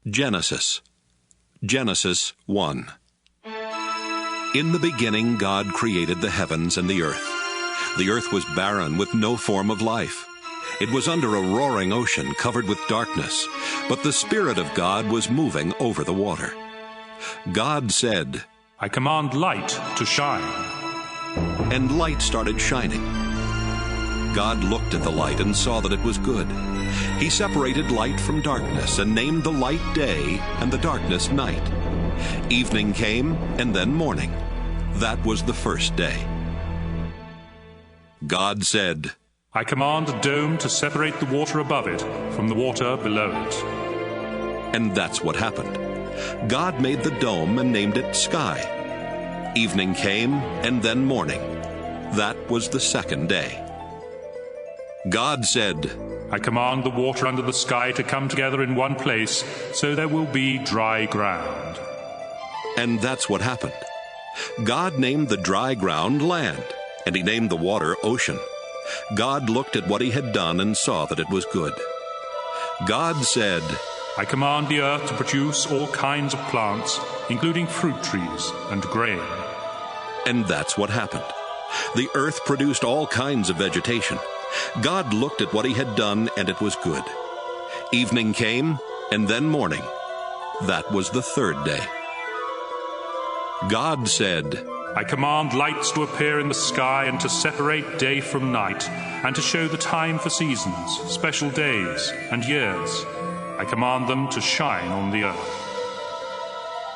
Genesis 1. In the beginning God created the heavens and the earth. The earth was barren with no form of life. It was under a roaring ocean covered with darkness, but the Spirit of God was moving over the water. God said, "I command light to shine." And light started shining. God looked at the light and saw that it was good. He separated light from darkness and named the light day and the darkness night. Evening came and then morning. That was the first day. God said, "I command a dome to separate the water above it from the water below it." And that's what happened. God made the dome and named it sky. Evening came and then morning. That was the second day. God said, "I command the water under the sky to come together in one place, so there will be dry ground." And that's what happened. God named the dry ground land, and he named the water ocean. God looked at what he had done and saw that it was good. God said, "I command the earth to produce all kinds of plants, including fruit trees and grain." And that's what happened. The earth produced all kinds of vegetation. God looked at what he had done, and it was good. Evening came, and then morning. That was the third day. God said, "I command lights to appear in the sky and to separate day from night, and to show the time for seasons, special days, and years. I command them to shine on the earth."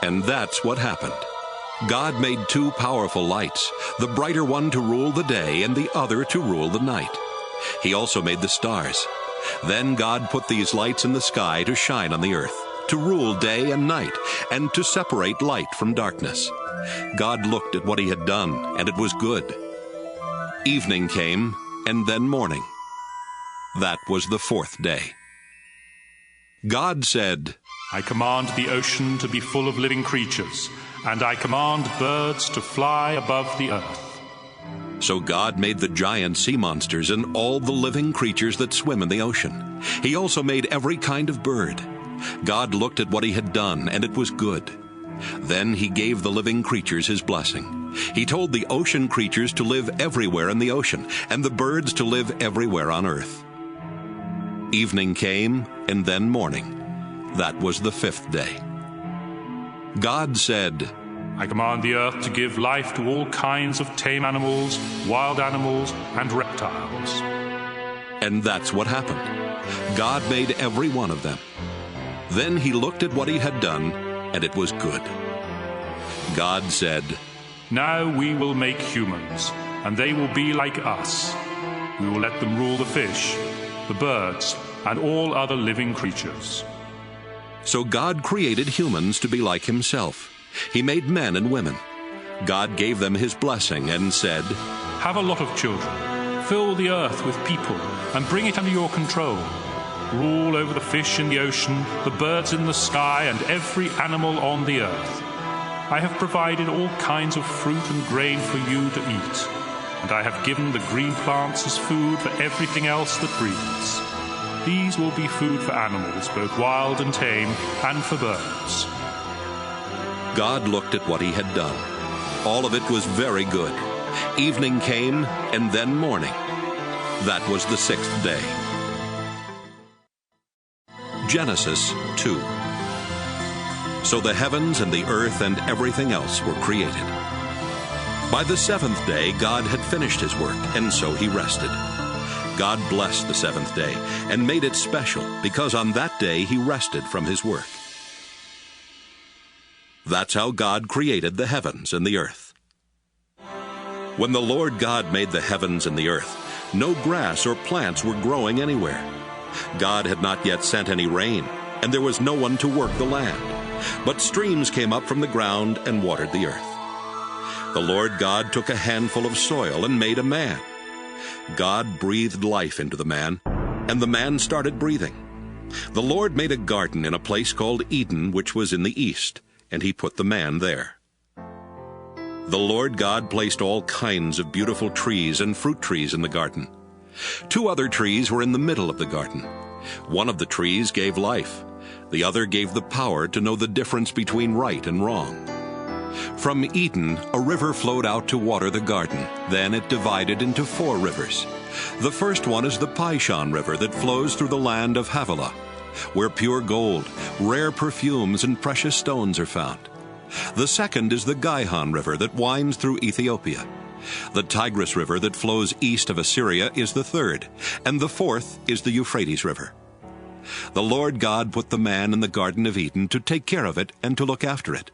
And that's what happened. God made two powerful lights, the brighter one to rule the day and the other to rule the night. He also made the stars. Then God put these lights in the sky to shine on the earth, to rule day and night, and to separate light from darkness. God looked at what he had done, and it was good. Evening came, and then morning. That was the fourth day. God said, "I command the ocean to be full of living creatures, and I command birds to fly above the earth." So God made the giant sea monsters and all the living creatures that swim in the ocean. He also made every kind of bird. God looked at what he had done, and it was good. Then he gave the living creatures his blessing. He told the ocean creatures to live everywhere in the ocean, and the birds to live everywhere on earth. Evening came, and then morning. That was the fifth day. God said, "I command the earth to give life to all kinds of tame animals, wild animals, and reptiles." And that's what happened. God made every one of them. Then he looked at what he had done, and it was good. God said, "Now we will make humans, and they will be like us. We will let them rule the fish, the birds, and all other living creatures." So God created humans to be like himself. He made men and women. God gave them his blessing and said, "Have a lot of children. Fill the earth with people and bring it under your control. Rule over the fish in the ocean, the birds in the sky, and every animal on the earth. I have provided all kinds of fruit and grain for you to eat, and I have given the green plants as food for everything else that breathes. These will be food for animals, both wild and tame, and for birds." God looked at what he had done. All of it was very good. Evening came, and then morning. That was the sixth day. Genesis 2. So the heavens and the earth and everything else were created. By the seventh day God had finished his work, and so he rested. God blessed the seventh day and made it special, because on that day he rested from his work. That's how God created the heavens and the earth. When the Lord God made the heavens and the earth, no grass or plants were growing anywhere. God had not yet sent any rain, and there was no one to work the land. But streams came up from the ground and watered the earth. The Lord God took a handful of soil and made a man. God breathed life into the man, and the man started breathing. The Lord made a garden in a place called Eden, which was in the east, and he put the man there. The Lord God placed all kinds of beautiful trees and fruit trees in the garden. 2 other trees were in the middle of the garden. One of the trees gave life. The other gave the power to know the difference between right and wrong. From Eden, a river flowed out to water the garden. Then it divided into 4 rivers. The first one is the Pishon River that flows through the land of Havilah, where pure gold, rare perfumes, and precious stones are found. The second is the Gihon River that winds through Ethiopia. The Tigris River that flows east of Assyria is the third, and the fourth is the Euphrates River. The Lord God put the man in the Garden of Eden to take care of it and to look after it.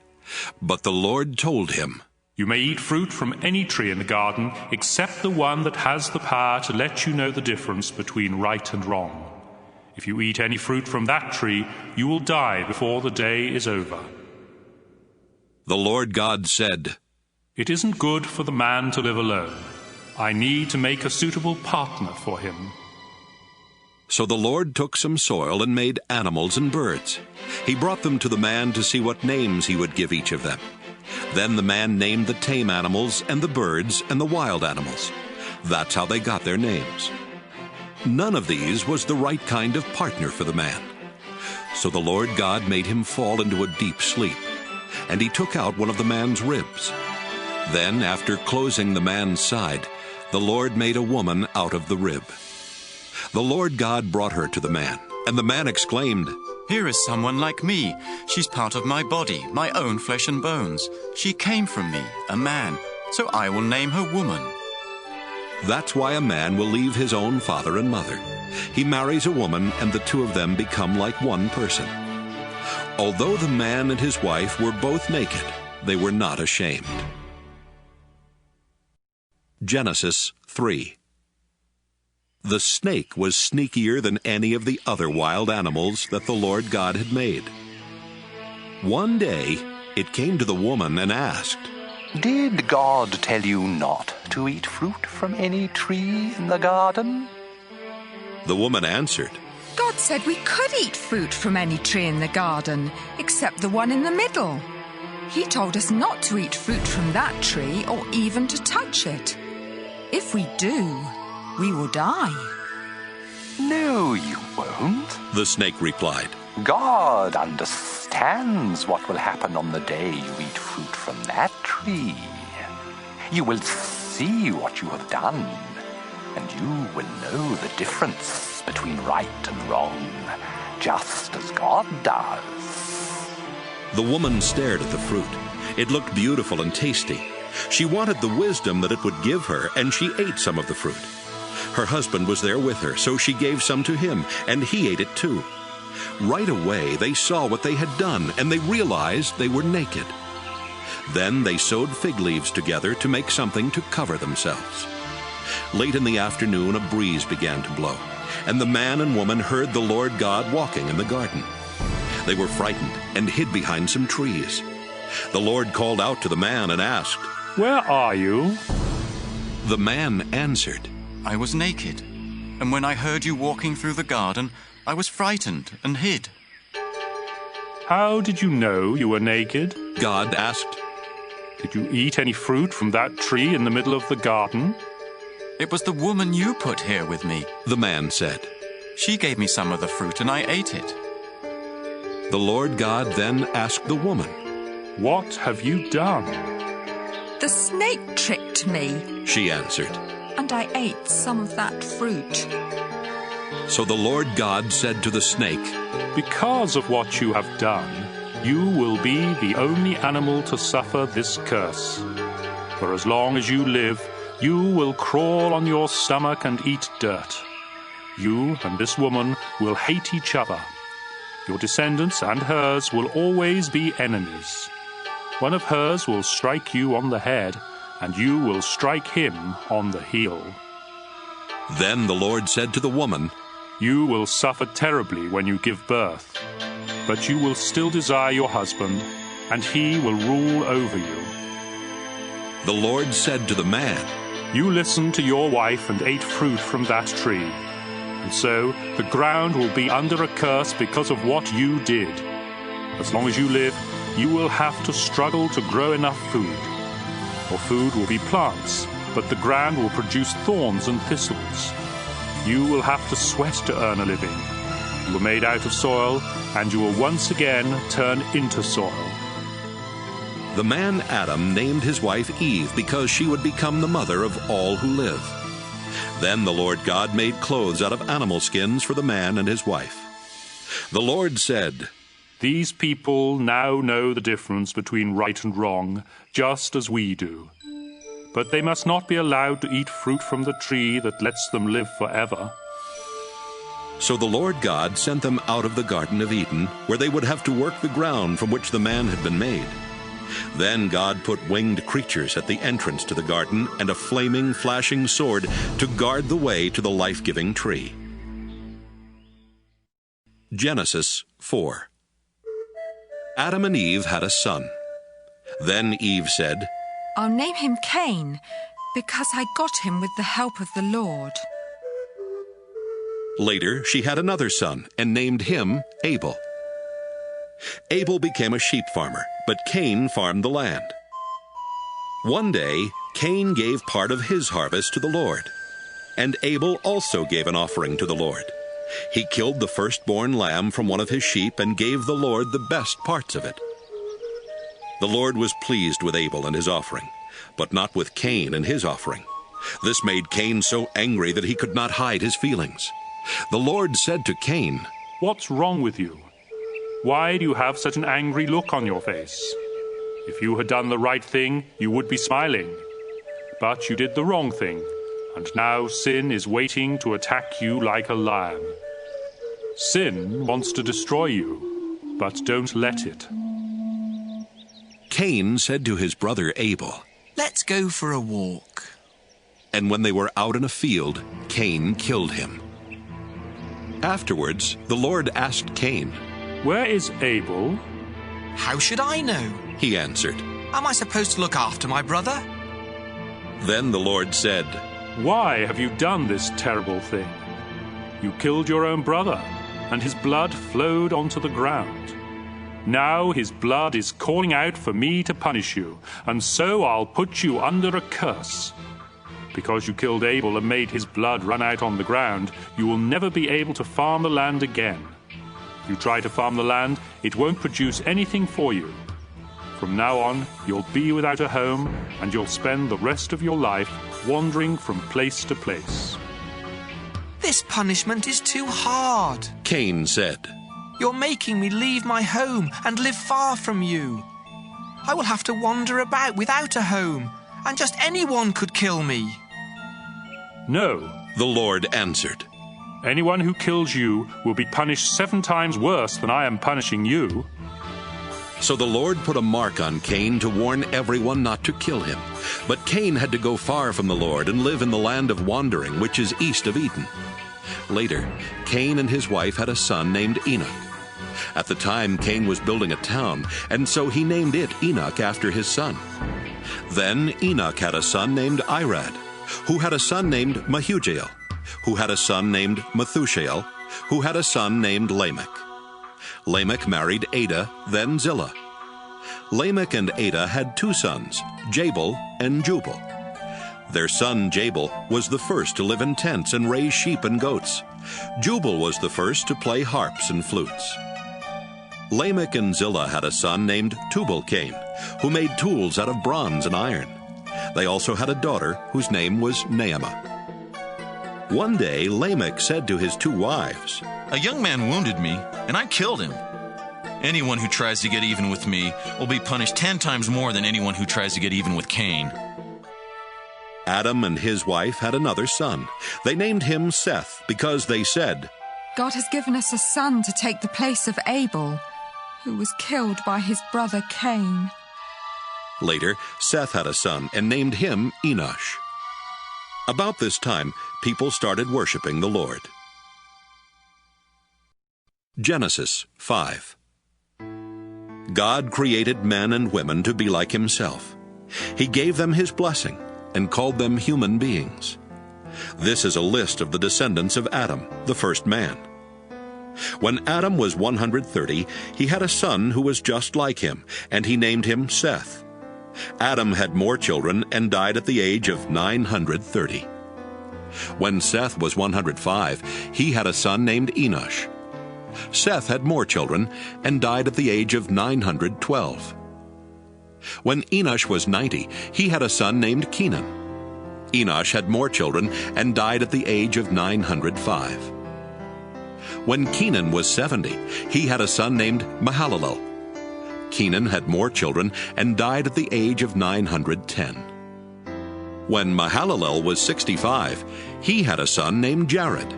But the Lord told him, You may eat fruit from any tree in the garden, except the one that has the power to let you know the difference between right and wrong. If you eat any fruit from that tree, you will die before the day is over. The Lord God said, It isn't good for the man to live alone. I need to make a suitable partner for him. So the Lord took some soil and made animals and birds. He brought them to the man to see what names he would give each of them. Then the man named the tame animals and the birds and the wild animals. That's how they got their names. None of these was the right kind of partner for the man. So the Lord God made him fall into a deep sleep, and he took out one of the man's ribs. Then, after closing the man's side, the Lord made a woman out of the rib. The Lord God brought her to the man, and the man exclaimed, Here is someone like me. She's part of my body, my own flesh and bones. She came from me, a man, so I will name her woman. That's why a man will leave his own father and mother. He marries a woman, and the two of them become like one person. Although the man and his wife were both naked, they were not ashamed. Genesis 3. The snake was sneakier than any of the other wild animals that the Lord God had made. One day, it came to the woman and asked, Did God tell you not to eat fruit from any tree in the garden? The woman answered, God said we could eat fruit from any tree in the garden, except the one in the middle. He told us not to eat fruit from that tree or even to touch it. If we do, we will die. No, you won't. the snake replied. God understands what will happen on the day you eat fruit from that tree. You will see what you have done, and you will know the difference between right and wrong, just as God does. The woman stared at the fruit. It looked beautiful and tasty. She wanted the wisdom that it would give her, and she ate some of the fruit. Her husband was there with her, so she gave some to him, and he ate it too. Right away they saw what they had done, and they realized they were naked. Then they sewed fig leaves together to make something to cover themselves. Late in the afternoon, a breeze began to blow, and the man and woman heard the Lord God walking in the garden. They were frightened and hid behind some trees. The Lord called out to the man and asked, Where are you? The man answered, I was naked, and when I heard you walking through the garden, I was frightened and hid. How did you know you were naked? God asked. Did you eat any fruit from that tree in the middle of the garden? It was the woman you put here with me. The man said. She gave me some of the fruit, and I ate it. The Lord God then asked the woman, What have you done? The snake tricked me, she answered. and I ate some of that fruit. So the Lord God said to the snake, Because of what you have done, you will be the only animal to suffer this curse. For as long as you live, you will crawl on your stomach and eat dirt. You and this woman will hate each other. Your descendants and hers will always be enemies. One of hers will strike you on the head, and you will strike him on the heel. Then the Lord said to the woman, You will suffer terribly when you give birth, but you will still desire your husband, and he will rule over you. The Lord said to the man, You listened to your wife and ate fruit from that tree, and so the ground will be under a curse because of what you did. As long as you live, you will have to struggle to grow enough food. Your food will be plants, but the ground will produce thorns and thistles. You will have to sweat to earn a living. You were made out of soil, and you will once again turn into soil. The man Adam named his wife Eve because she would become the mother of all who live. Then the Lord God made clothes out of animal skins for the man and his wife. The Lord said, These people now know the difference between right and wrong, just as we do. But they must not be allowed to eat fruit from the tree that lets them live forever. So the Lord God sent them out of the Garden of Eden, where they would have to work the ground from which the man had been made. Then God put winged creatures at the entrance to the garden and a flaming, flashing sword to guard the way to the life-giving tree. Genesis 4. Adam and Eve had a son. Then Eve said, I'll name him Cain, because I got him with the help of the Lord. Later she had another son and named him Abel. Abel became a sheep farmer, but Cain farmed the land. One day, Cain gave part of his harvest to the Lord, and Abel also gave an offering to the Lord. He killed the firstborn lamb from one of his sheep and gave the Lord the best parts of it. The Lord was pleased with Abel and his offering, but not with Cain and his offering. This made Cain so angry that he could not hide his feelings. The Lord said to Cain, What's wrong with you? Why do you have such an angry look on your face? If you had done the right thing, you would be smiling. But you did the wrong thing, and now sin is waiting to attack you like a lion. Sin wants to destroy you, but don't let it. Cain said to his brother Abel, Let's go for a walk. And when they were out in a field, Cain killed him. Afterwards, the Lord asked Cain, Where is Abel? How should I know? He answered. Am I supposed to look after my brother? Then the Lord said, Why have you done this terrible thing? You killed your own brother, and his blood flowed onto the ground. Now his blood is calling out for me to punish you, and so I'll put you under a curse. Because you killed Abel and made his blood run out on the ground, you will never be able to farm the land again. If you try to farm the land, it won't produce anything for you. From now on, you'll be without a home, and you'll spend the rest of your life wandering from place to place. This punishment is too hard. Cain said, You're making me leave my home and live far from you. I will have to wander about without a home, and just anyone could kill me. No, the Lord answered. Anyone who kills you will be punished 7 times worse than I am punishing you. So the Lord put a mark on Cain to warn everyone not to kill him. But Cain had to go far from the Lord and live in the land of wandering, which is east of Eden. Later, Cain and his wife had a son named Enoch. At the time, Cain was building a town, and so he named it Enoch after his son. Then Enoch had a son named Irad, who had a son named Mehujael, who had a son named Methushael, who had a son named Lamech. Lamech married Ada, then Zillah. Lamech and Ada had 2 sons, Jabal and Jubal. Their son Jabal was the first to live in tents and raise sheep and goats. Jubal was the first to play harps and flutes. Lamech and Zillah had a son named Tubal-Cain, who made tools out of bronze and iron. They also had a daughter whose name was Naamah. One day Lamech said to his 2 wives, A young man wounded me, and I killed him. Anyone who tries to get even with me will be punished 10 times more than anyone who tries to get even with Cain. Adam and his wife had another son. They named him Seth because they said, God has given us a son to take the place of Abel, who was killed by his brother Cain. Later, Seth had a son and named him Enosh. About this time, people started worshiping the Lord. Genesis 5. God created men and women to be like himself. He gave them his blessing and called them human beings. This is a list of the descendants of Adam, the first man. When Adam was 130, he had a son who was just like him, and he named him Seth. Adam had more children and died at the age of 930. When Seth was 105, he had a son named Enosh. Seth had more children and died at the age of 912. When Enosh was 90, he had a son named Kenan. Enosh had more children and died at the age of 905. When Kenan was 70, he had a son named Mahalalel. Kenan had more children and died at the age of 910. When Mahalalel was 65, he had a son named Jared.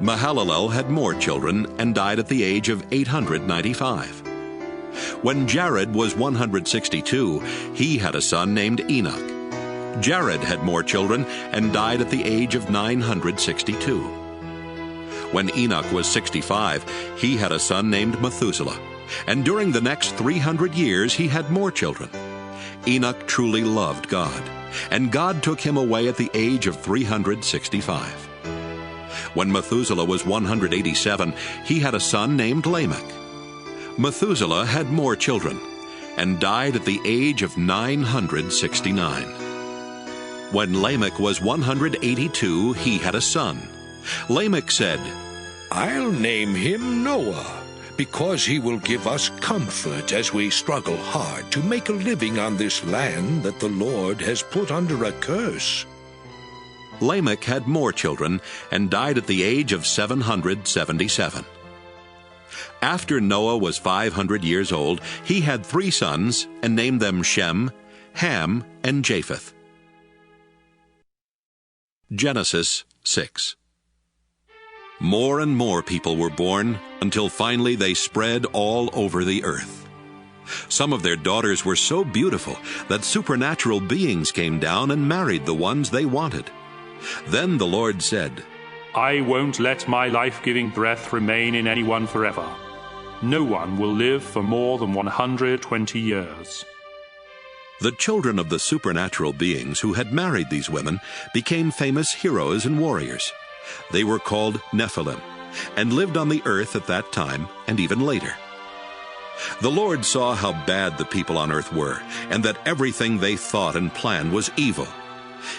Mahalalel had more children and died at the age of 895. When Jared was 162, he had a son named Enoch. Jared had more children and died at the age of 962. When Enoch was 65, he had a son named Methuselah, and during the next 300 years he had more children. Enoch truly loved God, and God took him away at the age of 365. When Methuselah was 187, he had a son named Lamech. Methuselah had more children, and died at the age of 969. When Lamech was 182, he had a son. Lamech said, "I'll name him Noah, because he will give us comfort as we struggle hard to make a living on this land that the Lord has put under a curse." Lamech had more children and died at the age of 777. After Noah was 500 years old, he had 3 sons and named them Shem, Ham, and Japheth. Genesis 6. More and more people were born until finally they spread all over the earth. Some of their daughters were so beautiful that supernatural beings came down and married the ones they wanted. Then the Lord said, I won't let my life-giving breath remain in anyone forever. No one will live for more than 120 years. The children of the supernatural beings who had married these women became famous heroes and warriors. They were called Nephilim, and lived on the earth at that time and even later. The Lord saw how bad the people on earth were, and that everything they thought and planned was evil.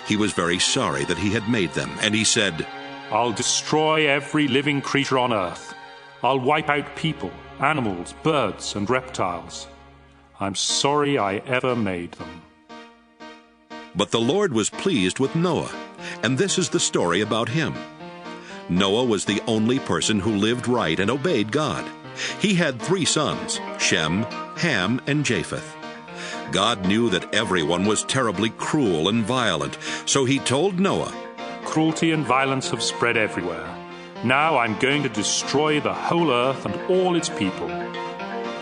He was very sorry that he had made them, and he said, I'll destroy every living creature on earth. I'll wipe out people, animals, birds, and reptiles. I'm sorry I ever made them. But the Lord was pleased with Noah, and this is the story about him. Noah was the only person who lived right and obeyed God. He had 3 sons, Shem, Ham, and Japheth. God knew that everyone was terribly cruel and violent, so he told Noah, Cruelty and violence have spread everywhere. Now I'm going to destroy the whole earth and all its people.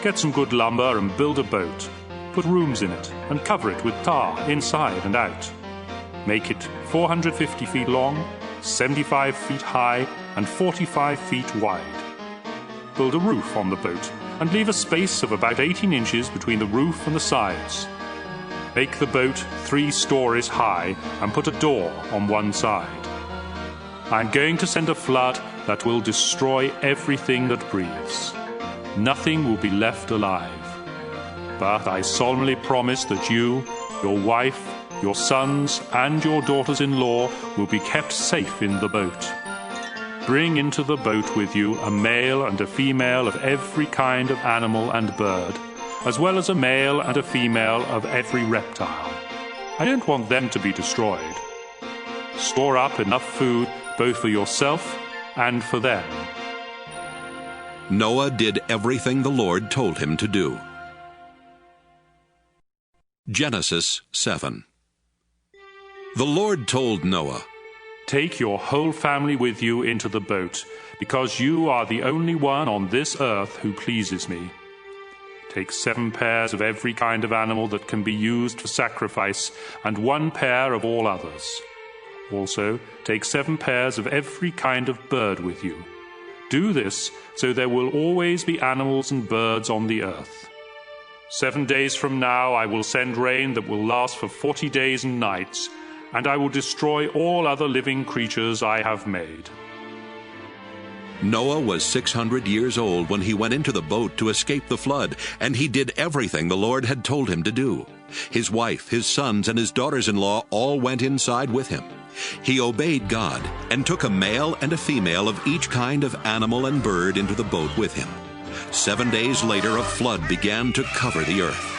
Get some good lumber and build a boat. Put rooms in it and cover it with tar inside and out. Make it 450 feet long, 75 feet high, and 45 feet wide. Build a roof on the boat and leave a space of about 18 inches between the roof and the sides. Make the boat 3 stories high and put a door on one side. I'm going to send a flood that will destroy everything that breathes. Nothing will be left alive. But I solemnly promise that you, your wife, your sons, and your daughters-in-law will be kept safe in the boat. Bring into the boat with you a male and a female of every kind of animal and bird, as well as a male and a female of every reptile. I don't want them to be destroyed. Store up enough food both for yourself and for them. Noah did everything the Lord told him to do. Genesis 7. The Lord told Noah, Take your whole family with you into the boat, because you are the only one on this earth who pleases me. Take 7 pairs of every kind of animal that can be used for sacrifice, and 1 pair of all others. Also, take 7 pairs of every kind of bird with you. Do this so there will always be animals and birds on the earth. 7 days from now I will send rain that will last for 40 days and nights, and I will destroy all other living creatures I have made. Noah was 600 years old when he went into the boat to escape the flood, and he did everything the Lord had told him to do. His wife, his sons, and his daughters-in-law all went inside with him. He obeyed God and took a male and a female of each kind of animal and bird into the boat with him. 7 days later, a flood began to cover the earth.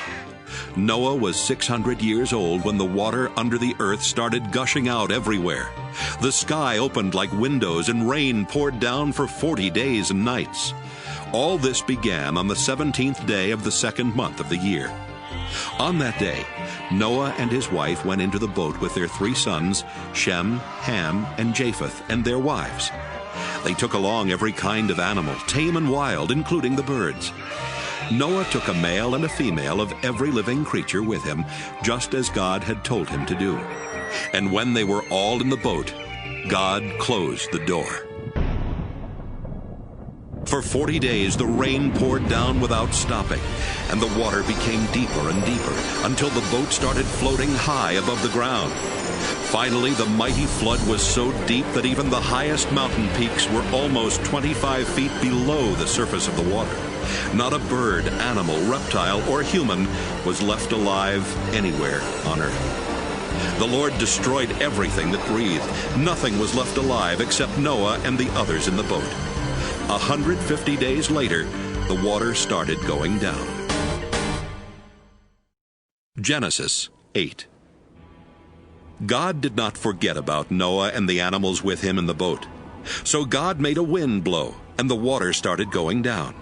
Noah was 600 years old when the water under the earth started gushing out everywhere. The sky opened like windows and rain poured down for 40 days and nights. All this began on the 17th day of the second month of the year. On that day, Noah and his wife went into the boat with their 3 sons, Shem, Ham, and Japheth, and their wives. They took along every kind of animal, tame and wild, including the birds. Noah took a male and a female of every living creature with him, just as God had told him to do. And when they were all in the boat, God closed the door. For 40 days the rain poured down without stopping, and the water became deeper and deeper until the boat started floating high above the ground. Finally, the mighty flood was so deep that even the highest mountain peaks were almost 25 feet below the surface of the water. Not a bird, animal, reptile, or human was left alive anywhere on earth. The Lord destroyed everything that breathed. Nothing was left alive except Noah and the others in the boat. 150 days later, the water started going down. Genesis 8. God did not forget about Noah and the animals with him in the boat. So God made a wind blow, and the water started going down.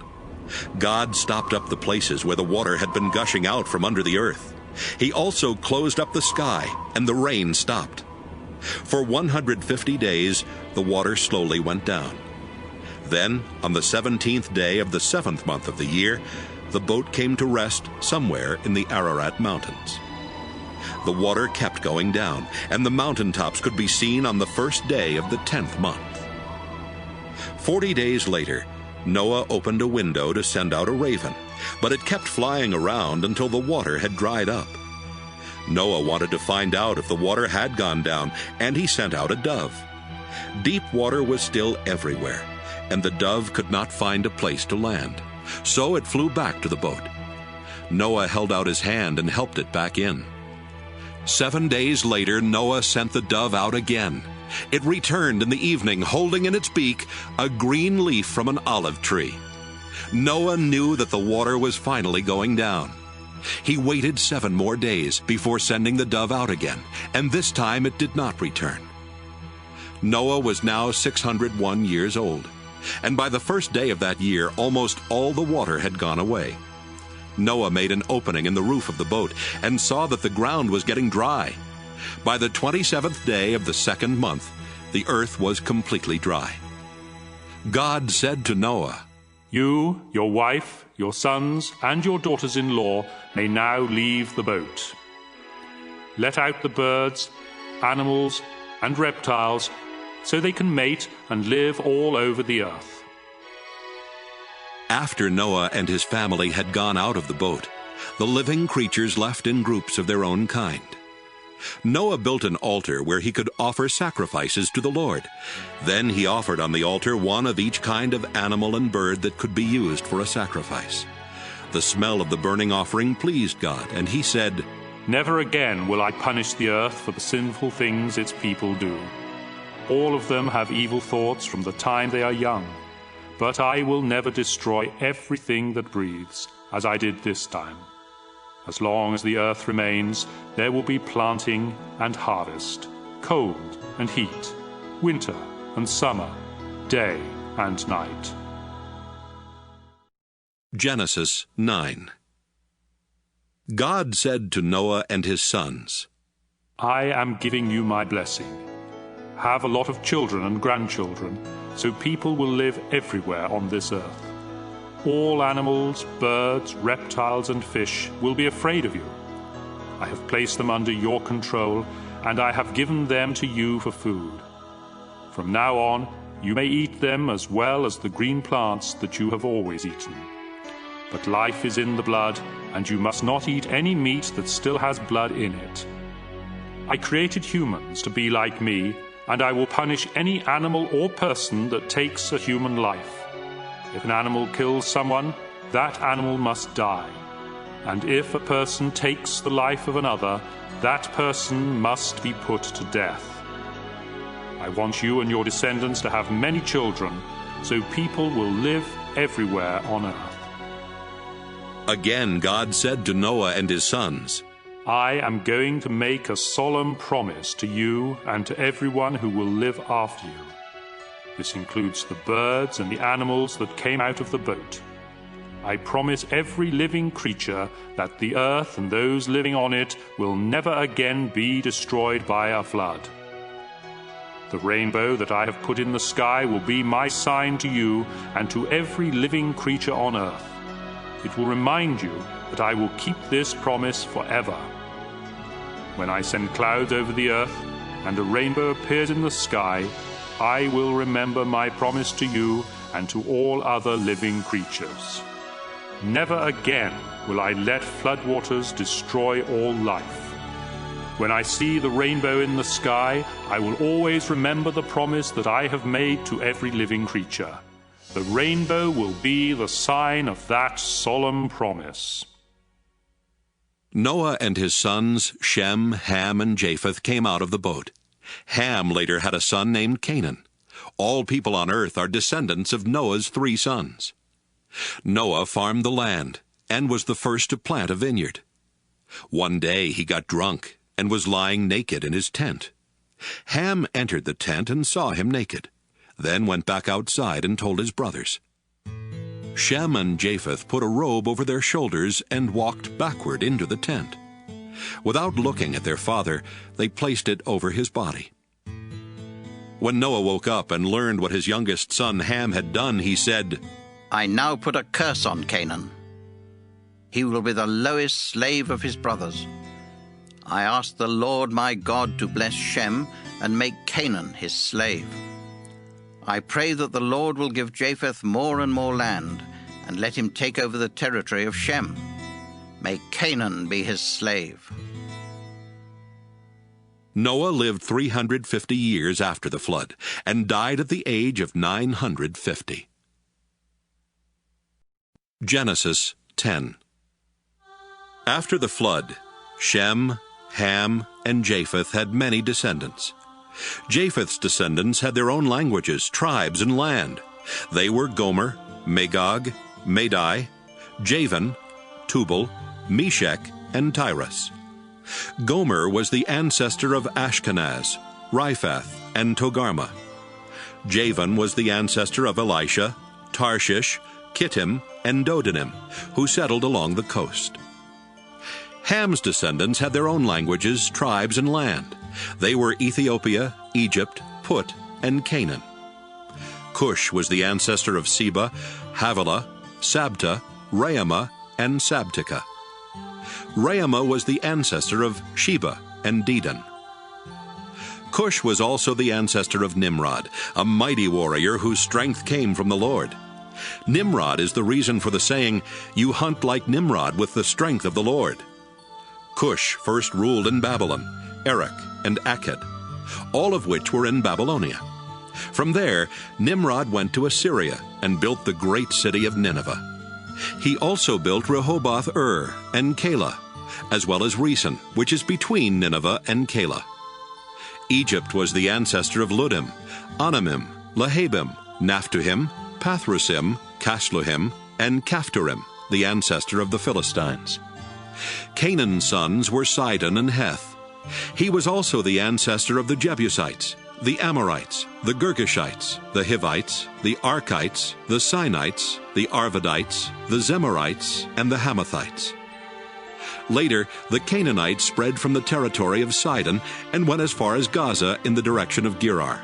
God stopped up the places where the water had been gushing out from under the earth. He also closed up the sky, and the rain stopped. For 150 days, the water slowly went down. Then, on the 17th day of the 7th month of the year, the boat came to rest somewhere in the Ararat Mountains. The water kept going down, and the mountaintops could be seen on the first day of the 10th month. 40 days later, Noah opened a window to send out a raven, but it kept flying around until the water had dried up. Noah wanted to find out if the water had gone down, and he sent out a dove. Deep water was still everywhere, and the dove could not find a place to land, so it flew back to the boat. Noah held out his hand and helped it back in. 7 days later, Noah sent the dove out again. It returned in the evening, holding in its beak a green leaf from an olive tree. Noah knew that the water was finally going down. He waited 7 more days before sending the dove out again, and this time it did not return. Noah was now 601 years old, and by the first day of that year, almost all the water had gone away. Noah made an opening in the roof of the boat and saw that the ground was getting dry. By the 27th day of the 2nd month, the earth was completely dry. God said to Noah, "You, your wife, your sons, and your daughters-in-law may now leave the boat. Let out the birds, animals, and reptiles, so they can mate and live all over the earth." After Noah and his family had gone out of the boat, the living creatures left in groups of their own kind. Noah built an altar where he could offer sacrifices to the Lord. Then he offered on the altar one of each kind of animal and bird that could be used for a sacrifice. The smell of the burning offering pleased God, and he said, "Never again will I punish the earth for the sinful things its people do. All of them have evil thoughts from the time they are young. But I will never destroy everything that breathes, as I did this time. As long as the earth remains, there will be planting and harvest, cold and heat, winter and summer, day and night." Genesis 9. God said to Noah and his sons, "I am giving you my blessing. Have a lot of children and grandchildren, so people will live everywhere on this earth. All animals, birds, reptiles, and fish will be afraid of you. I have placed them under your control, and I have given them to you for food. From now on, you may eat them as well as the green plants that you have always eaten. But life is in the blood, and you must not eat any meat that still has blood in it. I created humans to be like me, and I will punish any animal or person that takes a human life. If an animal kills someone, that animal must die. And if a person takes the life of another, that person must be put to death. I want you and your descendants to have many children, so people will live everywhere on earth. Again God said to Noah and his sons, I am going to make a solemn promise to you and to everyone who will live after you. This includes the birds and the animals that came out of the boat. I promise every living creature that the earth and those living on it will never again be destroyed by a flood. The rainbow that I have put in the sky will be my sign to you and to every living creature on earth. It will remind you that I will keep this promise forever. When I send clouds over the earth and a rainbow appears in the sky, I will remember my promise to you and to all other living creatures. Never again will I let floodwaters destroy all life. When I see the rainbow in the sky, I will always remember the promise that I have made to every living creature. The rainbow will be the sign of that solemn promise. Noah and his sons, Shem, Ham, and Japheth, came out of the boat. Ham later had a son named Canaan. All people on earth are descendants of Noah's 3 sons. Noah farmed the land and was the first to plant a vineyard. One day he got drunk and was lying naked in his tent. Ham entered the tent and saw him naked, then went back outside and told his brothers. Shem and Japheth put a robe over their shoulders and walked backward into the tent. Without looking at their father, they placed it over his body. When Noah woke up and learned what his youngest son Ham had done, he said, I now put a curse on Canaan. He will be the lowest slave of his brothers. I ask the Lord my God to bless Shem and make Canaan his slave. I pray that the Lord will give Japheth more and more land, and let him take over the territory of Shem. May Canaan be his slave. Noah lived 350 years after the flood, and died at the age of 950. Genesis 10. After the flood, Shem, Ham, and Japheth had many descendants. Japheth's descendants had their own languages, tribes, and land. They were Gomer, Magog, Madai, Javan, Tubal, Meshech, and Tyrus. Gomer was the ancestor of Ashkenaz, Riphath, and Togarmah. Javan was the ancestor of Elisha, Tarshish, Kittim, and Dodanim, who settled along the coast. Ham's descendants had their own languages, tribes, and land. They were Ethiopia, Egypt, Put, and Canaan. Cush was the ancestor of Seba, Havilah, Sabta, Raamah, and Sabteka. Raamah was the ancestor of Sheba and Dedan. Cush was also the ancestor of Nimrod, a mighty warrior whose strength came from the Lord. Nimrod is the reason for the saying, "You hunt like Nimrod with the strength of the Lord." Cush first ruled in Babylon, Erech, and Akkad, all of which were in Babylonia. From there, Nimrod went to Assyria and built the great city of Nineveh. He also built Rehoboth-ur and Calah, as well as Resen, which is between Nineveh and Calah. Egypt was the ancestor of Ludim, Anamim, Lahabim, Naphtuhim, Pathrusim, Casluhim, and Caphtorim, the ancestor of the Philistines. Canaan's sons were Sidon and Heth. He was also the ancestor of the Jebusites, the Amorites, the Girgashites, the Hivites, the Arkites, the Sinites, the Arvadites, the Zemarites, and the Hamathites. Later, the Canaanites spread from the territory of Sidon and went as far as Gaza in the direction of Gerar.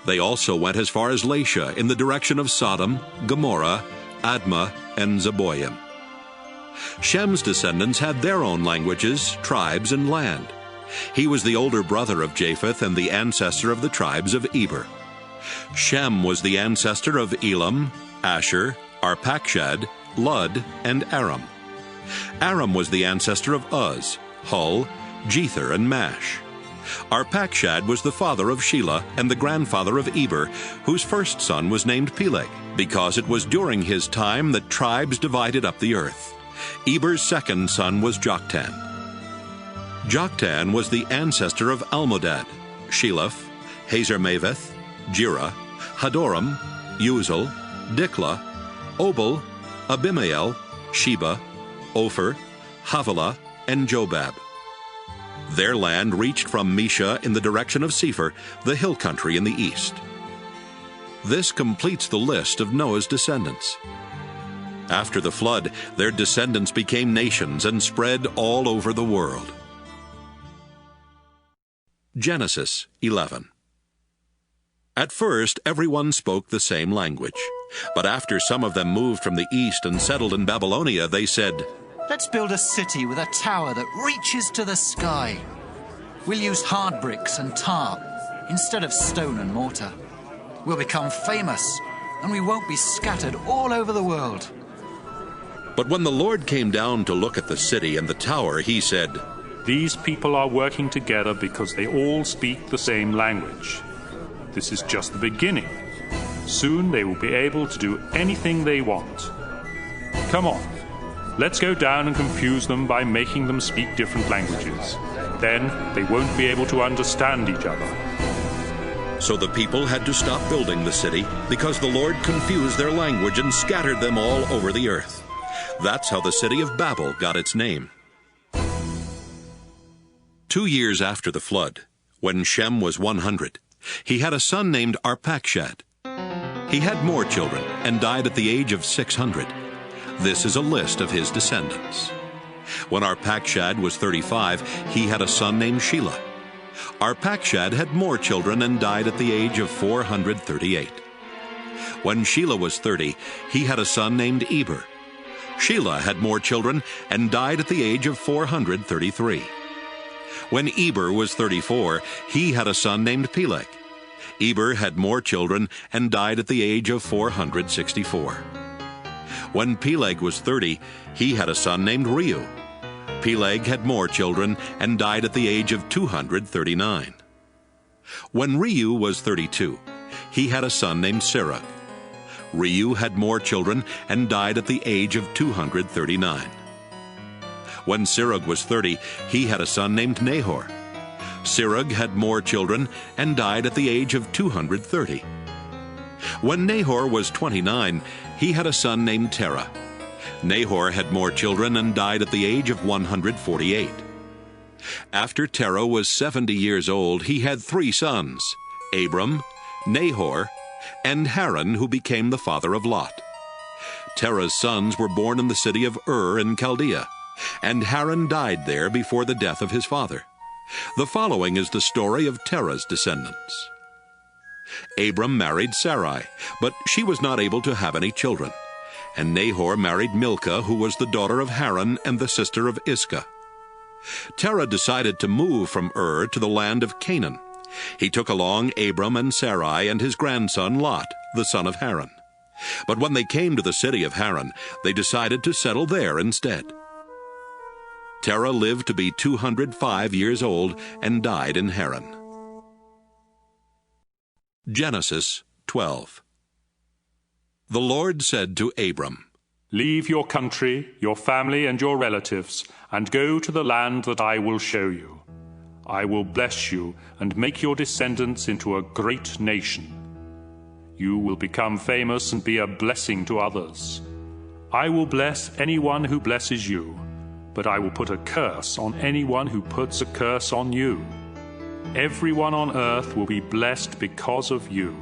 They also went as far as Lasha in the direction of Sodom, Gomorrah, Admah, and Zeboim. Shem's descendants had their own languages, tribes, and land. He was the older brother of Japheth and the ancestor of the tribes of Eber. Shem was the ancestor of Elam, Asher, Arpachshad, Lud, and Aram. Aram was the ancestor of Uz, Hul, Jether, and Mash. Arpachshad was the father of Shelah and the grandfather of Eber, whose first son was named Peleg, because it was during his time that tribes divided up the earth. Eber's second son was Joktan. Joktan was the ancestor of Almodad, Sheleph, Hazarmaveth, Jireh, Hadoram, Uzal, Diklah, Obal, Abimael, Sheba, Ophir, Havilah, and Jobab. Their land reached from Mesha in the direction of Sephir, the hill country in the east. This completes the list of Noah's descendants. After the flood, their descendants became nations and spread all over the world. Genesis 11. At first, everyone spoke the same language. But after some of them moved from the east and settled in Babylonia, they said, "Let's build a city with a tower that reaches to the sky. We'll use hard bricks and tar instead of stone and mortar. We'll become famous, and we won't be scattered all over the world." But when the Lord came down to look at the city and the tower, he said, These people are working together because they all speak the same language. This is just the beginning. Soon they will be able to do anything they want. Come on, let's go down and confuse them by making them speak different languages. Then they won't be able to understand each other. So the people had to stop building the city because the Lord confused their language and scattered them all over the earth. That's how the city of Babel got its name. 2 years after the flood, when Shem was 100, he had a son named Arpachshad. He had more children and died at the age of 600. This is a list of his descendants. When Arpachshad was 35, he had a son named Shelah. Arpachshad had more children and died at the age of 438. When Shelah was 30, he had a son named Eber. Shelah had more children and died at the age of 433. When Eber was 34, he had a son named Peleg. Eber had more children and died at the age of 464. When Peleg was 30, he had a son named Reu. Peleg had more children and died at the age of 239. When Reu was 32, he had a son named Serug. Reu had more children and died at the age of 239. When Serug was 30, he had a son named Nahor. Serug had more children and died at the age of 230. When Nahor was 29, he had a son named Terah. Nahor had more children and died at the age of 148. After Terah was 70 years old, he had 3 sons, Abram, Nahor, and Haran, who became the father of Lot. Terah's sons were born in the city of Ur in Chaldea, and Haran died there before the death of his father. The following is the story of Terah's descendants. Abram married Sarai, but she was not able to have any children. And Nahor married Milcah, who was the daughter of Haran and the sister of Iscah. Terah decided to move from Ur to the land of Canaan. He took along Abram and Sarai and his grandson Lot, the son of Haran. But when they came to the city of Haran, they decided to settle there instead. Terah lived to be 205 years old and died in Haran. Genesis 12. The Lord said to Abram, Leave your country, your family, and your relatives, and go to the land that I will show you. I will bless you and make your descendants into a great nation. You will become famous and be a blessing to others. I will bless anyone who blesses you, but I will put a curse on anyone who puts a curse on you. Everyone on earth will be blessed because of you.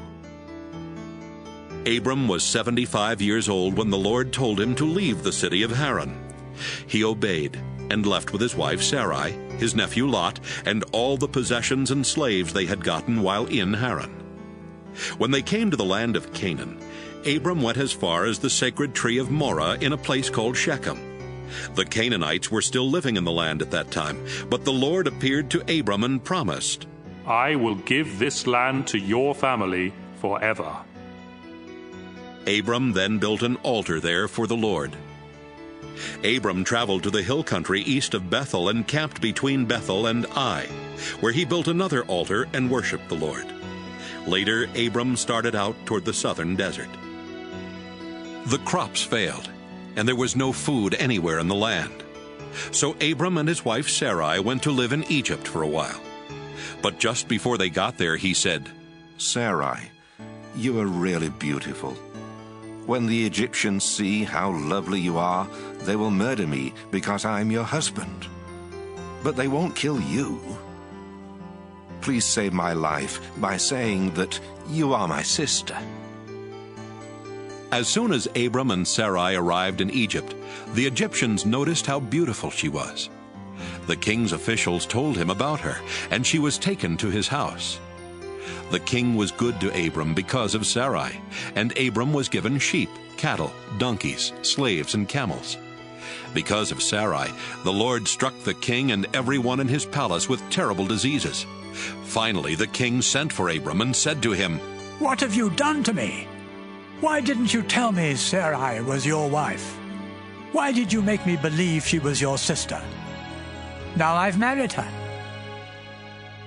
Abram was 75 years old when the Lord told him to leave the city of Haran. He obeyed and left with his wife Sarai, his nephew Lot, and all the possessions and slaves they had gotten while in Haran. When they came to the land of Canaan, Abram went as far as the sacred tree of Moreh in a place called Shechem. The Canaanites were still living in the land at that time, but the Lord appeared to Abram and promised, I will give this land to your family forever. Abram then built an altar there for the Lord. Abram traveled to the hill country east of Bethel and camped between Bethel and Ai, where he built another altar and worshipped the Lord. Later, Abram started out toward the southern desert. The crops failed, and there was no food anywhere in the land. So Abram and his wife Sarai went to live in Egypt for a while. But just before they got there, he said, Sarai, you are really beautiful. When the Egyptians see how lovely you are, they will murder me because I am your husband. But they won't kill you. Please save my life by saying that you are my sister." As soon as Abram and Sarai arrived in Egypt, the Egyptians noticed how beautiful she was. The king's officials told him about her, and she was taken to his house. The king was good to Abram because of Sarai, and Abram was given sheep, cattle, donkeys, slaves, and camels. Because of Sarai, the Lord struck the king and everyone in his palace with terrible diseases. Finally, the king sent for Abram and said to him, "What have you done to me? Why didn't you tell me Sarai was your wife? Why did you make me believe she was your sister? Now I've married her.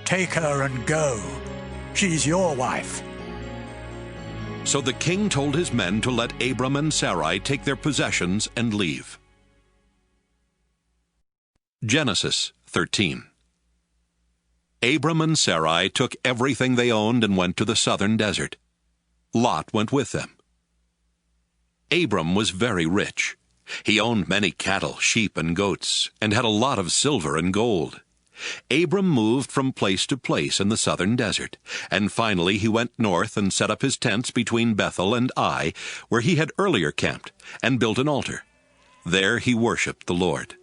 Take her and go. She's your wife." So the king told his men to let Abram and Sarai take their possessions and leave. Genesis 13. Abram and Sarai took everything they owned and went to the southern desert. Lot went with them. Abram was very rich. He owned many cattle, sheep, and goats, and had a lot of silver and gold. Abram moved from place to place in the southern desert, and finally he went north and set up his tents between Bethel and Ai, where he had earlier camped, and built an altar. There he worshipped the Lord.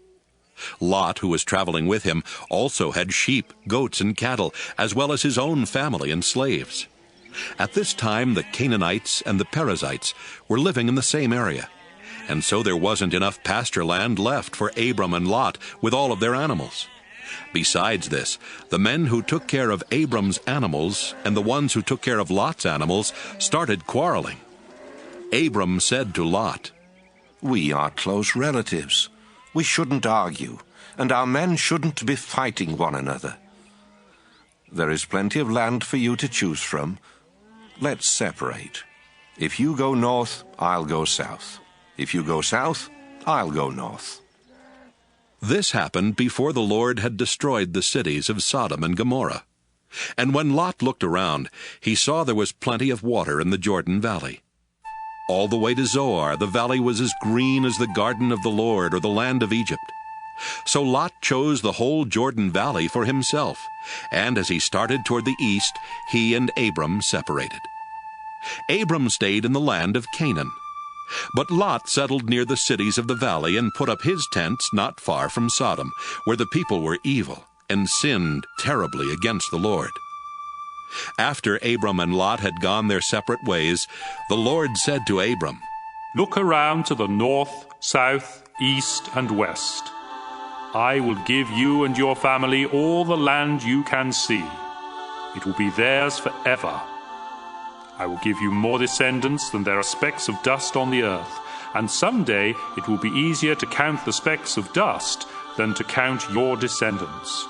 Lot, who was traveling with him, also had sheep, goats, and cattle, as well as his own family and slaves. At this time the Canaanites and the Perizzites were living in the same area, and so there wasn't enough pasture land left for Abram and Lot with all of their animals. Besides this, the men who took care of Abram's animals and the ones who took care of Lot's animals started quarreling. Abram said to Lot, "We are close relatives. We shouldn't argue, and our men shouldn't be fighting one another. There is plenty of land for you to choose from. Let's separate. If you go north, I'll go south. If you go south, I'll go north." This happened before the Lord had destroyed the cities of Sodom and Gomorrah. And when Lot looked around, he saw there was plenty of water in the Jordan Valley. All the way to Zoar, the valley was as green as the garden of the Lord or the land of Egypt. So Lot chose the whole Jordan Valley for himself, and as he started toward the east, he and Abram separated. Abram stayed in the land of Canaan. But Lot settled near the cities of the valley and put up his tents not far from Sodom, where the people were evil and sinned terribly against the Lord. After Abram and Lot had gone their separate ways, the Lord said to Abram, "Look around to the north, south, east, and west. I will give you and your family all the land you can see. It will be theirs forever. I will give you more descendants than there are specks of dust on the earth, and someday it will be easier to count the specks of dust than to count your descendants.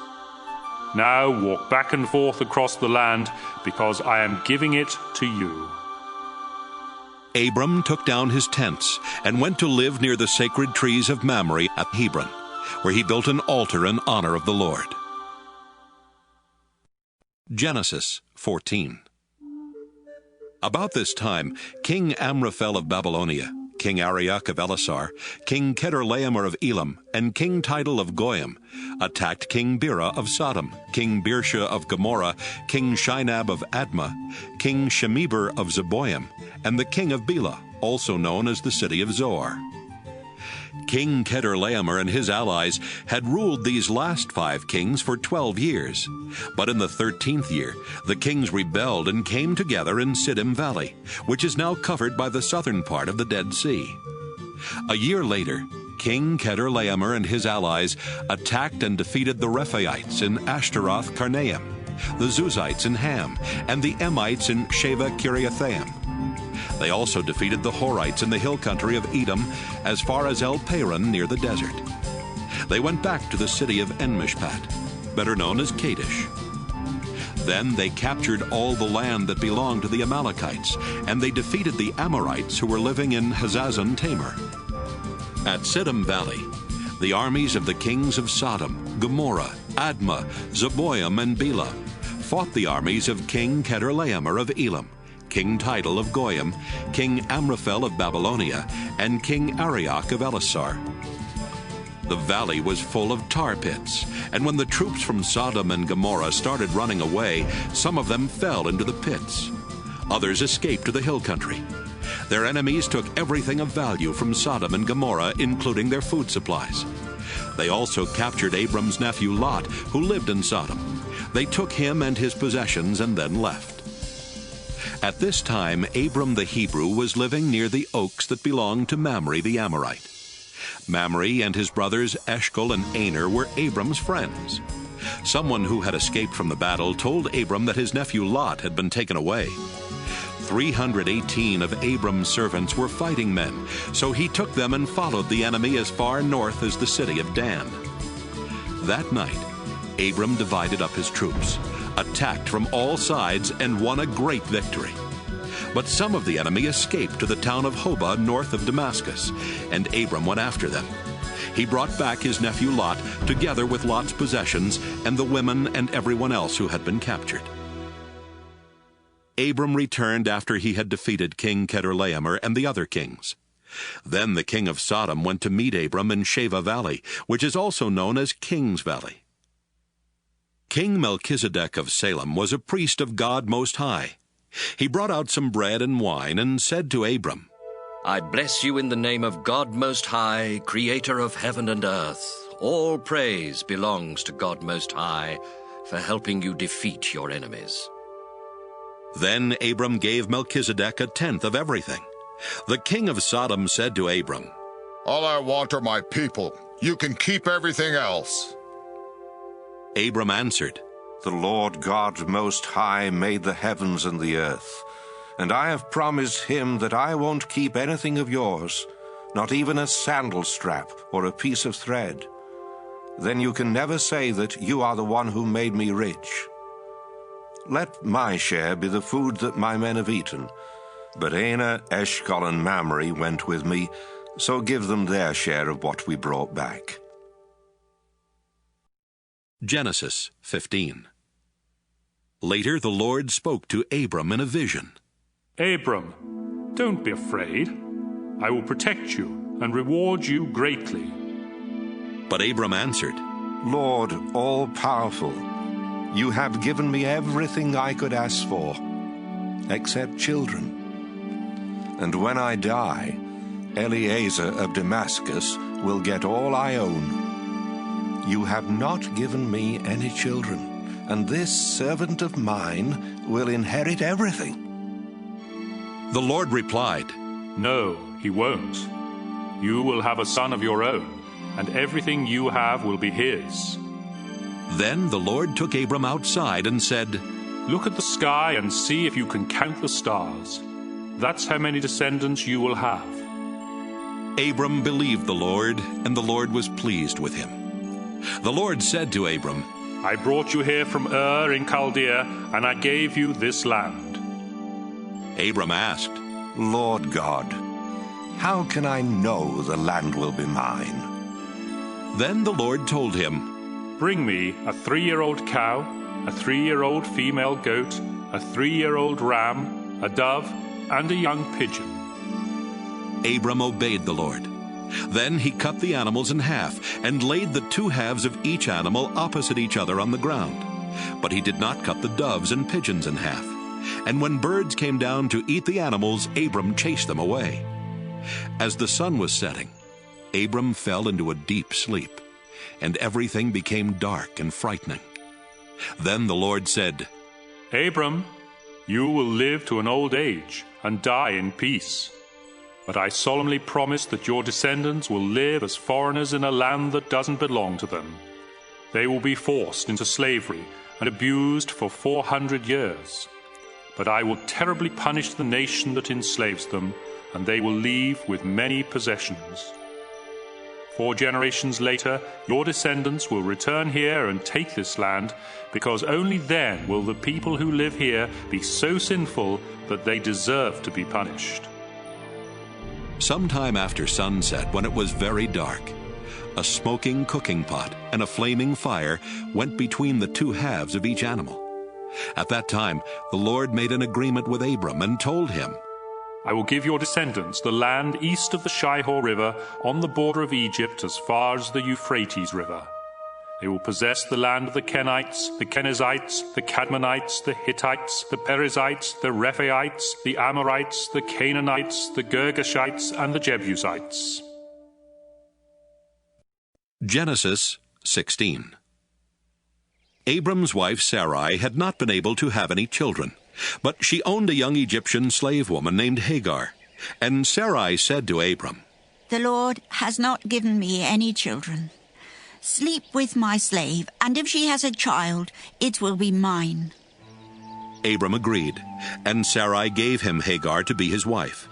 Now walk back and forth across the land, because I am giving it to you." Abram took down his tents and went to live near the sacred trees of Mamre at Hebron, where he built an altar in honor of the Lord. Genesis 14. About this time, King Amraphel of Babylonia, King Arioch of Elasar, King Chedorlaomer of Elam, and King Tidal of Goyim attacked King Bera of Sodom, King Birsha of Gomorrah, King Shinab of Admah, King Shemeber of Zeboim, and the king of Bela, also known as the city of Zoar. King Chedorlaomer and his allies had ruled these last 5 kings for 12 years. But in the 13th year, the kings rebelled and came together in Siddim Valley, which is now covered by the southern part of the Dead Sea. A year later, King Chedorlaomer and his allies attacked and defeated the Rephaites in Ashtaroth Karnaim, the Zuzites in Ham, and the Emites in Sheva Kiriathaim. They also defeated the Horites in the hill country of Edom as far as El Paran near the desert. They went back to the city of En-Mishpat, better known as Kadesh. Then they captured all the land that belonged to the Amalekites, and they defeated the Amorites who were living in Hazazon Tamar. At Siddim Valley, the armies of the kings of Sodom, Gomorrah, Admah, Zeboim, and Bela fought the armies of King Chedorlaomer of Elam, King Tidal of Goyim, King Amraphel of Babylonia, and King Arioch of Elasar. The valley was full of tar pits, and when the troops from Sodom and Gomorrah started running away, some of them fell into the pits. Others escaped to the hill country. Their enemies took everything of value from Sodom and Gomorrah, including their food supplies. They also captured Abram's nephew Lot, who lived in Sodom. They took him and his possessions and then left. At this time, Abram the Hebrew was living near the oaks that belonged to Mamre the Amorite. Mamre and his brothers Eshcol and Aner were Abram's friends. Someone who had escaped from the battle told Abram that his nephew Lot had been taken away. 318 of Abram's servants were fighting men, so he took them and followed the enemy as far north as the city of Dan. That night, Abram divided up his troops, attacked from all sides, and won a great victory. But some of the enemy escaped to the town of Hobah north of Damascus, and Abram went after them. He brought back his nephew Lot, together with Lot's possessions and the women and everyone else who had been captured. Abram returned after he had defeated King Chedorlaomer and the other kings. Then the king of Sodom went to meet Abram in Sheva Valley, which is also known as King's Valley. King Melchizedek of Salem was a priest of God Most High. He brought out some bread and wine and said to Abram, I bless you in the name of God Most High, creator of heaven and earth. All praise belongs to God Most High for helping you defeat your enemies. Then Abram gave Melchizedek a tenth of everything. The king of Sodom said to Abram, All I want are my people. You can keep everything else. Abram answered, The Lord God Most High made the heavens and the earth, and I have promised him that I won't keep anything of yours, not even a sandal strap or a piece of thread. Then you can never say that you are the one who made me rich. Let my share be the food that my men have eaten. But Aner, Eshcol, and Mamre went with me, so give them their share of what we brought back. Genesis 15. Later the Lord spoke to Abram in a vision. Abram, don't be afraid. I will protect you and reward you greatly. But Abram answered, Lord, all-powerful, you have given me everything I could ask for, except children. And when I die, Eliezer of Damascus will get all I own. You have not given me any children, and this servant of mine will inherit everything. The Lord replied, No, he won't. You will have a son of your own, and everything you have will be his. Then the Lord took Abram outside and said, Look at the sky and see if you can count the stars. That's how many descendants you will have. Abram believed the Lord, and the Lord was pleased with him. The Lord said to Abram, I brought you here from Ur in Chaldea, and I gave you this land. Abram asked, Lord God, how can I know the land will be mine? Then the Lord told him, Bring me a 3-year-old cow, a 3-year-old female goat, a 3-year-old ram, a dove, and a young pigeon. Abram obeyed the Lord. Then he cut the animals in half and laid the 2 halves of each animal opposite each other on the ground. But he did not cut the doves and pigeons in half. And when birds came down to eat the animals, Abram chased them away. As the sun was setting, Abram fell into a deep sleep, and everything became dark and frightening. Then the Lord said, Abram, you will live to an old age and die in peace. But I solemnly promise that your descendants will live as foreigners in a land that doesn't belong to them. They will be forced into slavery and abused for 400 years. But I will terribly punish the nation that enslaves them, and they will leave with many possessions. 4 generations later, your descendants will return here and take this land, because only then will the people who live here be so sinful that they deserve to be punished. Sometime after sunset, when it was very dark, a smoking cooking pot and a flaming fire went between the 2 halves of each animal. At that time, the Lord made an agreement with Abram and told him, I will give your descendants the land east of the Shihor River on the border of Egypt as far as the Euphrates River. They will possess the land of the Kenites, the Kenizzites, the Cadmonites, the Hittites, the Perizzites, the Rephaites, the Amorites, the Canaanites, the Girgashites, and the Jebusites. Genesis 16. Abram's wife Sarai had not been able to have any children, but she owned a young Egyptian slave woman named Hagar. And Sarai said to Abram, The Lord has not given me any children. Sleep with my slave, and if she has a child, it will be mine. Abram agreed, and Sarai gave him Hagar to be his wife.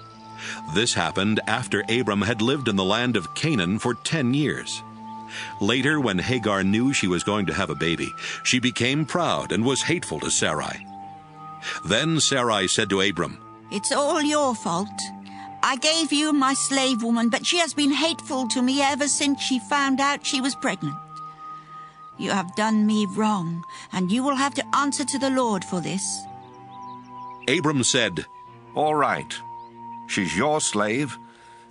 This happened after Abram had lived in the land of Canaan for 10 years. Later, when Hagar knew she was going to have a baby, she became proud and was hateful to Sarai. Then Sarai said to Abram, It's all your fault. I gave you my slave woman, but she has been hateful to me ever since she found out she was pregnant. You have done me wrong, and you will have to answer to the Lord for this. Abram said, All right. She's your slave,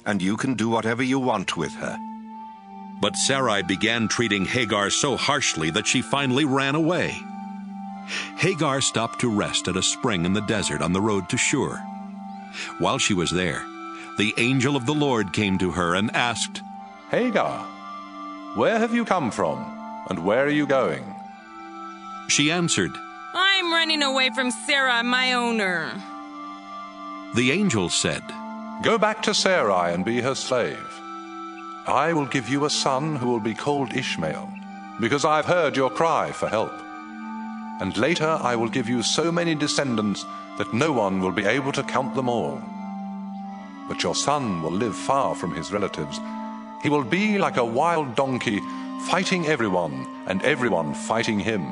and you can do whatever you want with her. But Sarai began treating Hagar so harshly that she finally ran away. Hagar stopped to rest at a spring in the desert on the road to Shur. While she was there, the angel of the Lord came to her and asked, Hagar, where have you come from, and where are you going? She answered, I'm running away from Sarah, my owner. The angel said, Go back to Sarai and be her slave. I will give you a son who will be called Ishmael, because I've heard your cry for help. And later I will give you so many descendants that no one will be able to count them all. But your son will live far from his relatives. He will be like a wild donkey, fighting everyone, and everyone fighting him.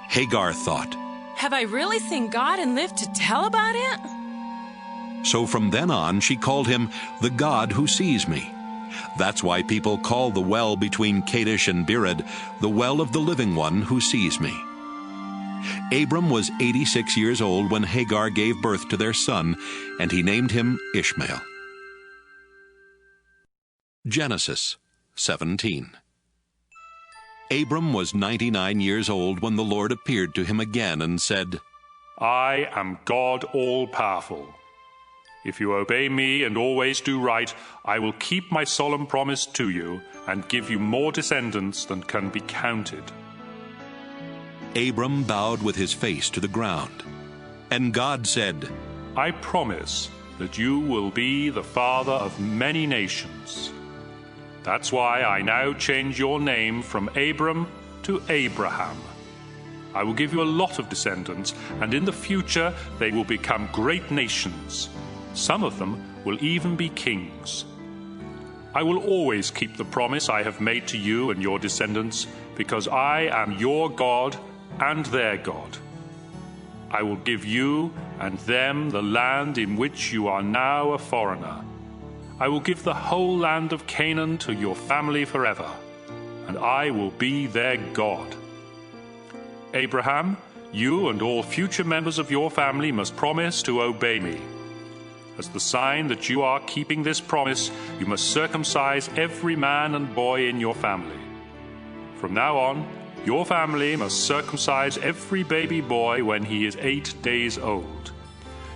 Hagar thought, Have I really seen God and lived to tell about it? So from then on she called him the God who sees me. That's why people call the well between Kadesh and Bered the well of the living one who sees me. Abram was 86 years old when Hagar gave birth to their son, and he named him Ishmael. Genesis 17. Abram was 99 years old when the Lord appeared to him again and said, I am God all-powerful. If you obey me and always do right, I will keep my solemn promise to you and give you more descendants than can be counted. Abram bowed with his face to the ground. And God said, I promise that you will be the father of many nations. That's why I now change your name from Abram to Abraham. I will give you a lot of descendants, and in the future they will become great nations. Some of them will even be kings. I will always keep the promise I have made to you and your descendants, because I am your God and their God. I will give you and them the land in which you are now a foreigner. I will give the whole land of Canaan to your family forever, and I will be their God. Abraham, you and all future members of your family must promise to obey me. As the sign that you are keeping this promise, you must circumcise every man and boy in your family. From now on, your family must circumcise every baby boy when he is 8 days old.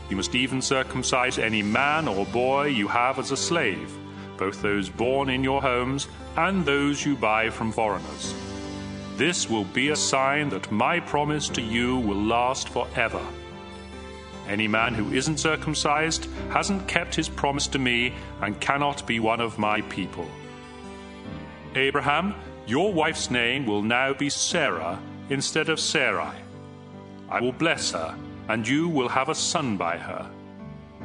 You must even circumcise any man or boy you have as a slave, both those born in your homes and those you buy from foreigners. This will be a sign that my promise to you will last forever. Any man who isn't circumcised hasn't kept his promise to me and cannot be one of my people. Abraham, your wife's name will now be Sarah instead of Sarai. I will bless her, and you will have a son by her.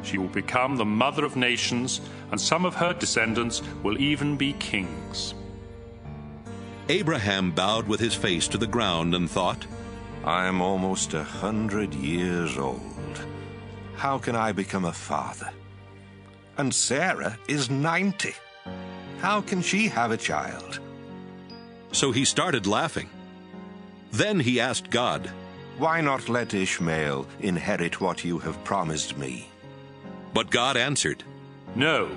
She will become the mother of nations, and some of her descendants will even be kings. Abraham bowed with his face to the ground and thought, I am almost 100 years old. How can I become a father? And Sarah is 90. How can she have a child? So he started laughing. Then he asked God, Why not let Ishmael inherit what you have promised me?" But God answered, "No,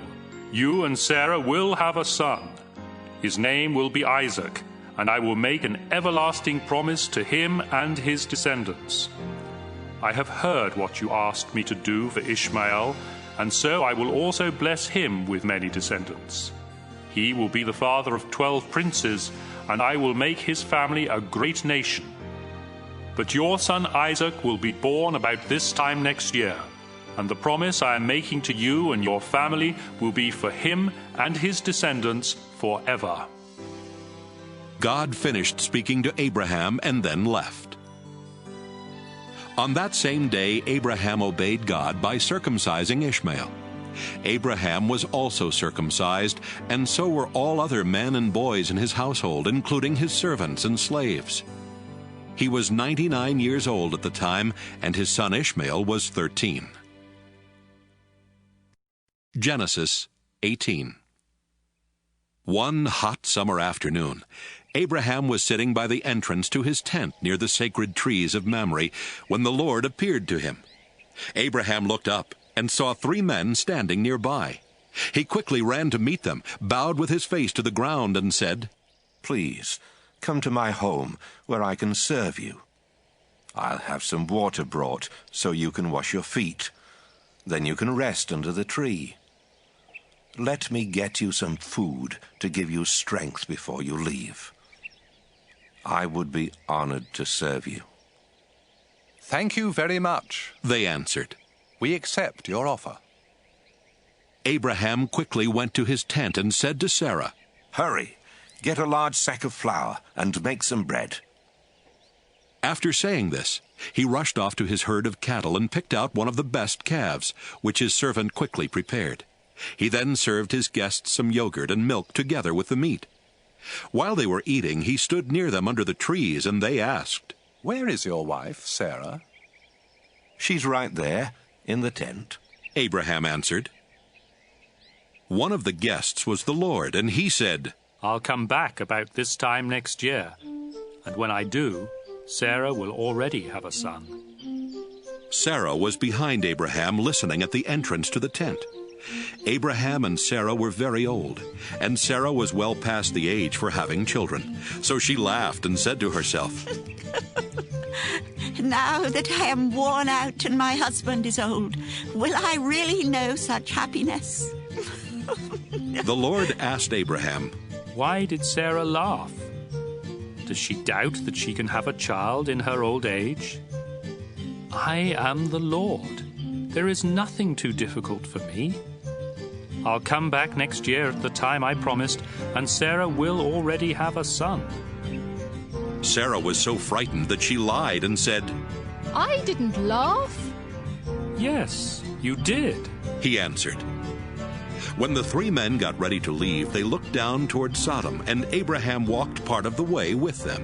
you and Sarah will have a son. His name will be Isaac, and I will make an everlasting promise to him and his descendants. I have heard what you asked me to do for Ishmael, and so I will also bless him with many descendants. He will be the father of 12 princes, and I will make his family a great nation. But your son Isaac will be born about this time next year, and the promise I am making to you and your family will be for him and his descendants forever." God finished speaking to Abraham and then left. On that same day, Abraham obeyed God by circumcising Ishmael. Abraham was also circumcised, and so were all other men and boys in his household, including his servants and slaves. He was 99 years old at the time, and his son Ishmael was 13. Genesis 18. One hot summer afternoon, Abraham was sitting by the entrance to his tent near the sacred trees of Mamre when the Lord appeared to him. Abraham looked up and saw 3 men standing nearby. He quickly ran to meet them, bowed with his face to the ground, and said, "Please, come to my home where I can serve you. I'll have some water brought so you can wash your feet. Then you can rest under the tree. Let me get you some food to give you strength before you leave. I would be honored to serve you." "Thank you very much," they answered. "We accept your offer." Abraham quickly went to his tent and said to Sarah, "Hurry, get a large sack of flour and make some bread." After saying this, he rushed off to his herd of cattle and picked out one of the best calves, which his servant quickly prepared. He then served his guests some yogurt and milk together with the meat. While they were eating, he stood near them under the trees, and they asked, "Where is your wife, Sarah?" "She's right there, in the tent," Abraham answered. One of the guests was the Lord, and he said, "I'll come back about this time next year, and when I do, Sarah will already have a son." Sarah was behind Abraham, listening at the entrance to the tent. Abraham and Sarah were very old, and Sarah was well past the age for having children. So she laughed and said to herself, "Now that I am worn out and my husband is old, will I really know such happiness?" The Lord asked Abraham, "Why did Sarah laugh? Does she doubt that she can have a child in her old age? I am the Lord. There is nothing too difficult for me. I'll come back next year at the time I promised, and Sarah will already have a son." Sarah was so frightened that she lied and said, "I didn't laugh." "Yes, you did," he answered. When the 3 men got ready to leave, they looked down toward Sodom, and Abraham walked part of the way with them.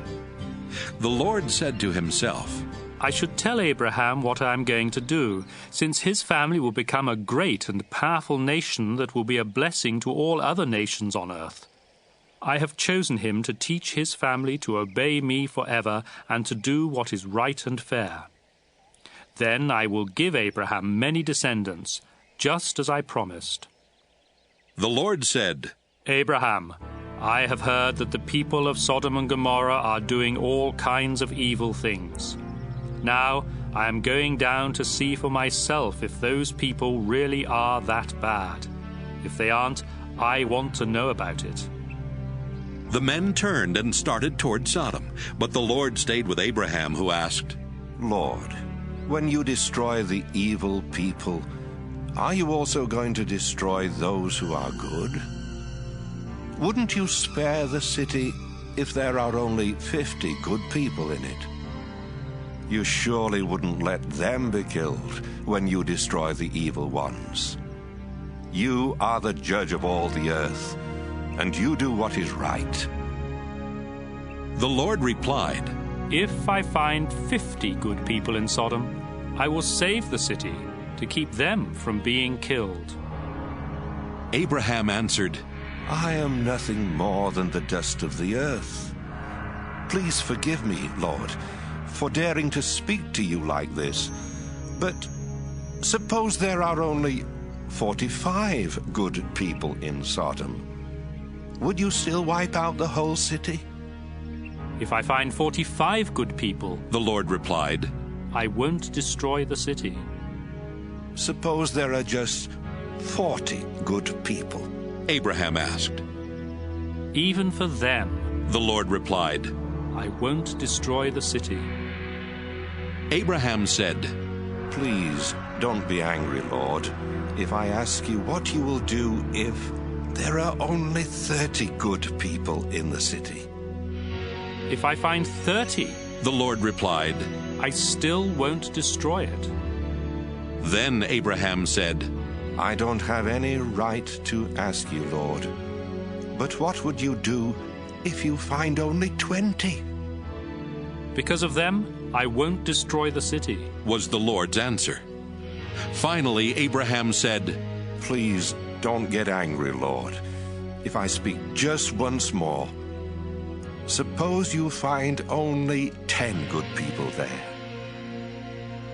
The Lord said to himself, "I should tell Abraham what I am going to do, since his family will become a great and powerful nation that will be a blessing to all other nations on earth. I have chosen him to teach his family to obey me forever and to do what is right and fair. Then I will give Abraham many descendants, just as I promised." The Lord said, "Abraham, I have heard that the people of Sodom and Gomorrah are doing all kinds of evil things. Now I am going down to see for myself if those people really are that bad. If they aren't, I want to know about it." The men turned and started toward Sodom, but the Lord stayed with Abraham, who asked, "Lord, when you destroy the evil people, are you also going to destroy those who are good? Wouldn't you spare the city if there are only 50 good people in it? You surely wouldn't let them be killed when you destroy the evil ones. You are the judge of all the earth, and you do what is right." The Lord replied, "If I find 50 good people in Sodom, I will save the city to keep them from being killed." Abraham answered, "I am nothing more than the dust of the earth. Please forgive me, Lord, for daring to speak to you like this. But suppose there are only 45 good people in Sodom. Would you still wipe out the whole city? If I find 45 good people, the Lord replied, I won't destroy the city. Suppose there are just 40 good people, Abraham asked. Even for them, the Lord replied, I won't destroy the city. Abraham said, Please don't be angry, Lord, if I ask you what you will do if there are only 30 good people in the city. If I find 30, the Lord replied, I still won't destroy it. Then Abraham said, I don't have any right to ask you, Lord, but what would you do if you find only 20? Because of them, I won't destroy the city, was the Lord's answer. Finally, Abraham said, Please don't get angry, Lord, if I speak just once more. Suppose you find only 10 good people there.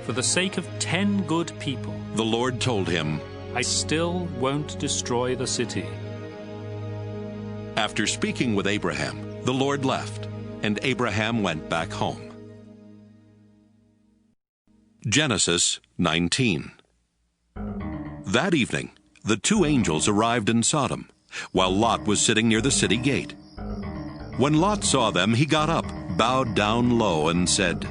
For the sake of 10 good people, the Lord told him, I still won't destroy the city. After speaking with Abraham, the Lord left, and Abraham went back home. Genesis 19. That evening, the two angels arrived in Sodom, while Lot was sitting near the city gate. When Lot saw them, he got up, bowed down low, and said,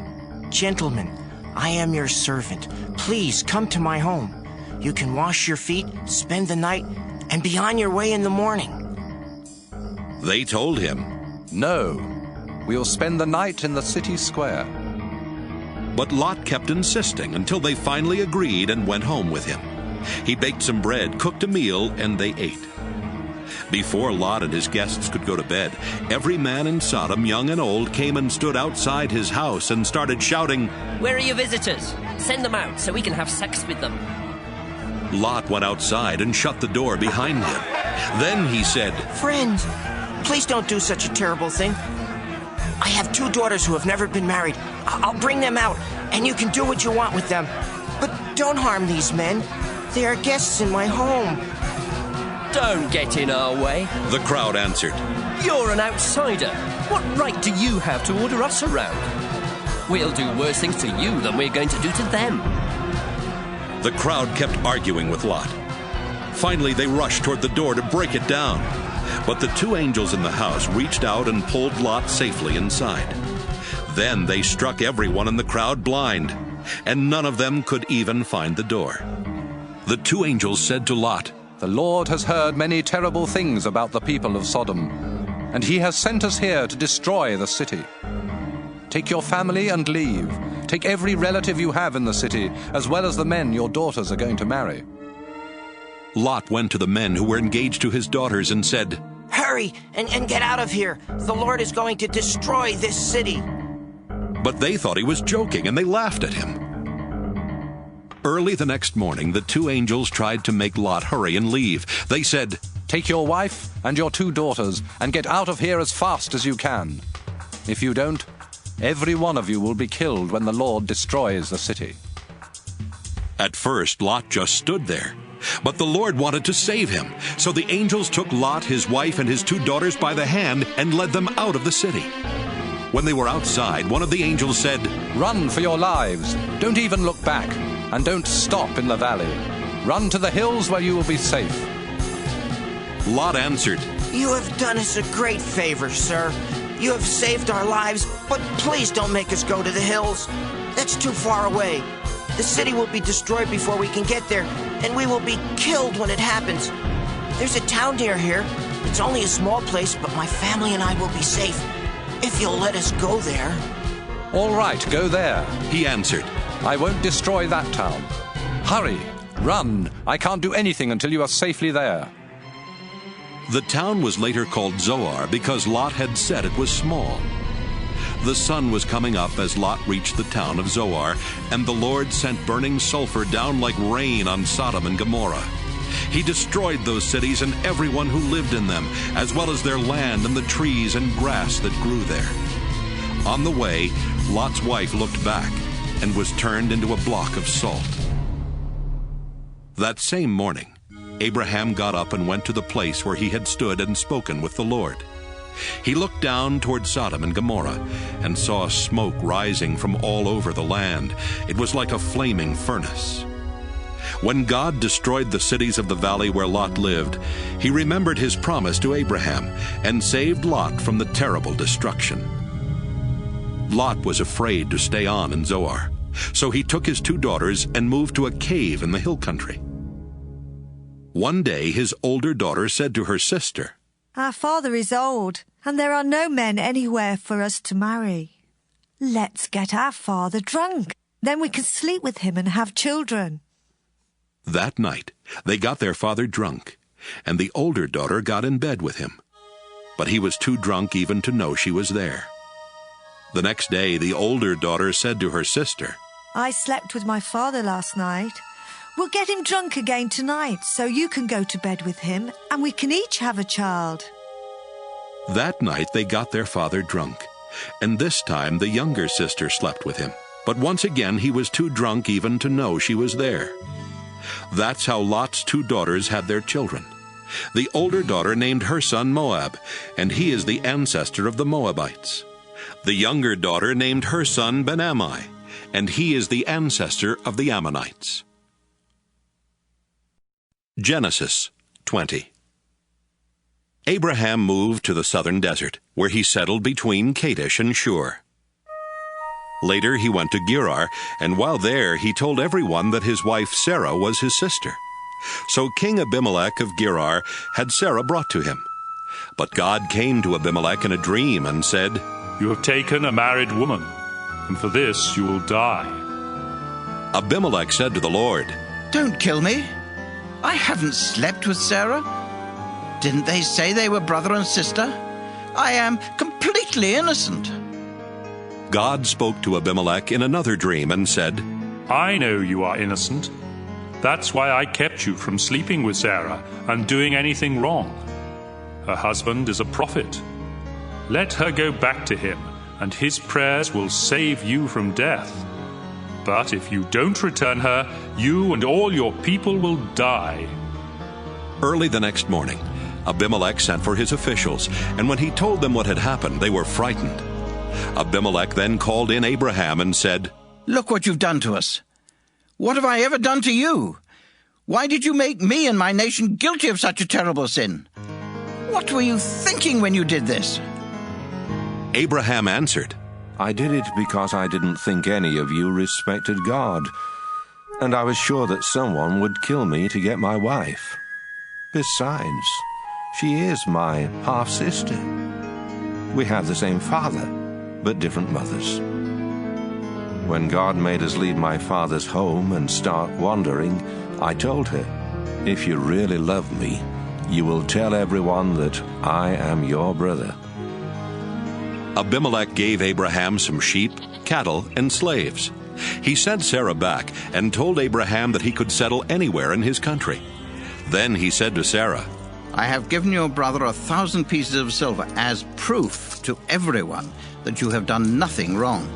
Gentlemen, I am your servant. Please come to my home. You can wash your feet, spend the night, and be on your way in the morning. They told him, No, we'll spend the night in the city square. But Lot kept insisting until they finally agreed and went home with him. He baked some bread, cooked a meal, and they ate. Before Lot and his guests could go to bed, every man in Sodom, young and old, came and stood outside his house and started shouting, Where are your visitors? Send them out so we can have sex with them. Lot went outside and shut the door behind him. Then he said, Friend, please don't do such a terrible thing. I have 2 daughters who have never been married. I'll bring them out, and you can do what you want with them. But don't harm these men. They are guests in my home. Don't get in our way, the crowd answered. You're an outsider. What right do you have to order us around? We'll do worse things to you than we're going to do to them. The crowd kept arguing with Lot. Finally, they rushed toward the door to break it down. But the 2 angels in the house reached out and pulled Lot safely inside. Then they struck everyone in the crowd blind, and none of them could even find the door. The 2 angels said to Lot, The Lord has heard many terrible things about the people of Sodom, and he has sent us here to destroy the city. Take your family and leave. Take every relative you have in the city, as well as the men your daughters are going to marry. Lot went to the men who were engaged to his daughters and said, Hurry and get out of here. The Lord is going to destroy this city. But they thought he was joking, and they laughed at him. Early the next morning, the 2 angels tried to make Lot hurry and leave. They said, Take your wife and your 2 daughters and get out of here as fast as you can. If you don't, every one of you will be killed when the Lord destroys the city. At first, Lot just stood there. But the Lord wanted to save him. So the angels took Lot, his wife, and his 2 daughters by the hand and led them out of the city. When they were outside, one of the angels said, Run for your lives. Don't even look back. And don't stop in the valley. Run to the hills where you will be safe. Lot answered, You have done us a great favor, sir. You have saved our lives, but please don't make us go to the hills. That's too far away. The city will be destroyed before we can get there, and we will be killed when it happens. There's a town near here. It's only a small place, but my family and I will be safe, if you'll let us go there. All right, go there, he answered. I won't destroy that town. Hurry, run. I can't do anything until you are safely there. The town was later called Zoar because Lot had said it was small. The sun was coming up as Lot reached the town of Zoar, and the Lord sent burning sulfur down like rain on Sodom and Gomorrah. He destroyed those cities and everyone who lived in them, as well as their land and the trees and grass that grew there. On the way, Lot's wife looked back and was turned into a block of salt. That same morning, Abraham got up and went to the place where he had stood and spoken with the Lord. He looked down toward Sodom and Gomorrah and saw smoke rising from all over the land. It was like a flaming furnace. When God destroyed the cities of the valley where Lot lived, he remembered his promise to Abraham and saved Lot from the terrible destruction. Lot was afraid to stay on in Zoar, so he took his 2 daughters and moved to a cave in the hill country. One day his older daughter said to her sister, "Our father is old, and there are no men anywhere for us to marry. Let's get our father drunk. Then we can sleep with him and have children." That night they got their father drunk, and the older daughter got in bed with him. But he was too drunk even to know she was there. The next day the older daughter said to her sister, "I slept with my father last night. We'll get him drunk again tonight, so you can go to bed with him, and we can each have a child." That night they got their father drunk, and this time the younger sister slept with him. But once again he was too drunk even to know she was there. That's how Lot's 2 daughters had their children. The older daughter named her son Moab, and he is the ancestor of the Moabites. The younger daughter named her son Ben-Ammi, and he is the ancestor of the Ammonites. Genesis 20. Abraham moved to the southern desert, where he settled between Kadesh and Shur. Later he went to Gerar, and while there he told everyone that his wife Sarah was his sister. So King Abimelech of Gerar had Sarah brought to him. But God came to Abimelech in a dream and said, "You have taken a married woman, and for this you will die." Abimelech said to the Lord, "Don't kill me. I haven't slept with Sarah. Didn't they say they were brother and sister? I am completely innocent." God spoke to Abimelech in another dream and said, "I know you are innocent. That's why I kept you from sleeping with Sarah and doing anything wrong. Her husband is a prophet. Let her go back to him, and his prayers will save you from death. But if you don't return her, you and all your people will die." Early the next morning, Abimelech sent for his officials, and when he told them what had happened, they were frightened. Abimelech then called in Abraham and said, "Look what you've done to us. What have I ever done to you? Why did you make me and my nation guilty of such a terrible sin? What were you thinking when you did this?" Abraham answered, "I did it because I didn't think any of you respected God, and I was sure that someone would kill me to get my wife. Besides, she is my half-sister. We have the same father, but different mothers. When God made us leave my father's home and start wandering, I told her, 'If you really love me, you will tell everyone that I am your brother.'" Abimelech gave Abraham some sheep, cattle, and slaves. He sent Sarah back and told Abraham that he could settle anywhere in his country. Then he said to Sarah, "I have given your brother 1,000 pieces of silver as proof to everyone that you have done nothing wrong."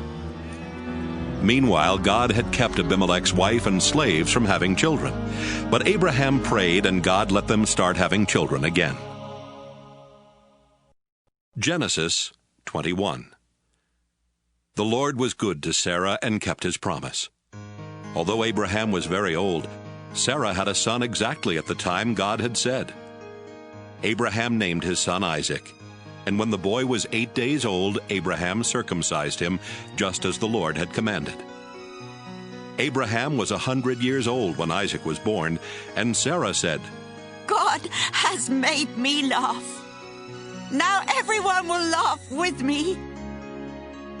Meanwhile, God had kept Abimelech's wife and slaves from having children. But Abraham prayed, and God let them start having children again. Genesis 21. The Lord was good to Sarah and kept his promise. Although Abraham was very old, Sarah had a son exactly at the time God had said. Abraham named his son Isaac, and when the boy was 8 days old, Abraham circumcised him, just as the Lord had commanded. Abraham was 100 years old when Isaac was born, and Sarah said, "God has made me laugh. Now everyone will laugh with me.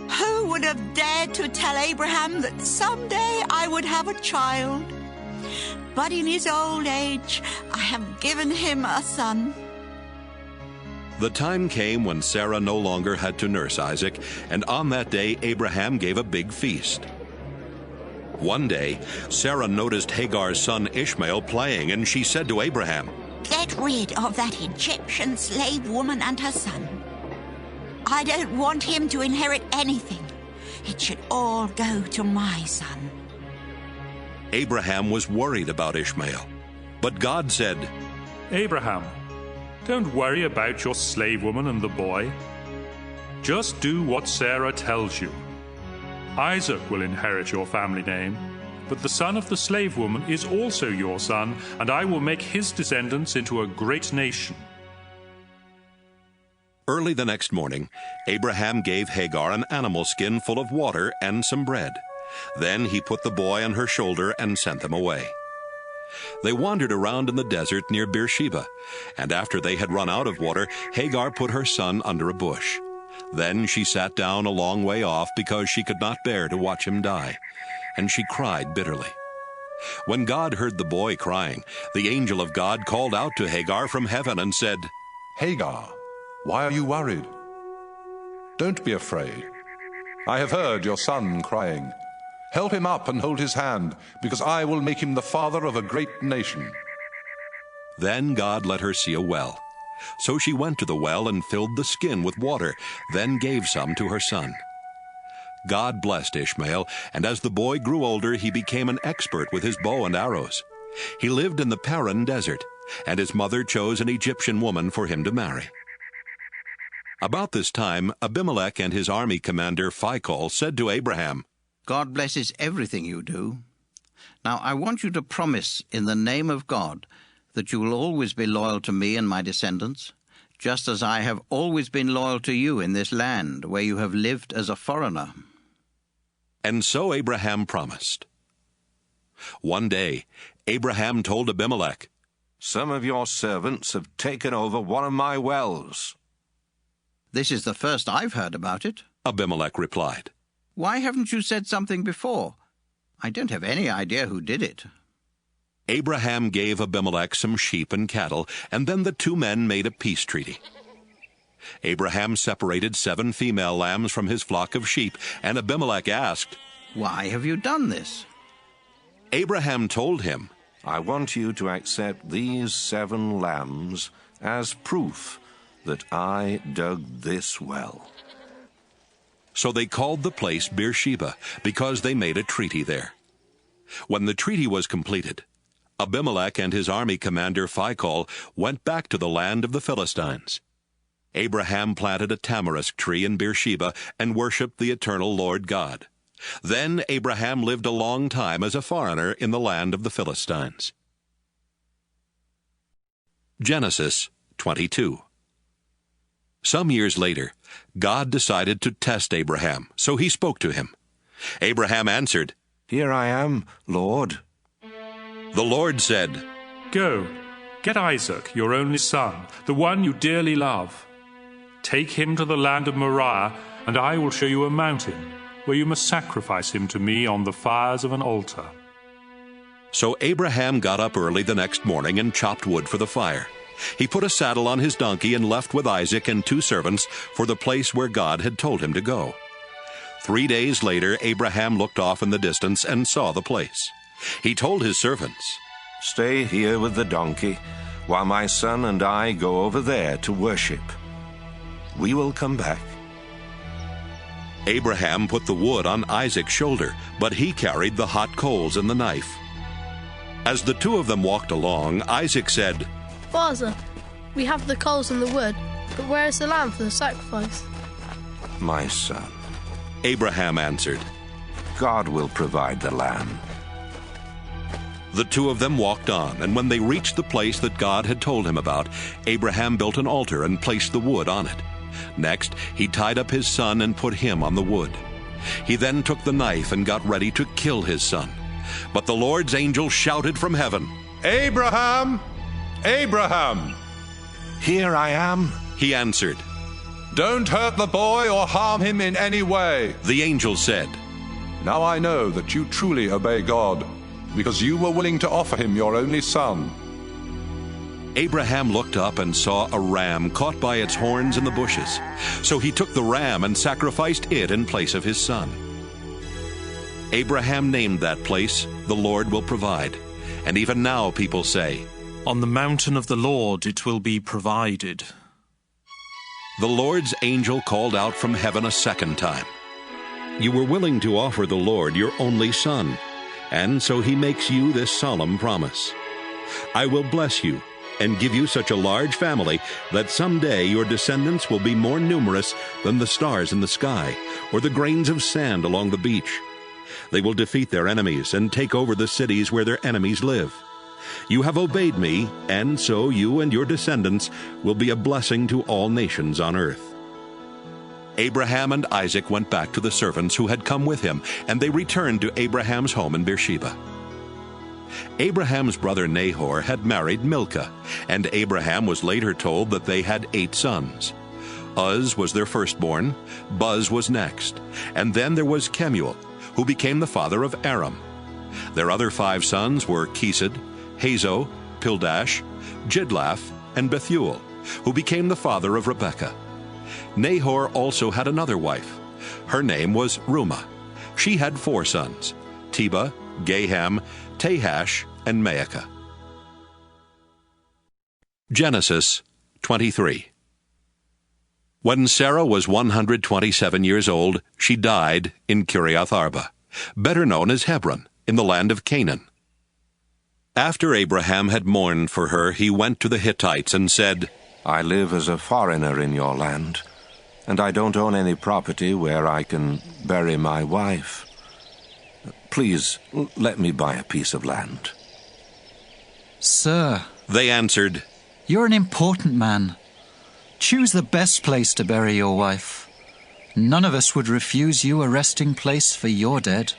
Who would have dared to tell Abraham that someday I would have a child? But in his old age, I have given him a son." The time came when Sarah no longer had to nurse Isaac, and on that day Abraham gave a big feast. One day, Sarah noticed Hagar's son Ishmael playing, and she said to Abraham, "Get rid of that Egyptian slave woman and her son. I don't want him to inherit anything. it should all go to my son. Abraham was worried about Ishmael, but God said, Abraham, don't worry about your slave woman and the boy. Just do what Sarah tells you. Isaac will inherit your family name, but the son of the slave woman is also your son, and I will make his descendants into a great nation. Early the next morning, Abraham gave Hagar an animal skin full of water and some bread. Then he put the boy on her shoulder and sent them away. They wandered around in the desert near Beersheba, and after they had run out of water, Hagar put her son under a bush. Then she sat down a long way off because she could not bear to watch him die, and she cried bitterly. When God heard the boy crying, the angel of God called out to Hagar from heaven and said, Hagar, why are you worried? Don't be afraid. I have heard your son crying. Help him up and hold his hand, because I will make him the father of a great nation. Then God let her see a well. So she went to the well and filled the skin with water, then gave some to her son. God blessed Ishmael, and as the boy grew older, he became an expert with his bow and arrows. He lived in the Paran desert, and his mother chose an Egyptian woman for him to marry. About this time, Abimelech and his army commander Phicol said to Abraham, God blesses everything you do. Now I want you to promise in the name of God that you will always be loyal to me and my descendants, just as I have always been loyal to you in this land where you have lived as a foreigner. And so Abraham promised. One day, Abraham told Abimelech, Some of your servants have taken over one of my wells. This is the first I've heard about it. Abimelech replied. Why haven't you said something before? I don't have any idea who did it. Abraham gave Abimelech some sheep and cattle, and then the two men made a peace treaty. Abraham separated 7 female lambs from his flock of sheep, and Abimelech asked, Why have you done this? Abraham told him, I want you to accept these 7 lambs as proof that I dug this well. So they called the place Beersheba, because they made a treaty there. When the treaty was completed, Abimelech and his army commander Phicol went back to the land of the Philistines. Abraham planted a tamarisk tree in Beersheba and worshipped the eternal Lord God. Then Abraham lived a long time as a foreigner in the land of the Philistines. Genesis 22. Some years later, God decided to test Abraham, so he spoke to him. Abraham answered, Here I am, Lord. The Lord said, Go, get Isaac, your only son, the one you dearly love. Take him to the land of Moriah, and I will show you a mountain, where you must sacrifice him to me on the fires of an altar. So Abraham got up early the next morning and chopped wood for the fire. He put a saddle on his donkey and left with Isaac and 2 servants for the place where God had told him to go. 3 days later, Abraham looked off in the distance and saw the place. He told his servants, Stay here with the donkey, while my son and I go over there to worship. We will come back. Abraham put the wood on Isaac's shoulder, but he carried the hot coals and the knife. As the 2 of them walked along, Isaac said, Father, we have the coals and the wood, but where is the lamb for the sacrifice? My son, Abraham answered, God will provide the lamb. The 2 of them walked on, and when they reached the place that God had told him about, Abraham built an altar and placed the wood on it. Next, he tied up his son and put him on the wood. He then took the knife and got ready to kill his son. But the Lord's angel shouted from heaven, Abraham! Abraham! Here I am, he answered. Don't hurt the boy or harm him in any way. The angel said, Now I know that you truly obey God, because you were willing to offer him your only son. Abraham looked up and saw a ram caught by its horns in the bushes. So he took the ram and sacrificed it in place of his son. Abraham named that place, The Lord Will Provide. And even now people say, On the mountain of the Lord it will be provided. The Lord's angel called out from heaven a second time. You were willing to offer the Lord your only son, and so he makes you this solemn promise. I will bless you and give you such a large family that someday your descendants will be more numerous than the stars in the sky or the grains of sand along the beach. They will defeat their enemies and take over the cities where their enemies live. You have obeyed me, and so you and your descendants will be a blessing to all nations on earth." Abraham and Isaac went back to the servants who had come with him, and they returned to Abraham's home in Beersheba. Abraham's brother Nahor had married Milcah, and Abraham was later told that they had 8 sons. Uz was their firstborn, Buz was next, and then there was Kemuel, who became the father of Aram. Their other 5 sons were Kesed, Hazo, Pildash, Jidlaph, and Bethuel, who became the father of Rebekah. Nahor also had another wife. Her name was Reumah. She had 4 sons, Tebah, Gaham, Tahash, and Maacah. Genesis 23. When Sarah was 127 years old, she died in Kiriath Arba, better known as Hebron, in the land of Canaan. After Abraham had mourned for her, he went to the Hittites and said, "I live as a foreigner in your land, and I don't own any property where I can bury my wife. Please, let me buy a piece of land." "Sir," they answered, "you're an important man. Choose the best place to bury your wife. None of us would refuse you a resting place for your dead."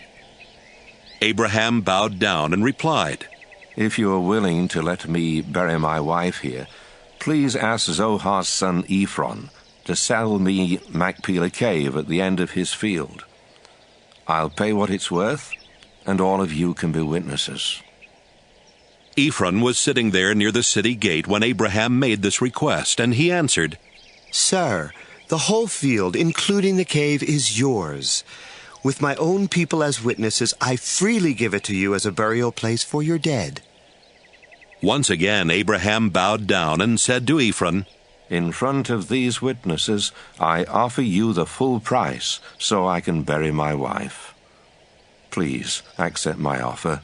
Abraham bowed down and replied, "If you are willing to let me bury my wife here, please ask Zohar's son Ephron to sell me Machpelah Cave at the end of his field. I'll pay what it's worth, and all of you can be witnesses." Ephron was sitting there near the city gate when Abraham made this request, and he answered, "Sir, the whole field, including the cave, is yours. With my own people as witnesses, I freely give it to you as a burial place for your dead." Once again Abraham bowed down and said to Ephron, "In front of these witnesses, I offer you the full price so I can bury my wife. Please accept my offer."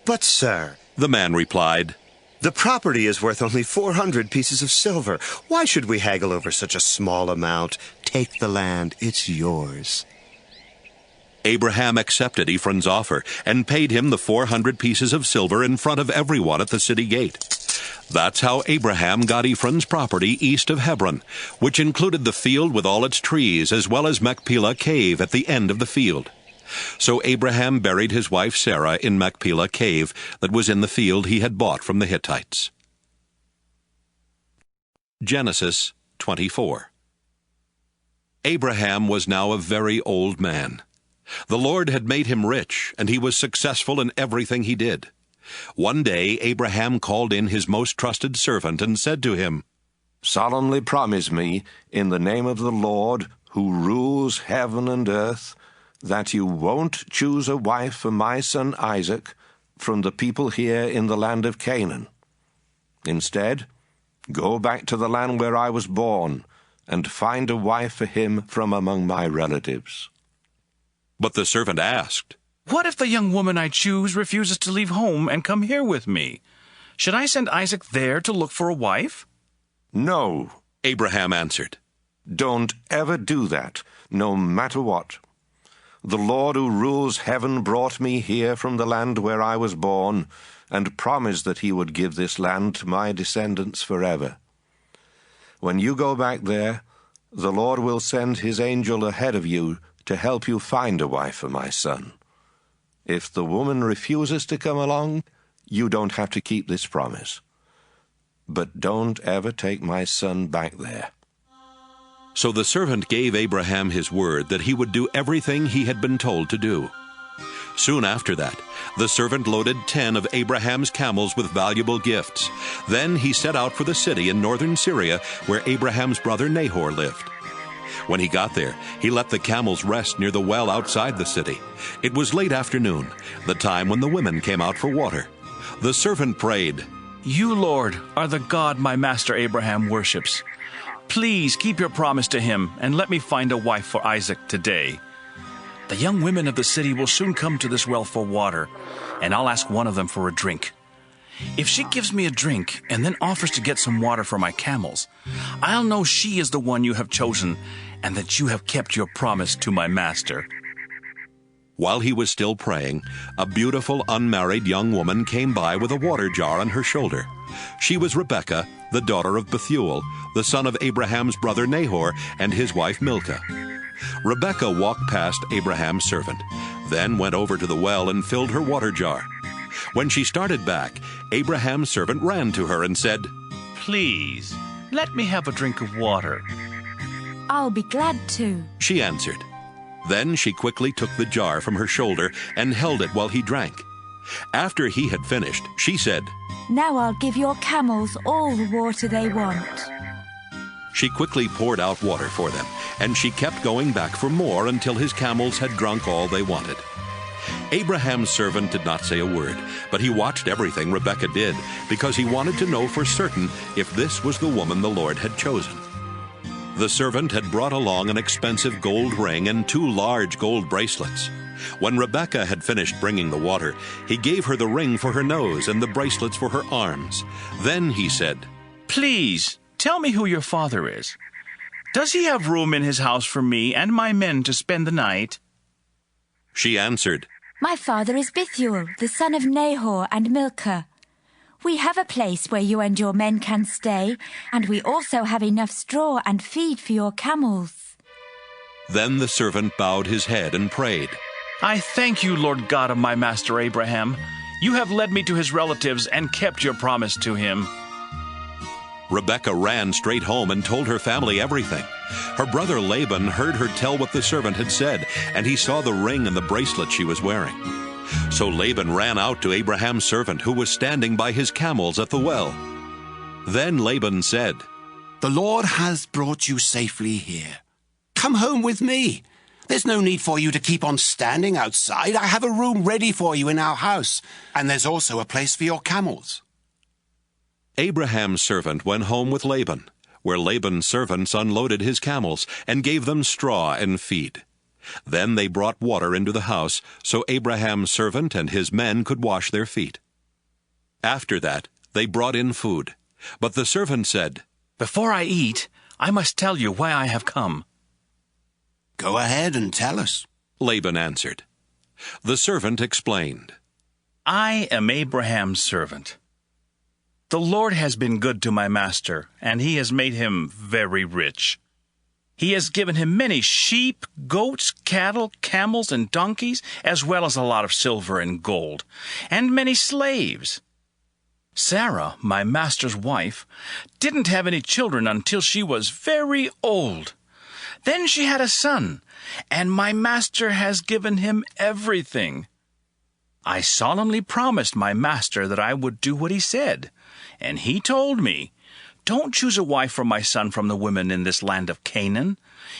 "But, sir," the man replied, "the property is worth only 400 pieces of silver. Why should we haggle over such a small amount? Take the land, it's yours." Abraham accepted Ephron's offer and paid him the 400 pieces of silver in front of everyone at the city gate. That's how Abraham got Ephron's property east of Hebron, which included the field with all its trees, as well as Machpelah Cave at the end of the field. So Abraham buried his wife Sarah in Machpelah Cave that was in the field he had bought from the Hittites. Genesis 24. Abraham was now a very old man. The Lord had made him rich, and he was successful in everything he did. One day Abraham called in his most trusted servant and said to him, "Solemnly promise me, in the name of the Lord, who rules heaven and earth, that you won't choose a wife for my son Isaac from the people here in the land of Canaan. Instead, go back to the land where I was born and find a wife for him from among my relatives." But the servant asked, "What if the young woman I choose refuses to leave home and come here with me? Should I send Isaac there to look for a wife?" "No," Abraham answered. "Don't ever do that, no matter what. The Lord who rules heaven brought me here from the land where I was born and promised that he would give this land to my descendants forever. When you go back there, the Lord will send his angel ahead of you to help you find a wife for my son. If the woman refuses to come along, you don't have to keep this promise. But don't ever take my son back there." So the servant gave Abraham his word that he would do everything he had been told to do. Soon after that, the servant loaded 10 of Abraham's camels with valuable gifts. Then he set out for the city in northern Syria where Abraham's brother Nahor lived. When he got there, he let the camels rest near the well outside the city. It was late afternoon, the time when the women came out for water. The servant prayed, "You, Lord, are the God my master Abraham worships. Please keep your promise to him and let me find a wife for Isaac today. The young women of the city will soon come to this well for water, and I'll ask one of them for a drink. If she gives me a drink and then offers to get some water for my camels, I'll know she is the one you have chosen and that you have kept your promise to my master." While he was still praying, a beautiful unmarried young woman came by with a water jar on her shoulder. She was Rebekah, the daughter of Bethuel, the son of Abraham's brother Nahor, and his wife Milcah. Rebekah walked past Abraham's servant, then went over to the well and filled her water jar. When she started back, Abraham's servant ran to her and said, "Please, let me have a drink of water." "I'll be glad to," she answered. Then she quickly took the jar from her shoulder and held it while he drank. After he had finished, she said, "Now I'll give your camels all the water they want." She quickly poured out water for them, and she kept going back for more until his camels had drunk all they wanted. Abraham's servant did not say a word, but he watched everything Rebekah did, because he wanted to know for certain if this was the woman the Lord had chosen. The servant had brought along an expensive gold ring and 2 large gold bracelets. When Rebekah had finished bringing the water, he gave her the ring for her nose and the bracelets for her arms. Then he said, "Please, tell me who your father is. Does he have room in his house for me and my men to spend the night?" She answered, "My father is Bethuel, the son of Nahor and Milcah. We have a place where you and your men can stay, and we also have enough straw and feed for your camels." Then the servant bowed his head and prayed, "I thank you, Lord God of my master Abraham. You have led me to his relatives and kept your promise to him." Rebekah ran straight home and told her family everything. Her brother Laban heard her tell what the servant had said, and he saw the ring and the bracelet she was wearing. So Laban ran out to Abraham's servant, who was standing by his camels at the well. Then Laban said, "The Lord has brought you safely here. Come home with me. There's no need for you to keep on standing outside. I have a room ready for you in our house, and there's also a place for your camels." Abraham's servant went home with Laban, where Laban's servants unloaded his camels and gave them straw and feed. Then they brought water into the house, so Abraham's servant and his men could wash their feet. After that, they brought in food. But the servant said, "Before I eat, I must tell you why I have come." "Go ahead and tell us," Laban answered. The servant explained, "I am Abraham's servant. The Lord has been good to my master, and he has made him very rich. He has given him many sheep, goats, cattle, camels, and donkeys, as well as a lot of silver and gold, and many slaves. Sarah, my master's wife, didn't have any children until she was very old. Then she had a son, and my master has given him everything. I solemnly promised my master that I would do what he said, and he told me, 'Don't choose a wife for my son from the women in this land of Canaan.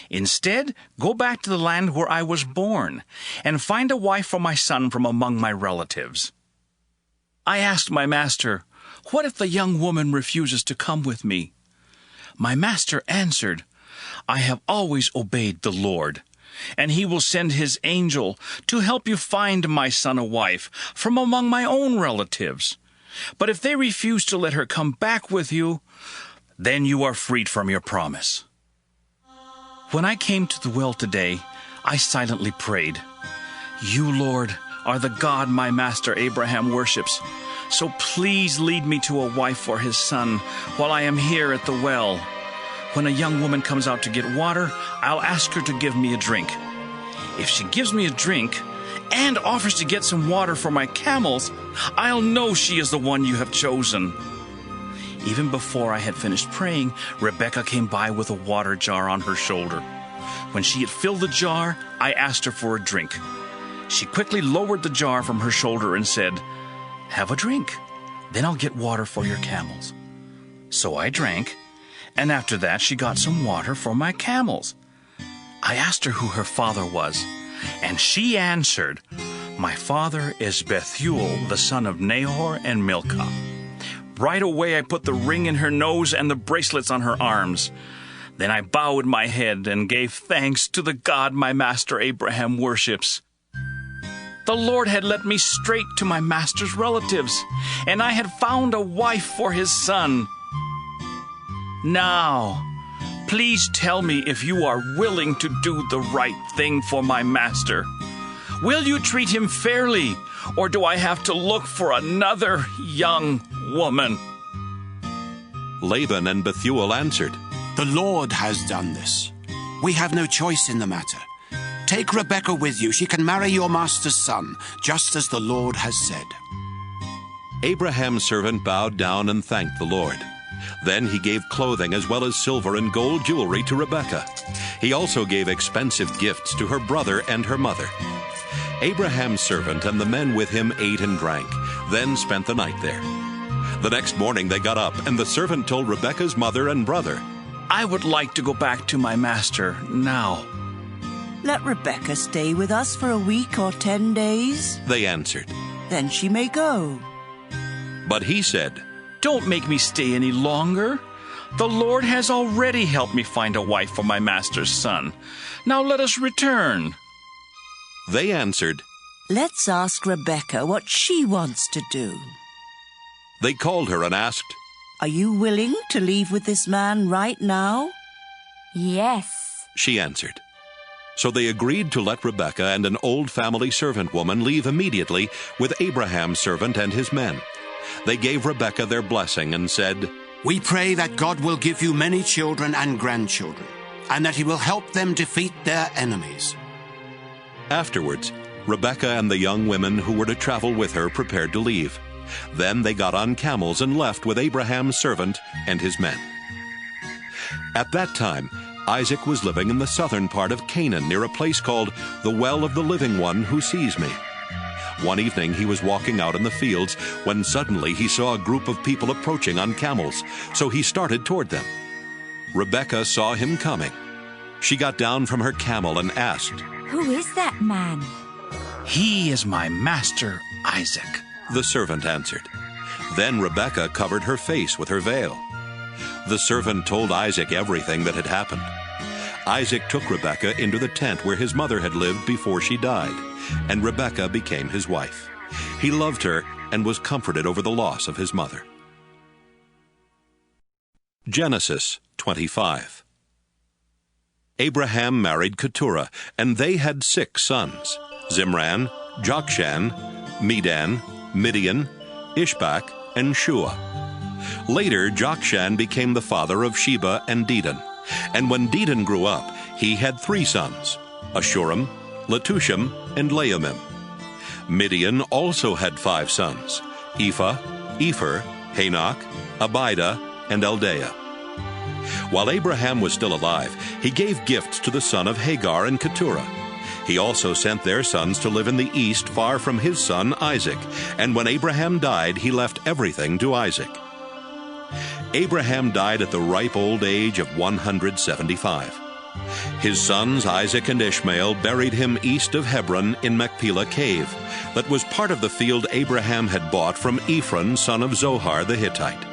Instead, go back to the land where I was born, and find a wife for my son from among my relatives.' I asked my master, 'What if the young woman refuses to come with me?' My master answered, 'I have always obeyed the Lord, and he will send his angel to help you find my son a wife from among my own relatives. But if they refuse to let her come back with you, then you are freed from your promise.' When I came to the well today, I silently prayed, 'You, Lord, are the God my master Abraham worships, so please lead me to a wife for his son while I am here at the well. When a young woman comes out to get water, I'll ask her to give me a drink. If she gives me a drink and offers to get some water for my camels, I'll know she is the one you have chosen.' Even before I had finished praying, Rebekah came by with a water jar on her shoulder. When she had filled the jar, I asked her for a drink. She quickly lowered the jar from her shoulder and said, 'Have a drink, then I'll get water for your camels.' So I drank, and after that she got some water for my camels. I asked her who her father was, and she answered, 'My father is Bethuel, the son of Nahor and Milcah.' Right away I put the ring in her nose and the bracelets on her arms. Then I bowed my head and gave thanks to the God my master Abraham worships. The Lord had led me straight to my master's relatives, and I had found a wife for his son. Now, please tell me if you are willing to do the right thing for my master. Will you treat him fairly, or do I have to look for another young woman?" Laban and Bethuel answered, "The Lord has done this. We have no choice in the matter. Take Rebekah with you. She can marry your master's son, just as the Lord has said." Abraham's servant bowed down and thanked the Lord. Then he gave clothing as well as silver and gold jewelry to Rebekah. He also gave expensive gifts to her brother and her mother. Abraham's servant and the men with him ate and drank, then spent the night there. The next morning they got up, and the servant told Rebekah's mother and brother, "I would like to go back to my master now." "Let Rebekah stay with us for a week or 10 days. They answered. Then she may go." But he said, "Don't make me stay any longer. The Lord has already helped me find a wife for my master's son. Now let us return." They answered, "Let's ask Rebekah what she wants to do." They called her and asked, "Are you willing to leave with this man right now?" "Yes," she answered. So they agreed to let Rebekah and an old family servant woman leave immediately with Abraham's servant and his men. They gave Rebekah their blessing and said, "We pray that God will give you many children and grandchildren, and that he will help them defeat their enemies." Afterwards, Rebekah and the young women who were to travel with her prepared to leave. Then they got on camels and left with Abraham's servant and his men. At that time, Isaac was living in the southern part of Canaan near a place called the Well of the Living One Who Sees Me. One evening he was walking out in the fields when suddenly he saw a group of people approaching on camels, so he started toward them. Rebekah saw him coming. She got down from her camel and asked, "Who is that man?" "He is my master, Isaac," the servant answered. Then Rebekah covered her face with her veil. The servant told Isaac everything that had happened. Isaac took Rebekah into the tent where his mother had lived before she died, and Rebekah became his wife. He loved her and was comforted over the loss of his mother. Genesis 25. Abraham married Keturah, and they had 6 sons: Zimran, Jokshan, Medan, Midian, Ishbak, and Shua. Later, Jokshan became the father of Sheba and Dedan. And when Dedan grew up, he had 3 sons, Ashurim, Letushim, and Laamim. Midian also had 5 sons, Ephah, Epher, Hanok, Abida, and Eldaah. While Abraham was still alive, he gave gifts to the son of Hagar and Keturah. He also sent their sons to live in the east far from his son Isaac, and when Abraham died, he left everything to Isaac. Abraham died at the ripe old age of 175. His sons Isaac and Ishmael buried him east of Hebron in Machpelah Cave, that was part of the field Abraham had bought from Ephron, son of Zohar the Hittite.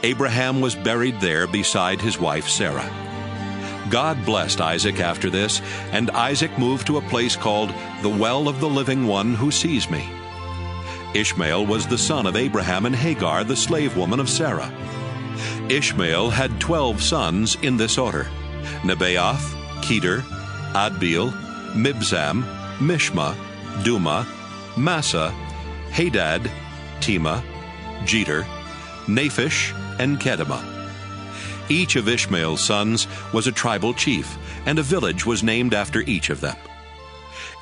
Abraham was buried there beside his wife Sarah. God blessed Isaac after this, and Isaac moved to a place called the Well of the Living One Who Sees Me. Ishmael was the son of Abraham and Hagar, the slave woman of Sarah. Ishmael had 12 sons in this order: Nebaioth, Kedar, Adbeel, Mibsam, Mishma, Duma, Massa, Hadad, Tema, Jeter, Naphish, and Kedemah. Each of Ishmael's sons was a tribal chief, and a village was named after each of them.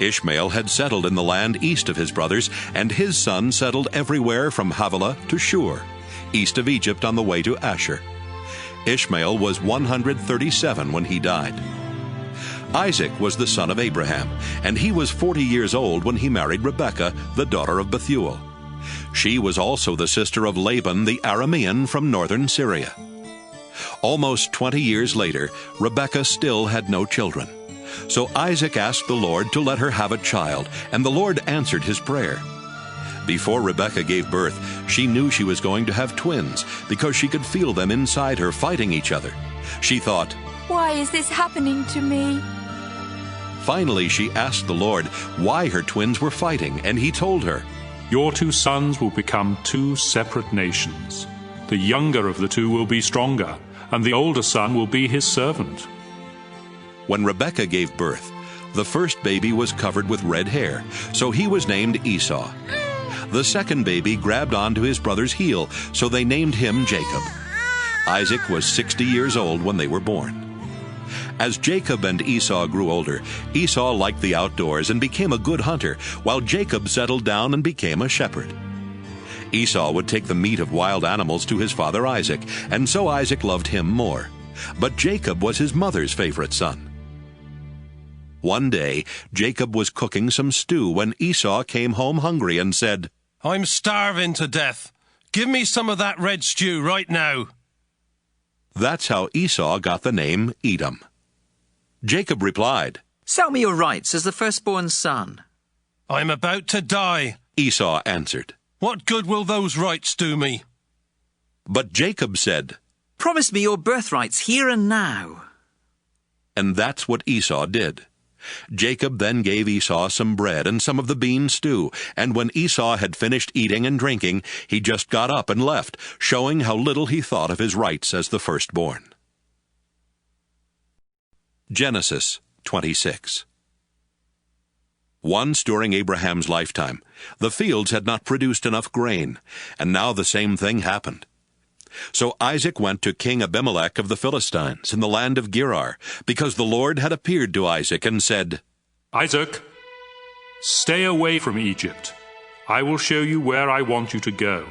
Ishmael had settled in the land east of his brothers, and his sons settled everywhere from Havilah to Shur, east of Egypt on the way to Ashur. Ishmael was 137 when he died. Isaac was the son of Abraham, and he was 40 years old when he married Rebekah, the daughter of Bethuel. She was also the sister of Laban the Aramean from northern Syria. Almost 20 years later, Rebekah still had no children. So Isaac asked the Lord to let her have a child, and the Lord answered his prayer. Before Rebekah gave birth, she knew she was going to have twins because she could feel them inside her fighting each other. She thought, Why is this happening to me? Finally, she asked the Lord why her twins were fighting, and he told her, Your 2 sons will become 2 separate nations. The younger of the 2 will be stronger, and the older son will be his servant. When Rebekah gave birth, the first baby was covered with red hair, so he was named Esau. The second baby grabbed onto his brother's heel, so they named him Jacob. Isaac was 60 years old when they were born. As Jacob and Esau grew older, Esau liked the outdoors and became a good hunter, while Jacob settled down and became a shepherd. Esau would take the meat of wild animals to his father Isaac, and so Isaac loved him more. But Jacob was his mother's favorite son. One day, Jacob was cooking some stew when Esau came home hungry and said, I'm starving to death. Give me some of that red stew right now. That's how Esau got the name Edom. Jacob replied, Sell me your rights as the firstborn son. I'm about to die, Esau answered. What good will those rights do me? But Jacob said, Promise me your birthrights here and now. And that's what Esau did. Jacob then gave Esau some bread and some of the bean stew, and when Esau had finished eating and drinking, he just got up and left, showing how little he thought of his rights as the firstborn. Genesis 26. Once during Abraham's lifetime, the fields had not produced enough grain, and now the same thing happened. So Isaac went to King Abimelech of the Philistines in the land of Gerar, because the Lord had appeared to Isaac and said, Isaac, stay away from Egypt. I will show you where I want you to go.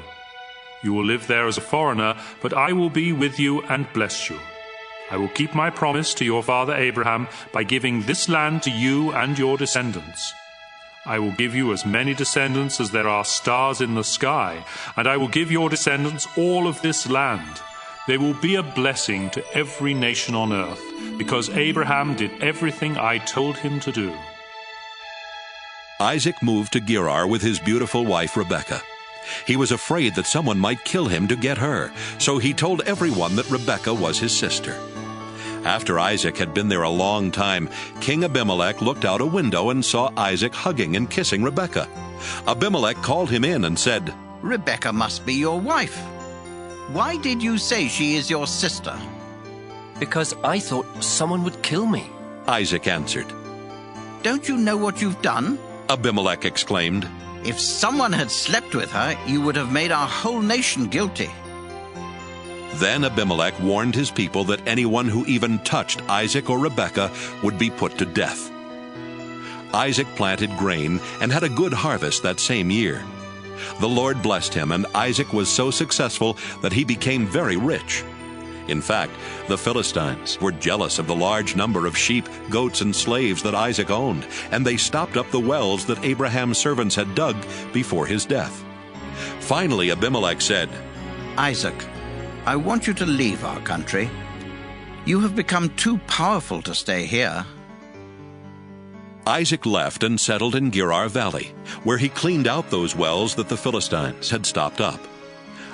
You will live there as a foreigner, but I will be with you and bless you. I will keep my promise to your father Abraham by giving this land to you and your descendants. I will give you as many descendants as there are stars in the sky, and I will give your descendants all of this land. They will be a blessing to every nation on earth, because Abraham did everything I told him to do. Isaac moved to Gerar with his beautiful wife Rebekah. He was afraid that someone might kill him to get her, so he told everyone that Rebekah was his sister. After Isaac had been there a long time, King Abimelech looked out a window and saw Isaac hugging and kissing Rebekah. Abimelech called him in and said, Rebekah must be your wife. Why did you say she is your sister? Because I thought someone would kill me, Isaac answered. Don't you know what you've done? Abimelech exclaimed. If someone had slept with her, you would have made our whole nation guilty. Then Abimelech warned his people that anyone who even touched Isaac or Rebekah would be put to death. Isaac planted grain and had a good harvest that same year. The Lord blessed him, and Isaac was so successful that he became very rich. In fact, the Philistines were jealous of the large number of sheep, goats, and slaves that Isaac owned, and they stopped up the wells that Abraham's servants had dug before his death. Finally, Abimelech said, Isaac, I want you to leave our country. You have become too powerful to stay here. Isaac left and settled in Gerar Valley, where he cleaned out those wells that the Philistines had stopped up.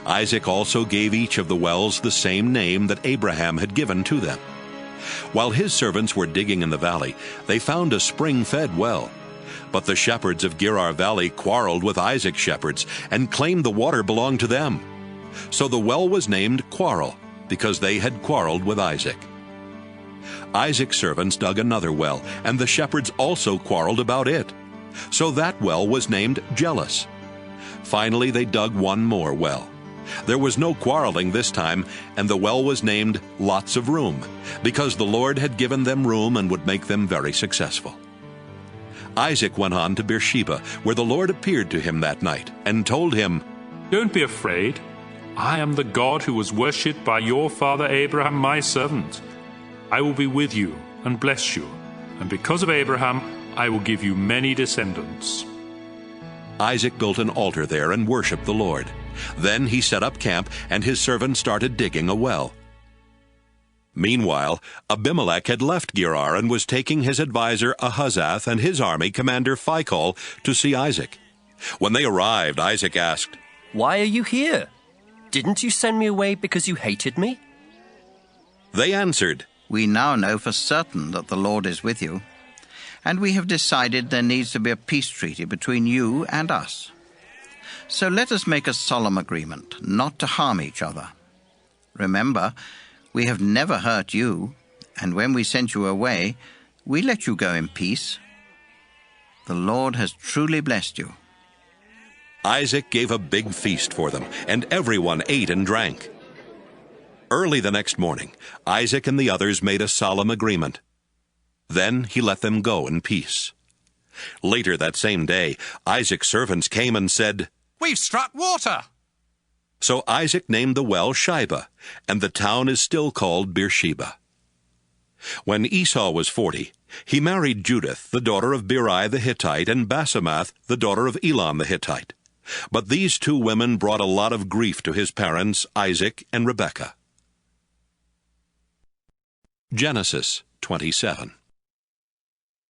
Isaac also gave each of the wells the same name that Abraham had given to them. While his servants were digging in the valley, they found a spring-fed well. But the shepherds of Gerar Valley quarreled with Isaac's shepherds and claimed the water belonged to them. So the well was named Quarrel, because they had quarreled with Isaac. Isaac's servants dug another well, and the shepherds also quarreled about it. So that well was named Jealous. Finally, they dug one more well. There was no quarreling this time, and the well was named Lots of Room, because the Lord had given them room and would make them very successful. Isaac went on to Beersheba, where the Lord appeared to him that night, and told him, Don't be afraid. I am the God who was worshipped by your father Abraham, my servant. I will be with you and bless you, and because of Abraham, I will give you many descendants. Isaac built an altar there and worshipped the Lord. Then he set up camp, and his servant started digging a well. Meanwhile, Abimelech had left Gerar and was taking his advisor Ahazath and his army commander Phicol to see Isaac. When they arrived, Isaac asked, Why are you here? Didn't you send me away because you hated me? They answered, We now know for certain that the Lord is with you, and we have decided there needs to be a peace treaty between you and us. So let us make a solemn agreement not to harm each other. Remember, we have never hurt you, and when we sent you away, we let you go in peace. The Lord has truly blessed you." Isaac gave a big feast for them, and everyone ate and drank. Early the next morning, Isaac and the others made a solemn agreement. Then he let them go in peace. Later that same day, Isaac's servants came and said, "We've struck water." So Isaac named the well Shibah, and the town is still called Beersheba. When Esau was 40, he married Judith, the daughter of Beeri the Hittite, and Basemath, the daughter of Elon the Hittite. But these two women brought a lot of grief to his parents, Isaac and Rebekah. Genesis 27.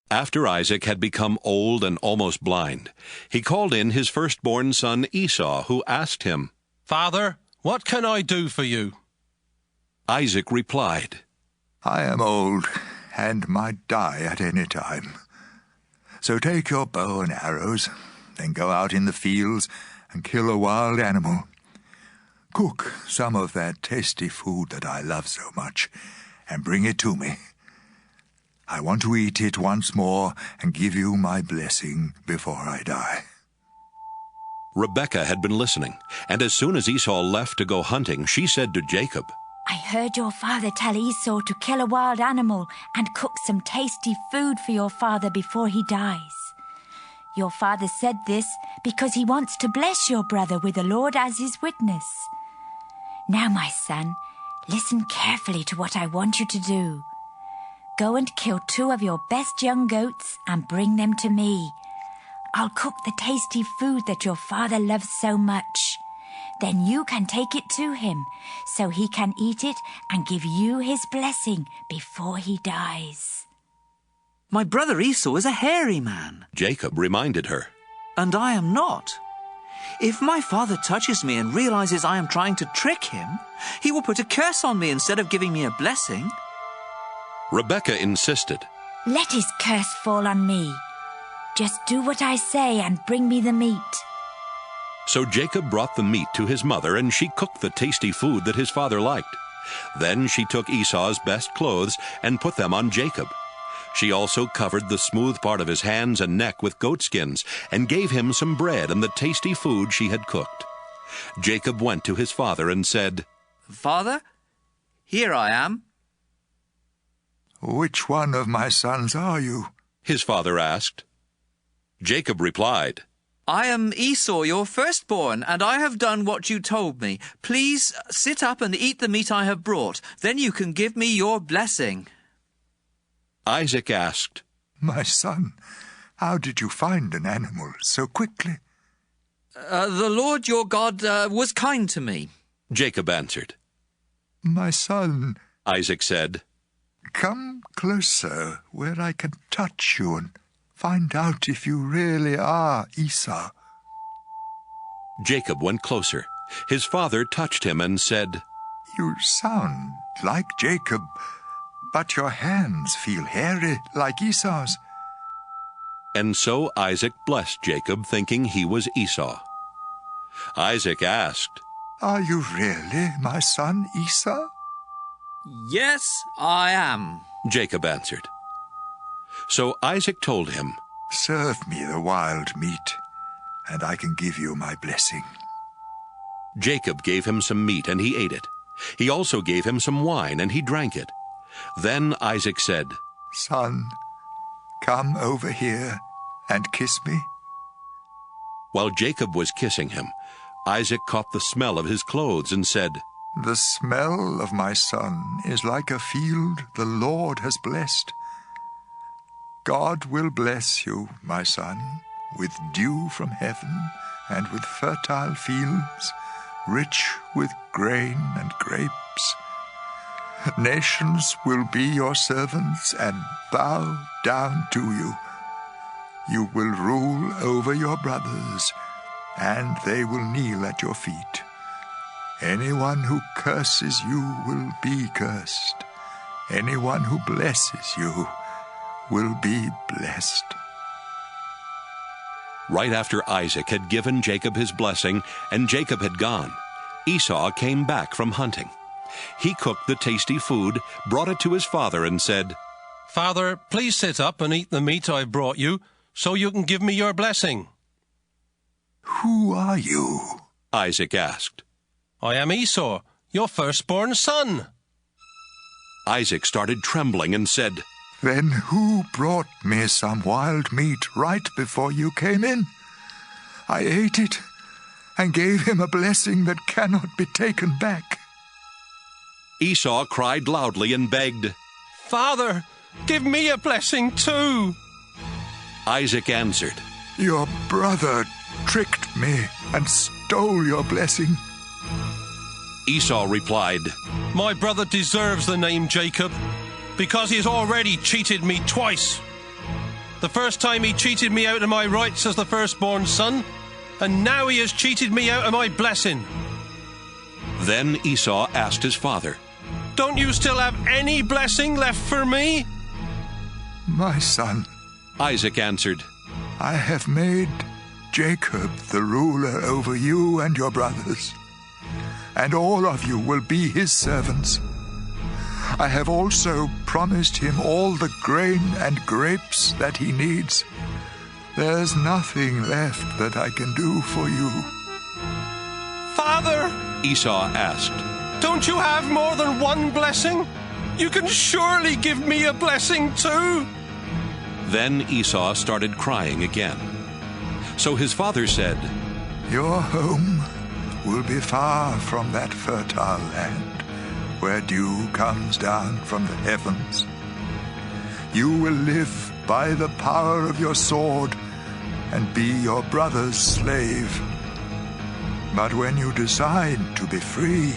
After Isaac had become old and almost blind, he called in his firstborn son Esau, who asked him, "Father, what can I do for you?" Isaac replied, "I am old and might die at any time. So take your bow and arrows, then go out in the fields and kill a wild animal. Cook some of that tasty food that I love so much and bring it to me. I want to eat it once more and give you my blessing before I die." Rebekah had been listening, and as soon as Esau left to go hunting, she said to Jacob, "I heard your father tell Esau to kill a wild animal and cook some tasty food for your father before he dies. Your father said this because he wants to bless your brother with the Lord as his witness. Now, my son, listen carefully to what I want you to do. Go and kill 2 of your best young goats and bring them to me. I'll cook the tasty food that your father loves so much. Then you can take it to him, so he can eat it and give you his blessing before he dies." My brother Esau is a hairy man. Jacob reminded her, "And I am not. If my father touches me and realizes I am trying to trick him, he will put a curse on me instead of giving me a blessing." Rebekah insisted, "Let his curse fall on me. Just do what I say and bring me the meat." So Jacob brought the meat to his mother, and she cooked the tasty food that his father liked. Then she took Esau's best clothes and put them on Jacob. She also covered the smooth part of his hands and neck with goatskins, and gave him some bread and the tasty food she had cooked. Jacob went to his father and said, "Father, here I am." "Which one of my sons are you?" his father asked. Jacob replied, "I am Esau, your firstborn, and I have done what you told me. Please sit up and eat the meat I have brought. Then you can give me your blessing." Isaac asked, "My son, how did you find an animal so quickly?" The Lord your God was kind to me," Jacob answered. "My son," Isaac said, "come closer where I can touch you and find out if you really are Esau." Jacob went closer. His father touched him and said, "You sound like Jacob, but your hands feel hairy like Esau's." And so Isaac blessed Jacob, thinking he was Esau. Isaac asked, "Are you really my son Esau?" "Yes, I am," Jacob answered. So Isaac told him, "Serve me the wild meat, and I can give you my blessing." Jacob gave him some meat, and he ate it. He also gave him some wine, and he drank it. Then Isaac said, "Son, come over here and kiss me." While Jacob was kissing him, Isaac caught the smell of his clothes and said, "The smell of my son is like a field the Lord has blessed. God will bless you, my son, with dew from heaven and with fertile fields, rich with grain and grapes. Nations will be your servants and bow down to you. You will rule over your brothers, and they will kneel at your feet. Anyone who curses you will be cursed, Anyone who blesses you will be blessed. Right after Isaac had given Jacob his blessing and Jacob had gone, Esau came back from hunting. He cooked the tasty food, brought it to his father, and said, "Father, please sit up and eat the meat I brought you, so you can give me your blessing." "Who are you?" Isaac asked. "I am Esau, your firstborn son." Isaac started trembling and said, "Then who brought me some wild meat right before you came in? I ate it and gave him a blessing that cannot be taken back." Esau cried loudly and begged, "Father, give me a blessing too." Isaac answered, "Your brother tricked me and stole your blessing." Esau replied, "My brother deserves the name Jacob, because he has already cheated me twice. The first time he cheated me out of my rights as the firstborn son, and now he has cheated me out of my blessing." Then Esau asked his father, "Don't you still have any blessing left for me?" "My son," Isaac answered, "I have made Jacob the ruler over you and your brothers, and all of you will be his servants. I have also promised him all the grain and grapes that he needs. There's nothing left that I can do for you." "Father," Esau asked, "don't you have more than one blessing? You can surely give me a blessing too." Then Esau started crying again. So his father said, "Your home will be far from that fertile land where dew comes down from the heavens. You will live by the power of your sword and be your brother's slave. But when you decide to be free,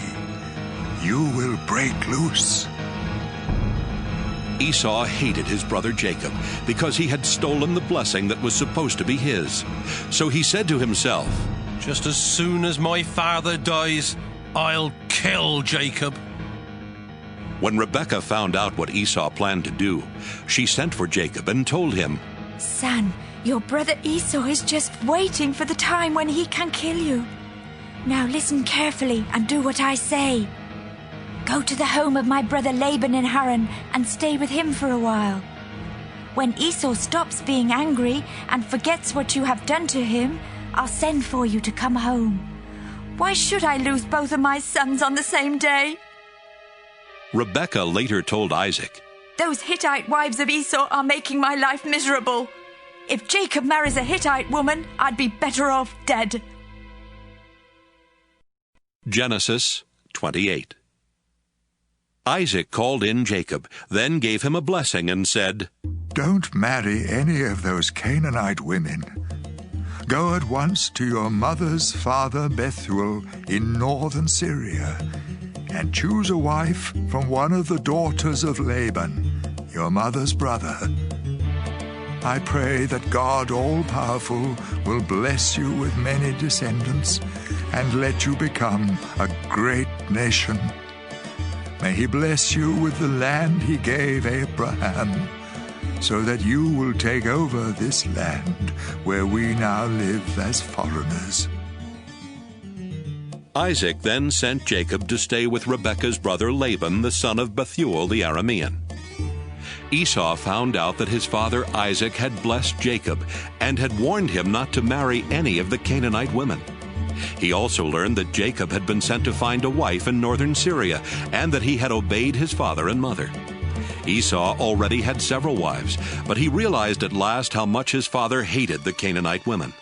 you will break loose." Esau hated his brother Jacob because he had stolen the blessing that was supposed to be his. So he said to himself, "Just as soon as my father dies, I'll kill Jacob." When Rebekah found out what Esau planned to do, she sent for Jacob and told him, "Son, your brother Esau is just waiting for the time when he can kill you. Now listen carefully and do what I say. Go to the home of my brother Laban in Haran and stay with him for a while. When Esau stops being angry and forgets what you have done to him, I'll send for you to come home. Why should I lose both of my sons on the same day?" Rebekah later told Isaac, "Those Hittite wives of Esau are making my life miserable. If Jacob marries a Hittite woman, I'd be better off dead." Genesis 28. Isaac called in Jacob, then gave him a blessing and said, "Don't marry any of those Canaanite women. Go at once to your mother's father Bethuel in northern Syria, and choose a wife from one of the daughters of Laban, your mother's brother. I pray that God all-powerful will bless you with many descendants and let you become a great nation. May he bless you with the land he gave Abraham, so that you will take over this land where we now live as foreigners." Isaac then sent Jacob to stay with Rebekah's brother Laban, the son of Bethuel the Aramean. Esau found out that his father Isaac had blessed Jacob and had warned him not to marry any of the Canaanite women. He also learned that Jacob had been sent to find a wife in northern Syria and that he had obeyed his father and mother. Esau already had several wives, but he realized at last how much his father hated the Canaanite women.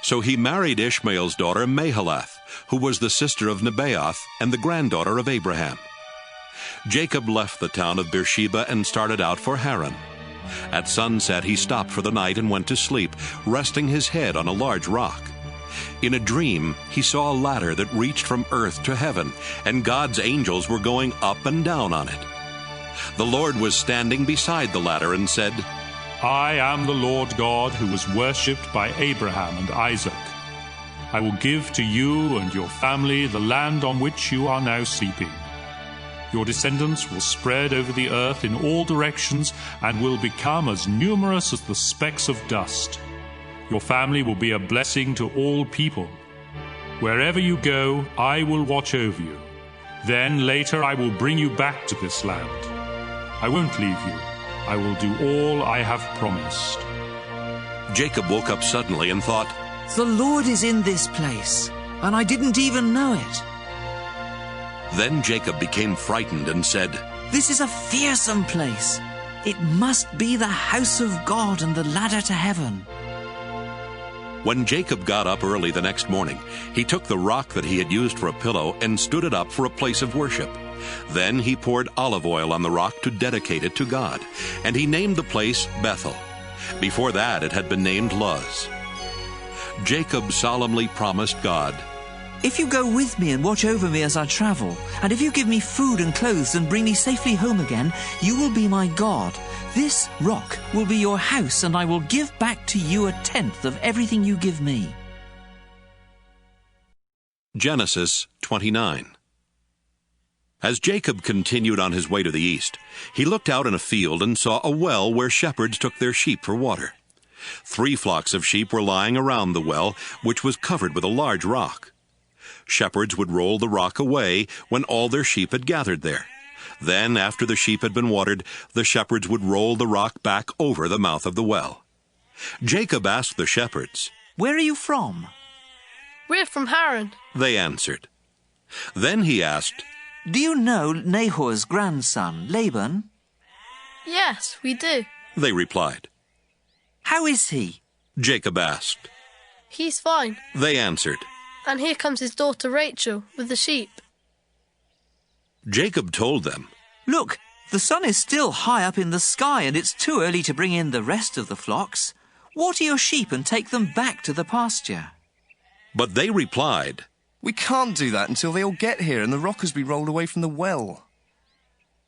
So he married Ishmael's daughter Mahalath, who was the sister of Nebaioth and the granddaughter of Abraham. Jacob left the town of Beersheba and started out for Haran. At sunset he stopped for the night and went to sleep, resting his head on a large rock. In a dream, he saw a ladder that reached from earth to heaven, and God's angels were going up and down on it. The Lord was standing beside the ladder and said, "I am the Lord God who was worshipped by Abraham and Isaac. I will give to you and your family the land on which you are now sleeping. Your descendants will spread over the earth in all directions and will become as numerous as the specks of dust. Your family will be a blessing to all people. Wherever you go, I will watch over you. Then later I will bring you back to this land. I won't leave you. I will do all I have promised." Jacob woke up suddenly and thought, "The Lord is in this place, and I didn't even know it." Then Jacob became frightened and said, "This is a fearsome place. It must be the house of God and the ladder to heaven." When Jacob got up early the next morning, he took the rock that he had used for a pillow and stood it up for a place of worship. Then he poured olive oil on the rock to dedicate it to God, and he named the place Bethel. Before that it had been named Luz. Jacob solemnly promised God, "If you go with me and watch over me as I travel, and if you give me food and clothes and bring me safely home again, you will be my God. This rock will be your house, and I will give back to you 1/10 of everything you give me." Genesis 29. As Jacob continued on his way to the east, he looked out in a field and saw a well where shepherds took their sheep for water. 3 flocks of sheep were lying around the well, which was covered with a large rock. Shepherds would roll the rock away when all their sheep had gathered there. Then, after the sheep had been watered, the shepherds would roll the rock back over the mouth of the well. Jacob asked the shepherds, "Where are you from?" "We're from Haran." They answered. Then he asked, "Do you know Nahor's grandson, Laban?" "Yes, we do." They replied. "How is he?" Jacob asked. "He's fine." They answered. "And here comes his daughter Rachel with the sheep." Jacob told them, "Look, the sun is still high up in the sky, and it's too early to bring in the rest of the flocks. Water your sheep and take them back to the pasture." But they replied, "We can't do that until they all get here and the rock has been rolled away from the well."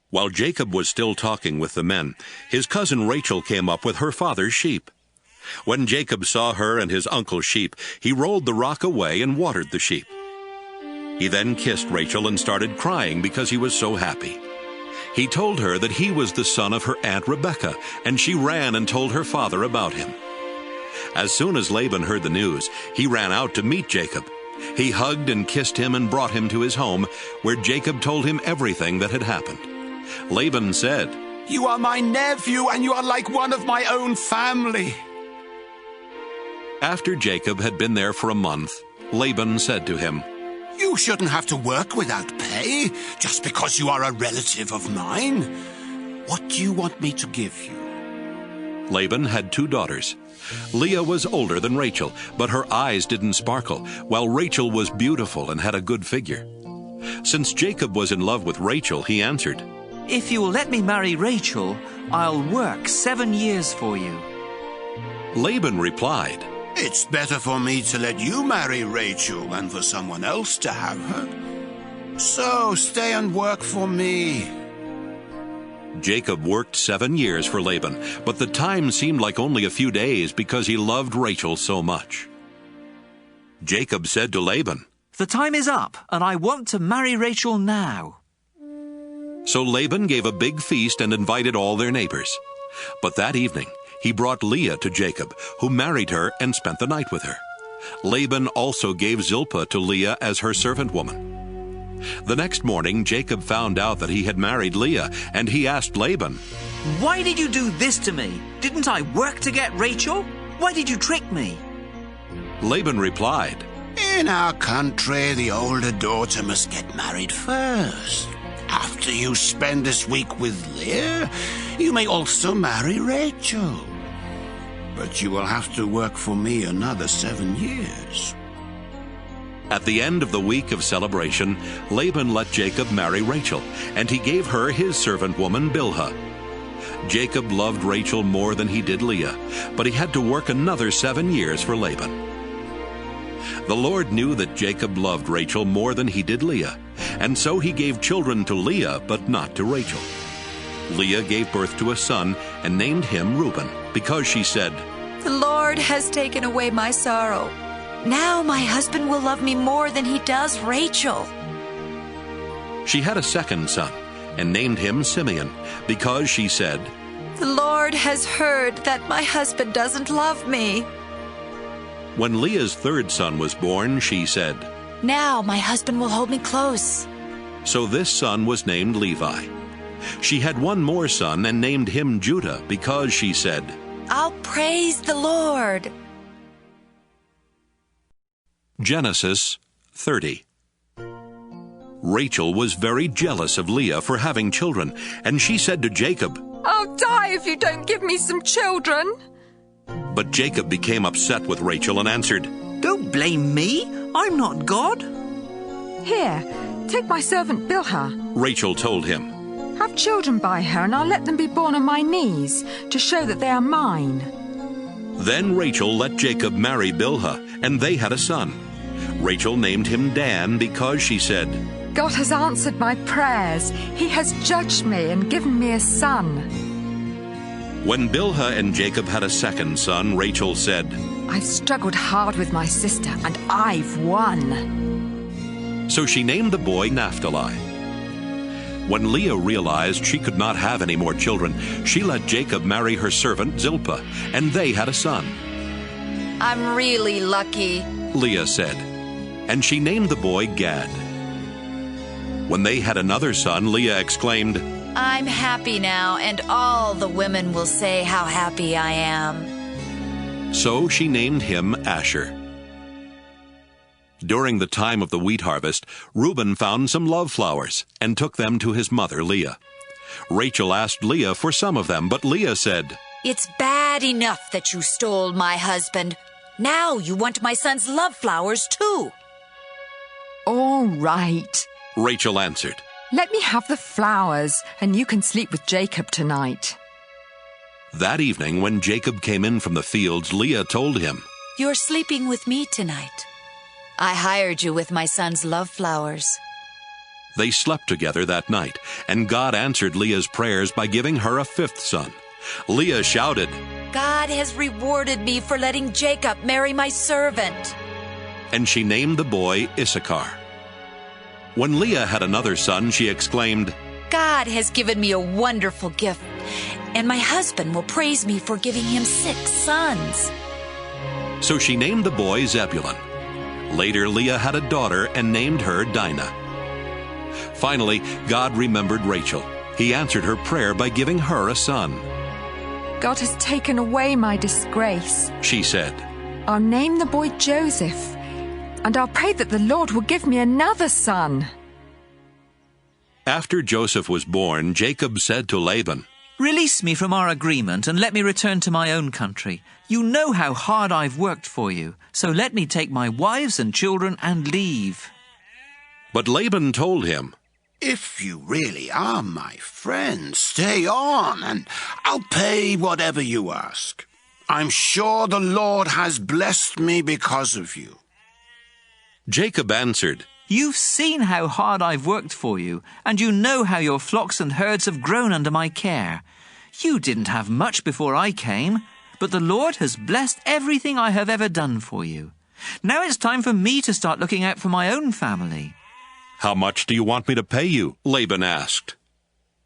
While Jacob was still talking with the men, his cousin Rachel came up with her father's sheep. When Jacob saw her and his uncle's sheep, he rolled the rock away and watered the sheep. He then kissed Rachel and started crying because he was so happy. He told her that he was the son of her aunt Rebekah, and she ran and told her father about him. As soon as Laban heard the news, he ran out to meet Jacob. He hugged and kissed him and brought him to his home, where Jacob told him everything that had happened. Laban said, "You are my nephew, and you are like one of my own family." After Jacob had been there for a month, Laban said to him, "You shouldn't have to work without pay, just because you are a relative of mine. What do you want me to give you?" Laban had 2 daughters. Leah was older than Rachel, but her eyes didn't sparkle, while Rachel was beautiful and had a good figure. Since Jacob was in love with Rachel, he answered, "If you will let me marry Rachel, I'll work 7 years for you." Laban replied, "It's better for me to let you marry Rachel than for someone else to have her. So stay and work for me." Jacob worked 7 years for Laban, but the time seemed like only a few days because he loved Rachel so much. Jacob said to Laban, "The time is up, and I want to marry Rachel now." So Laban gave a big feast and invited all their neighbors. But that evening, he brought Leah to Jacob, who married her and spent the night with her. Laban also gave Zilpah to Leah as her servant woman. The next morning, Jacob found out that he had married Leah, and he asked Laban, "Why did you do this to me? Didn't I work to get Rachel? Why did you trick me?" Laban replied, "In our country, the older daughter must get married first. After you spend this week with Leah, you may also marry Rachel. But you will have to work for me another 7 years." At the end of the week of celebration, Laban let Jacob marry Rachel, and he gave her his servant woman Bilhah. Jacob loved Rachel more than he did Leah, but he had to work another 7 years for Laban. The Lord knew that Jacob loved Rachel more than he did Leah, and so he gave children to Leah, but not to Rachel. Leah gave birth to a son and named him Reuben, because she said, "The Lord has taken away my sorrow. Now my husband will love me more than he does Rachel." She had a second son, and named him Simeon, because she said, "The Lord has heard that my husband doesn't love me." When Leah's third son was born, she said, "Now my husband will hold me close." So this son was named Levi. She had one more son and named him Judah, because she said, "I'll praise the Lord." Genesis 30. Rachel was very jealous of Leah for having children, and she said to Jacob, "I'll die if you don't give me some children." But Jacob became upset with Rachel and answered, "Don't blame me. I'm not God." "Here, take my servant Bilhah. Rachel told him. Have children by her, and I'll let them be born on my knees to show that they are mine." Then Rachel let Jacob marry Bilhah, and they had a son. Rachel named him Dan because she said, "God has answered my prayers. He has judged me and given me a son." When Bilhah and Jacob had a second son, Rachel said, "I've struggled hard with my sister, and I've won." So she named the boy Naphtali. When Leah realized she could not have any more children, she let Jacob marry her servant Zilpah, and they had a son. "I'm really lucky," Leah said, and she named the boy Gad. When they had another son, Leah exclaimed, "I'm happy now, and all the women will say how happy I am." So she named him Asher. During the time of the wheat harvest, Reuben found some love flowers and took them to his mother Leah. Rachel asked Leah for some of them, but Leah said, "It's bad enough that you stole my husband. Now you want my son's love flowers too." "All right," Rachel answered. "Let me have the flowers, and you can sleep with Jacob tonight." That evening, when Jacob came in from the fields, Leah told him, "You're sleeping with me tonight. I hired you with my son's love flowers." They slept together that night, and God answered Leah's prayers by giving her a fifth son. Leah shouted, "God has rewarded me for letting Jacob marry my servant." And she named the boy Issachar. When Leah had another son, she exclaimed, "God has given me a wonderful gift, and my husband will praise me for giving him 6 sons." So she named the boy Zebulun. Later, Leah had a daughter and named her Dinah. Finally, God remembered Rachel. He answered her prayer by giving her a son. "God has taken away my disgrace," she said. "I'll name the boy Joseph, and I'll pray that the Lord will give me another son." After Joseph was born, Jacob said to Laban, "Release me from our agreement and let me return to my own country. You know how hard I've worked for you, so let me take my wives and children and leave." But Laban told him, "If you really are my friend, stay on, and I'll pay whatever you ask. I'm sure the Lord has blessed me because of you." Jacob answered, "You've seen how hard I've worked for you, and you know how your flocks and herds have grown under my care. You didn't have much before I came, but the Lord has blessed everything I have ever done for you. Now it's time for me to start looking out for my own family." "How much do you want me to pay you?" Laban asked.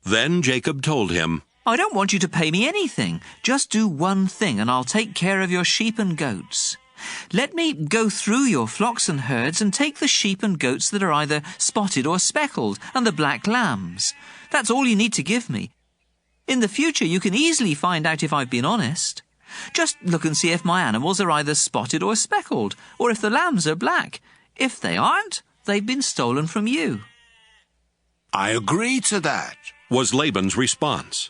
Then Jacob told him, "I don't want you to pay me anything. Just do one thing, and I'll take care of your sheep and goats. Let me go through your flocks and herds and take the sheep and goats that are either spotted or speckled, and the black lambs. That's all you need to give me. In the future, you can easily find out if I've been honest. Just look and see if my animals are either spotted or speckled, or if the lambs are black. If they aren't, they've been stolen from you." "I agree to that," was Laban's response.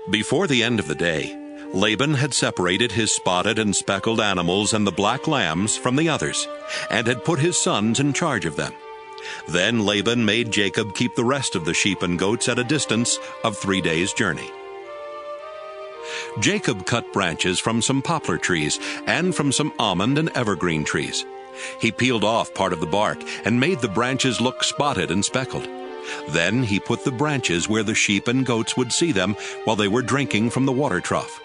Before the end of the day, Laban had separated his spotted and speckled animals and the black lambs from the others, and had put his sons in charge of them. Then Laban made Jacob keep the rest of the sheep and goats at a distance of 3 days' journey. Jacob cut branches from some poplar trees and from some almond and evergreen trees. He peeled off part of the bark and made the branches look spotted and speckled. Then he put the branches where the sheep and goats would see them while they were drinking from the water trough.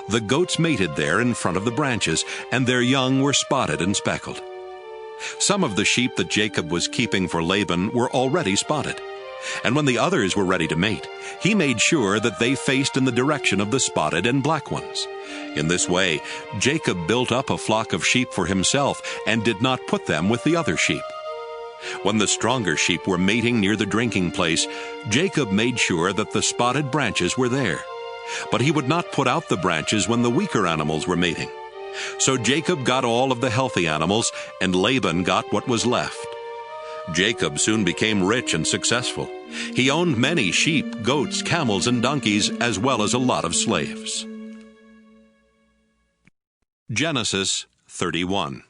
The goats mated there in front of the branches, and their young were spotted and speckled. Some of the sheep that Jacob was keeping for Laban were already spotted. And when the others were ready to mate, he made sure that they faced in the direction of the spotted and black ones. In this way, Jacob built up a flock of sheep for himself and did not put them with the other sheep. When the stronger sheep were mating near the drinking place, Jacob made sure that the spotted branches were there. But he would not put out the branches when the weaker animals were mating. So Jacob got all of the healthy animals, and Laban got what was left. Jacob soon became rich and successful. He owned many sheep, goats, camels, and donkeys, as well as a lot of slaves. Genesis 31.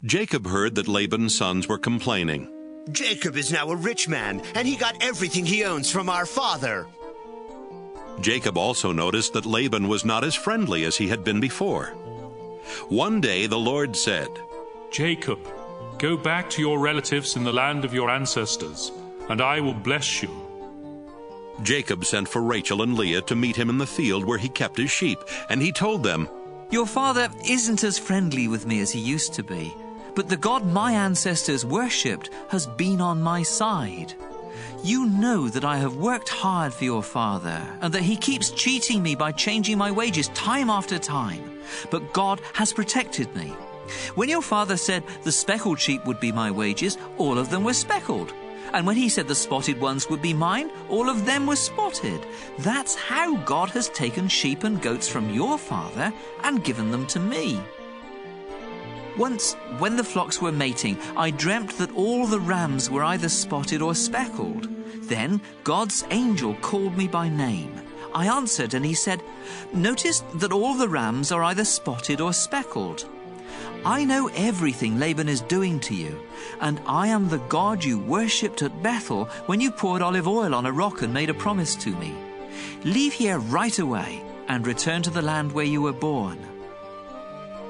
Jacob heard that Laban's sons were complaining. Jacob is now a rich man, and he got everything he owns from our father. Jacob also noticed that Laban was not as friendly as he had been before. One day the Lord said, Jacob, go back to your relatives in the land of your ancestors, and I will bless you. Jacob sent for Rachel and Leah to meet him in the field where he kept his sheep, and he told them, Your father isn't as friendly with me as he used to be, but the God my ancestors worshipped has been on my side. You know that I have worked hard for your father, and that he keeps cheating me by changing my wages time after time. But God has protected me. When your father said the speckled sheep would be my wages, all of them were speckled. And when he said the spotted ones would be mine, all of them were spotted. That's how God has taken sheep and goats from your father and given them to me. Once, when the flocks were mating, I dreamt that all the rams were either spotted or speckled. Then God's angel called me by name. I answered, and he said, Notice that all the rams are either spotted or speckled. I know everything Laban is doing to you, and I am the God you worshipped at Bethel when you poured olive oil on a rock and made a promise to me. Leave here right away and return to the land where you were born.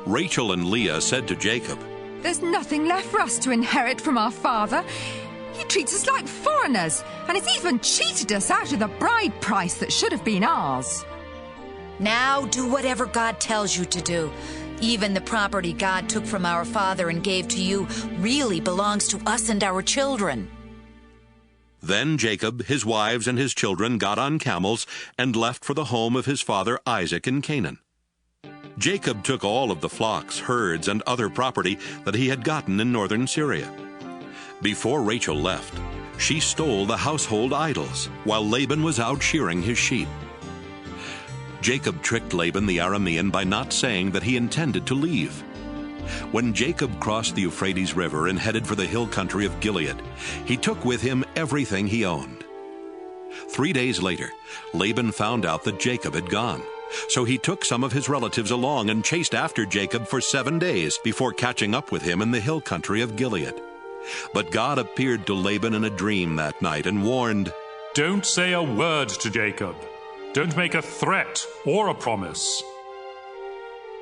Rachel and Leah said to Jacob, There's nothing left for us to inherit from our father. He treats us like foreigners, and has even cheated us out of the bride price that should have been ours. Now do whatever God tells you to do. Even the property God took from our father and gave to you really belongs to us and our children. Then Jacob, his wives, and his children got on camels and left for the home of his father Isaac in Canaan. Jacob took all of the flocks, herds, and other property that he had gotten in northern Syria. Before Rachel left, she stole the household idols while Laban was out shearing his sheep. Jacob tricked Laban the Aramean by not saying that he intended to leave. When Jacob crossed the Euphrates River and headed for the hill country of Gilead, he took with him everything he owned. 3 days later, Laban found out that Jacob had gone. So he took some of his relatives along and chased after Jacob for 7 days before catching up with him in the hill country of Gilead. But God appeared to Laban in a dream that night and warned, Don't say a word to Jacob. Don't make a threat or a promise.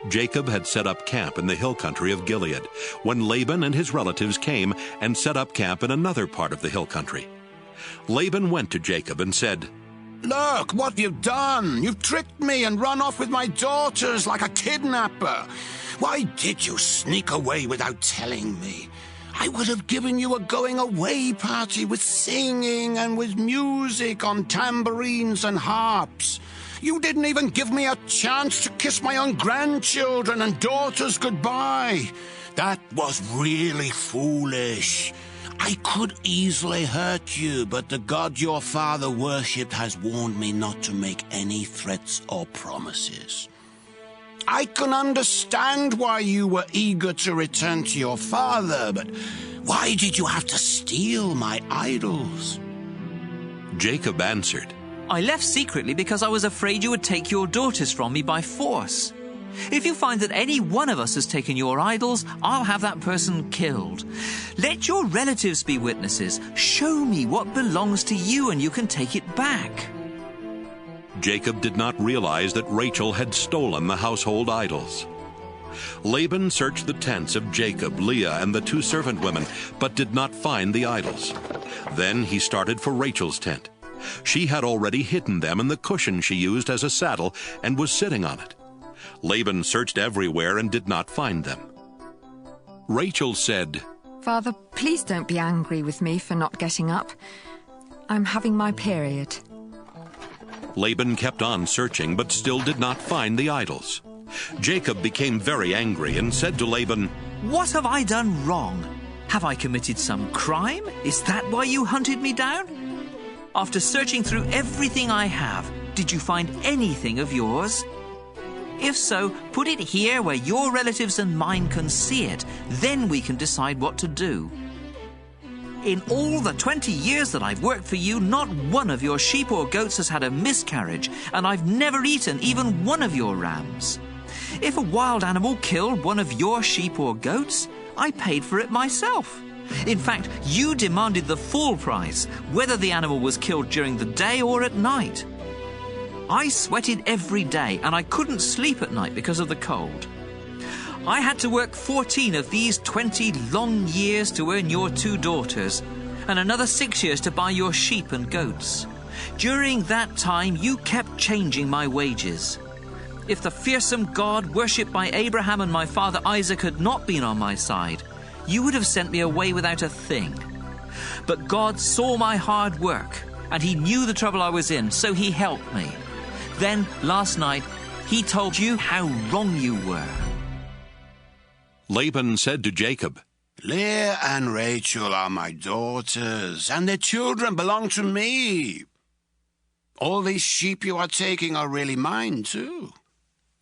Jacob had set up camp in the hill country of Gilead when Laban and his relatives came and set up camp in another part of the hill country. Laban went to Jacob and said, Look, what have you done? You've tricked me and run off with my daughters like a kidnapper. Why did you sneak away without telling me? I would have given you a going-away party with singing and with music on tambourines and harps. You didn't even give me a chance to kiss my own grandchildren and daughters goodbye. That was really foolish. I could easily hurt you, but the God your father worshipped has warned me not to make any threats or promises. I can understand why you were eager to return to your father, but why did you have to steal my idols? Jacob answered, I left secretly because I was afraid you would take your daughters from me by force. If you find that any one of us has taken your idols, I'll have that person killed. Let your relatives be witnesses. Show me what belongs to you and you can take it back. Jacob did not realize that Rachel had stolen the household idols. Laban searched the tents of Jacob, Leah, and the 2 servant women, but did not find the idols. Then he started for Rachel's tent. She had already hidden them in the cushion she used as a saddle and was sitting on it. Laban searched everywhere and did not find them. Rachel said, Father, please don't be angry with me for not getting up. I'm having my period. Laban kept on searching, but still did not find the idols. Jacob became very angry and said to Laban, "What have I done wrong? Have I committed some crime? Is that why you hunted me down? After searching through everything I have, did you find anything of yours? If so, put it here where your relatives and mine can see it. Then we can decide what to do. In all the 20 years that I've worked for you, not one of your sheep or goats has had a miscarriage, and I've never eaten even one of your rams. If a wild animal killed one of your sheep or goats, I paid for it myself. In fact, you demanded the full price, whether the animal was killed during the day or at night. I sweated every day, and I couldn't sleep at night because of the cold. I had to work 14 of these 20 long years to earn your 2 daughters, and another 6 years to buy your sheep and goats. During that time, you kept changing my wages. If the fearsome God worshipped by Abraham and my father Isaac had not been on my side, you would have sent me away without a thing. But God saw my hard work, and he knew the trouble I was in, so he helped me. Then, last night, he told you how wrong you were." Laban said to Jacob, "Leah and Rachel are my daughters, and their children belong to me. All these sheep you are taking are really mine, too.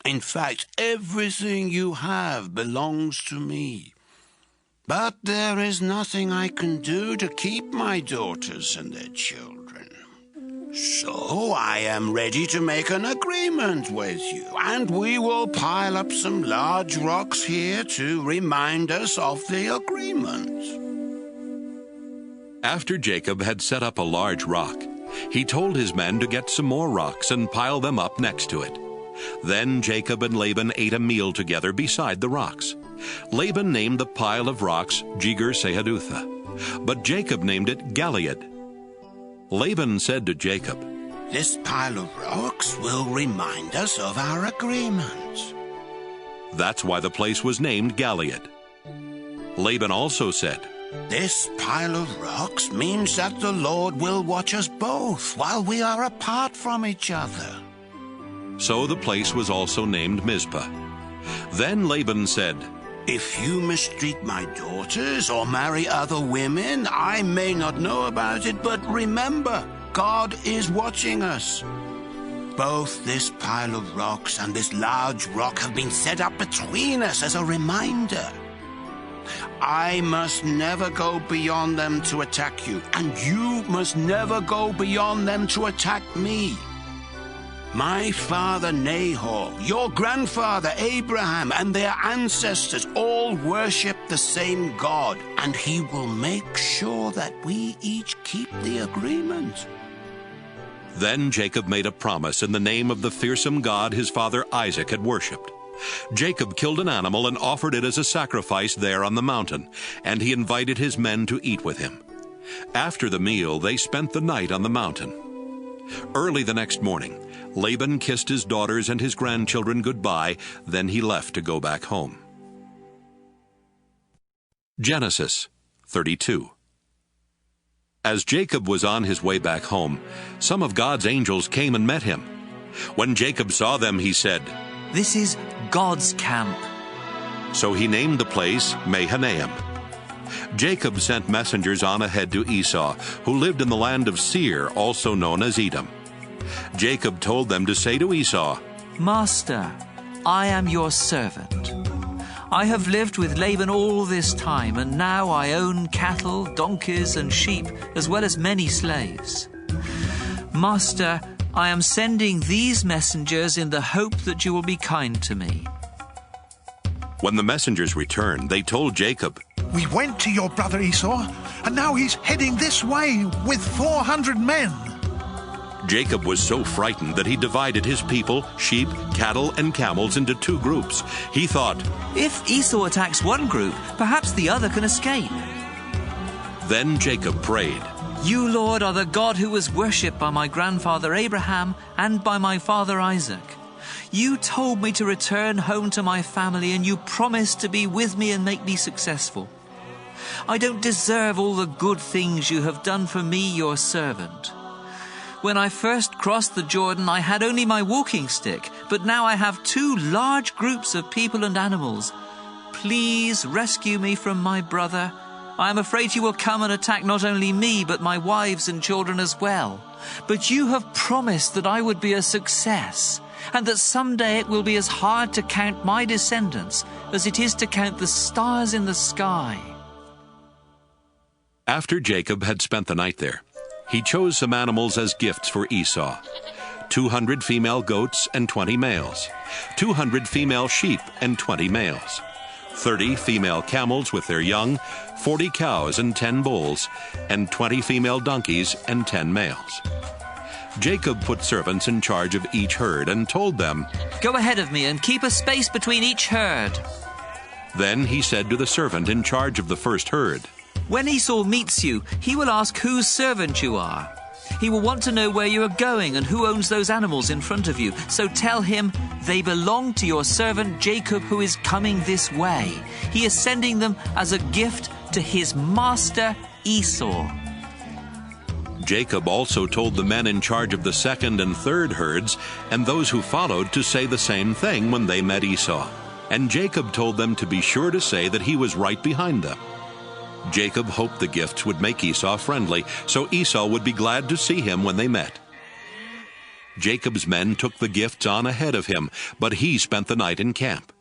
In fact, everything you have belongs to me. But there is nothing I can do to keep my daughters and their children. So I am ready to make an agreement with you, and we will pile up some large rocks here to remind us of the agreement." After Jacob had set up a large rock, he told his men to get some more rocks and pile them up next to it. Then Jacob and Laban ate a meal together beside the rocks. Laban named the pile of rocks Jegar-Sahadutha, but Jacob named it Galeed. Laban said to Jacob, "This pile of rocks will remind us of our agreement." That's why the place was named Galeed. Laban also said, "This pile of rocks means that the Lord will watch us both while we are apart from each other." So the place was also named Mizpah. Then Laban said, "If you mistreat my daughters or marry other women, I may not know about it, but remember, God is watching us. Both this pile of rocks and this large rock have been set up between us as a reminder. I must never go beyond them to attack you, and you must never go beyond them to attack me. My father Nahor, your grandfather Abraham, and their ancestors all worship the same God, and he will make sure that we each keep the agreement." Then Jacob made a promise in the name of the fearsome God his father Isaac had worshipped. Jacob killed an animal and offered it as a sacrifice there on the mountain, and he invited his men to eat with him. After the meal, they spent the night on the mountain. Early the next morning, Laban kissed his daughters and his grandchildren goodbye, then he left to go back home. Genesis 32. As Jacob was on his way back home, some of God's angels came and met him. When Jacob saw them, he said, "This is God's camp." So he named the place Mahanaim. Jacob sent messengers on ahead to Esau, who lived in the land of Seir, also known as Edom. Jacob told them to say to Esau, "Master, I am your servant. I have lived with Laban all this time, and now I own cattle, donkeys, and sheep, as well as many slaves. Master, I am sending these messengers in the hope that you will be kind to me." When the messengers returned, they told Jacob, "We went to your brother Esau, and now he's heading this way with 400 men. Jacob was so frightened that he divided his people, sheep, cattle, and camels into 2 groups. He thought, "If Esau attacks one group, perhaps the other can escape." Then Jacob prayed, "You, Lord, are the God who was worshipped by my grandfather Abraham and by my father Isaac. You told me to return home to my family, and you promised to be with me and make me successful. I don't deserve all the good things you have done for me, your servant. When I first crossed the Jordan, I had only my walking stick, but now I have 2 large groups of people and animals. Please rescue me from my brother. I am afraid he will come and attack not only me, but my wives and children as well. But you have promised that I would be a success, and that someday it will be as hard to count my descendants as it is to count the stars in the sky. After Jacob had spent the night there, he chose some animals as gifts for Esau: 200 female goats and 20 males, 200 female sheep and 20 males, 30 female camels with their young, 40 cows and 10 bulls, and 20 female donkeys and 10 males. Jacob put servants in charge of each herd and told them, "Go ahead of me and keep a space between each herd." Then he said to the servant in charge of the first herd, "When Esau meets you, he will ask whose servant you are. He will want to know where you are going and who owns those animals in front of you. So tell him, they belong to your servant Jacob, who is coming this way. He is sending them as a gift to his master Esau." Jacob also told the men in charge of the second and third herds and those who followed to say the same thing when they met Esau. And Jacob told them to be sure to say that he was right behind them. Jacob hoped the gifts would make Esau friendly, so Esau would be glad to see him when they met. Jacob's men took the gifts on ahead of him, but he spent the night in camp.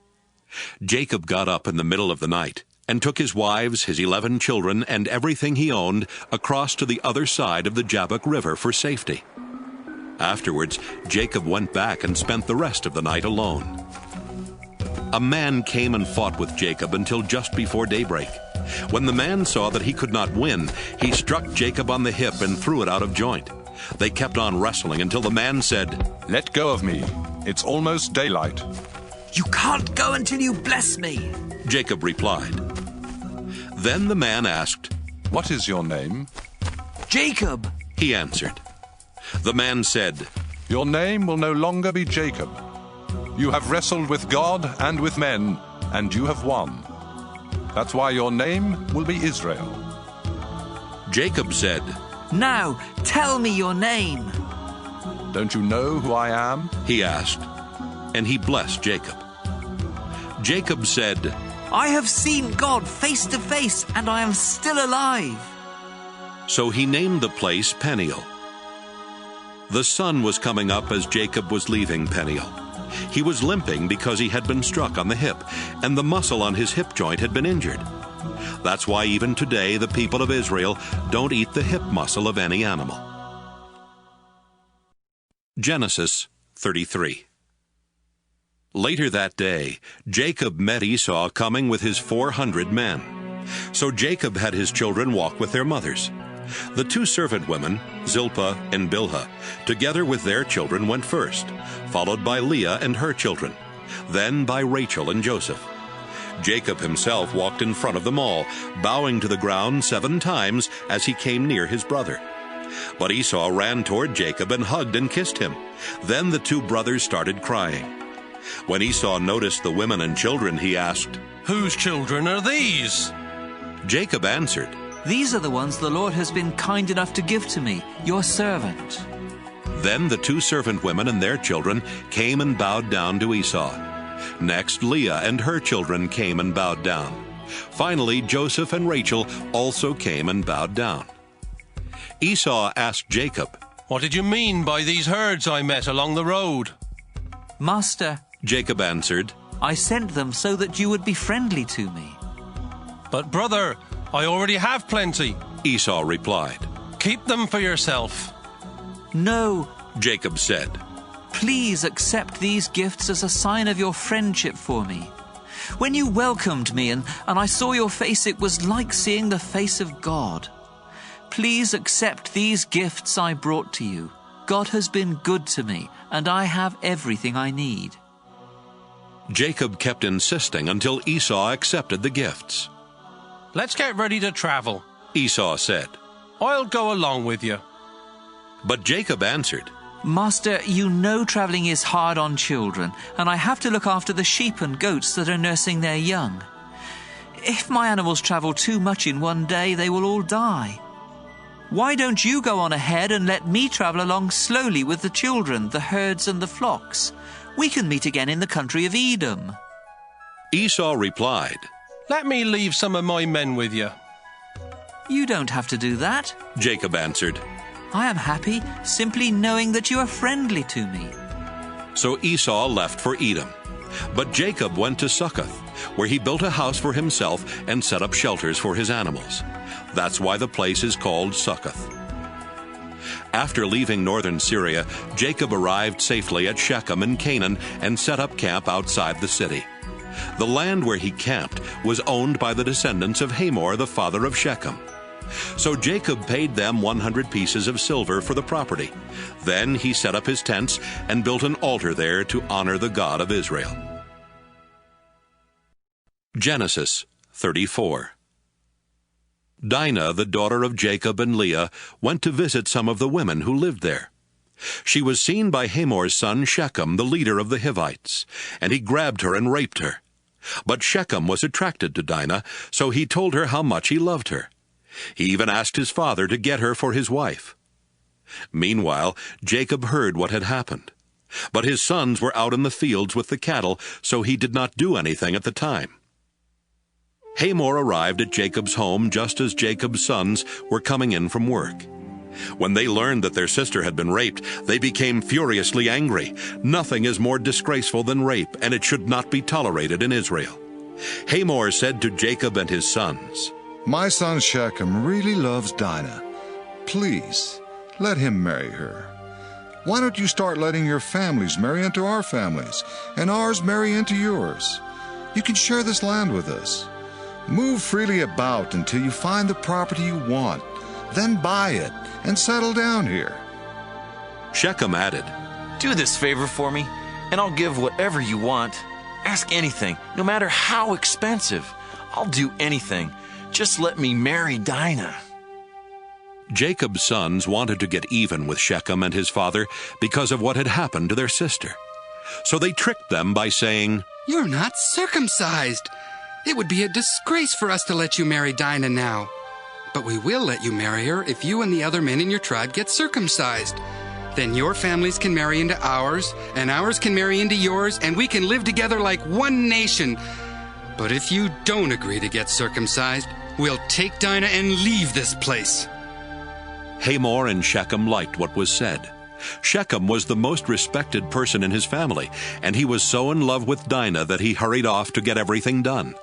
Jacob got up in the middle of the night and took his wives, his 11 children, and everything he owned across to the other side of the Jabbok River for safety. Afterwards, Jacob went back and spent the rest of the night alone. A man came and fought with Jacob until just before daybreak. When the man saw that he could not win, he struck Jacob on the hip and threw it out of joint. They kept on wrestling until the man said, "Let go of me. It's almost daylight." "You can't go until you bless me," Jacob replied. Then the man asked, "What is your name?" "Jacob," he answered. The man said, "Your name will no longer be Jacob. You have wrestled with God and with men, and you have won. That's why your name will be Israel." Jacob said, "Now tell me your name." "Don't you know who I am?" he asked, and he blessed Jacob. Jacob said, "I have seen God face to face, and I am still alive." So he named the place Peniel. The sun was coming up as Jacob was leaving Peniel. He was limping because he had been struck on the hip, and the muscle on his hip joint had been injured. That's why even today the people of Israel don't eat the hip muscle of any animal. Genesis 33. Later that day, Jacob met Esau coming with his 400 men. So Jacob had his children walk with their mothers. The 2 servant women, Zilpah and Bilhah, together with their children went first, followed by Leah and her children, then by Rachel and Joseph. Jacob himself walked in front of them all, bowing to the ground 7 times as he came near his brother. But Esau ran toward Jacob and hugged and kissed him. Then the 2 brothers started crying. When Esau noticed the women and children, he asked, "Whose children are these?" Jacob answered, "These are the ones the Lord has been kind enough to give to me, your servant." Then the 2 servant women and their children came and bowed down to Esau. Next, Leah and her children came and bowed down. Finally, Joseph and Rachel also came and bowed down. Esau asked Jacob, "What did you mean by these herds I met along the road?" "Master," Jacob answered, "I sent them so that you would be friendly to me." "But brother, I already have plenty," Esau replied. "Keep them for yourself." "No," Jacob said. "Please accept these gifts as a sign of your friendship for me. When you welcomed me and I saw your face, it was like seeing the face of God. Please accept these gifts I brought to you. God has been good to me, and I have everything I need." Jacob kept insisting until Esau accepted the gifts. "Let's get ready to travel," Esau said. "I'll go along with you." But Jacob answered, "Master, you know traveling is hard on children, and I have to look after the sheep and goats that are nursing their young. If my animals travel too much in one day, they will all die. Why don't you go on ahead and let me travel along slowly with the children, the herds and the flocks? We can meet again in the country of Edom." Esau replied, "Let me leave some of my men with you." "You don't have to do that," Jacob answered. "I am happy simply knowing that you are friendly to me." So Esau left for Edom. But Jacob went to Succoth, where he built a house for himself and set up shelters for his animals. That's why the place is called Succoth. After leaving northern Syria, Jacob arrived safely at Shechem in Canaan and set up camp outside the city. The land where he camped was owned by the descendants of Hamor, the father of Shechem. So Jacob paid them 100 pieces of silver for the property. Then he set up his tents and built an altar there to honor the God of Israel. Genesis 34. Dinah, the daughter of Jacob and Leah, went to visit some of the women who lived there. She was seen by Hamor's son Shechem, the leader of the Hivites, and he grabbed her and raped her. But Shechem was attracted to Dinah, so he told her how much he loved her. He even asked his father to get her for his wife. Meanwhile, Jacob heard what had happened. But his sons were out in the fields with the cattle, so he did not do anything at the time. Hamor arrived at Jacob's home just as Jacob's sons were coming in from work. When they learned that their sister had been raped, they became furiously angry. Nothing is more disgraceful than rape, and it should not be tolerated in Israel. Hamor said to Jacob and his sons, "My son Shechem really loves Dinah. Please, let him marry her. Why don't you start letting your families marry into our families, and ours marry into yours? You can share this land with us. Move freely about until you find the property you want. Then buy it and settle down here." Shechem added, "Do this favor for me, and I'll give whatever you want. Ask anything, no matter how expensive. I'll do anything. Just let me marry Dinah." Jacob's sons wanted to get even with Shechem and his father because of what had happened to their sister. So they tricked them by saying, "You're not circumcised. It would be a disgrace for us to let you marry Dinah now. But we will let you marry her if you and the other men in your tribe get circumcised. Then your families can marry into ours, and ours can marry into yours, and we can live together like one nation. But if you don't agree to get circumcised, we'll take Dinah and leave this place." Hamor and Shechem liked what was said. Shechem was the most respected person in his family, and he was so in love with Dinah that he hurried off to get everything done.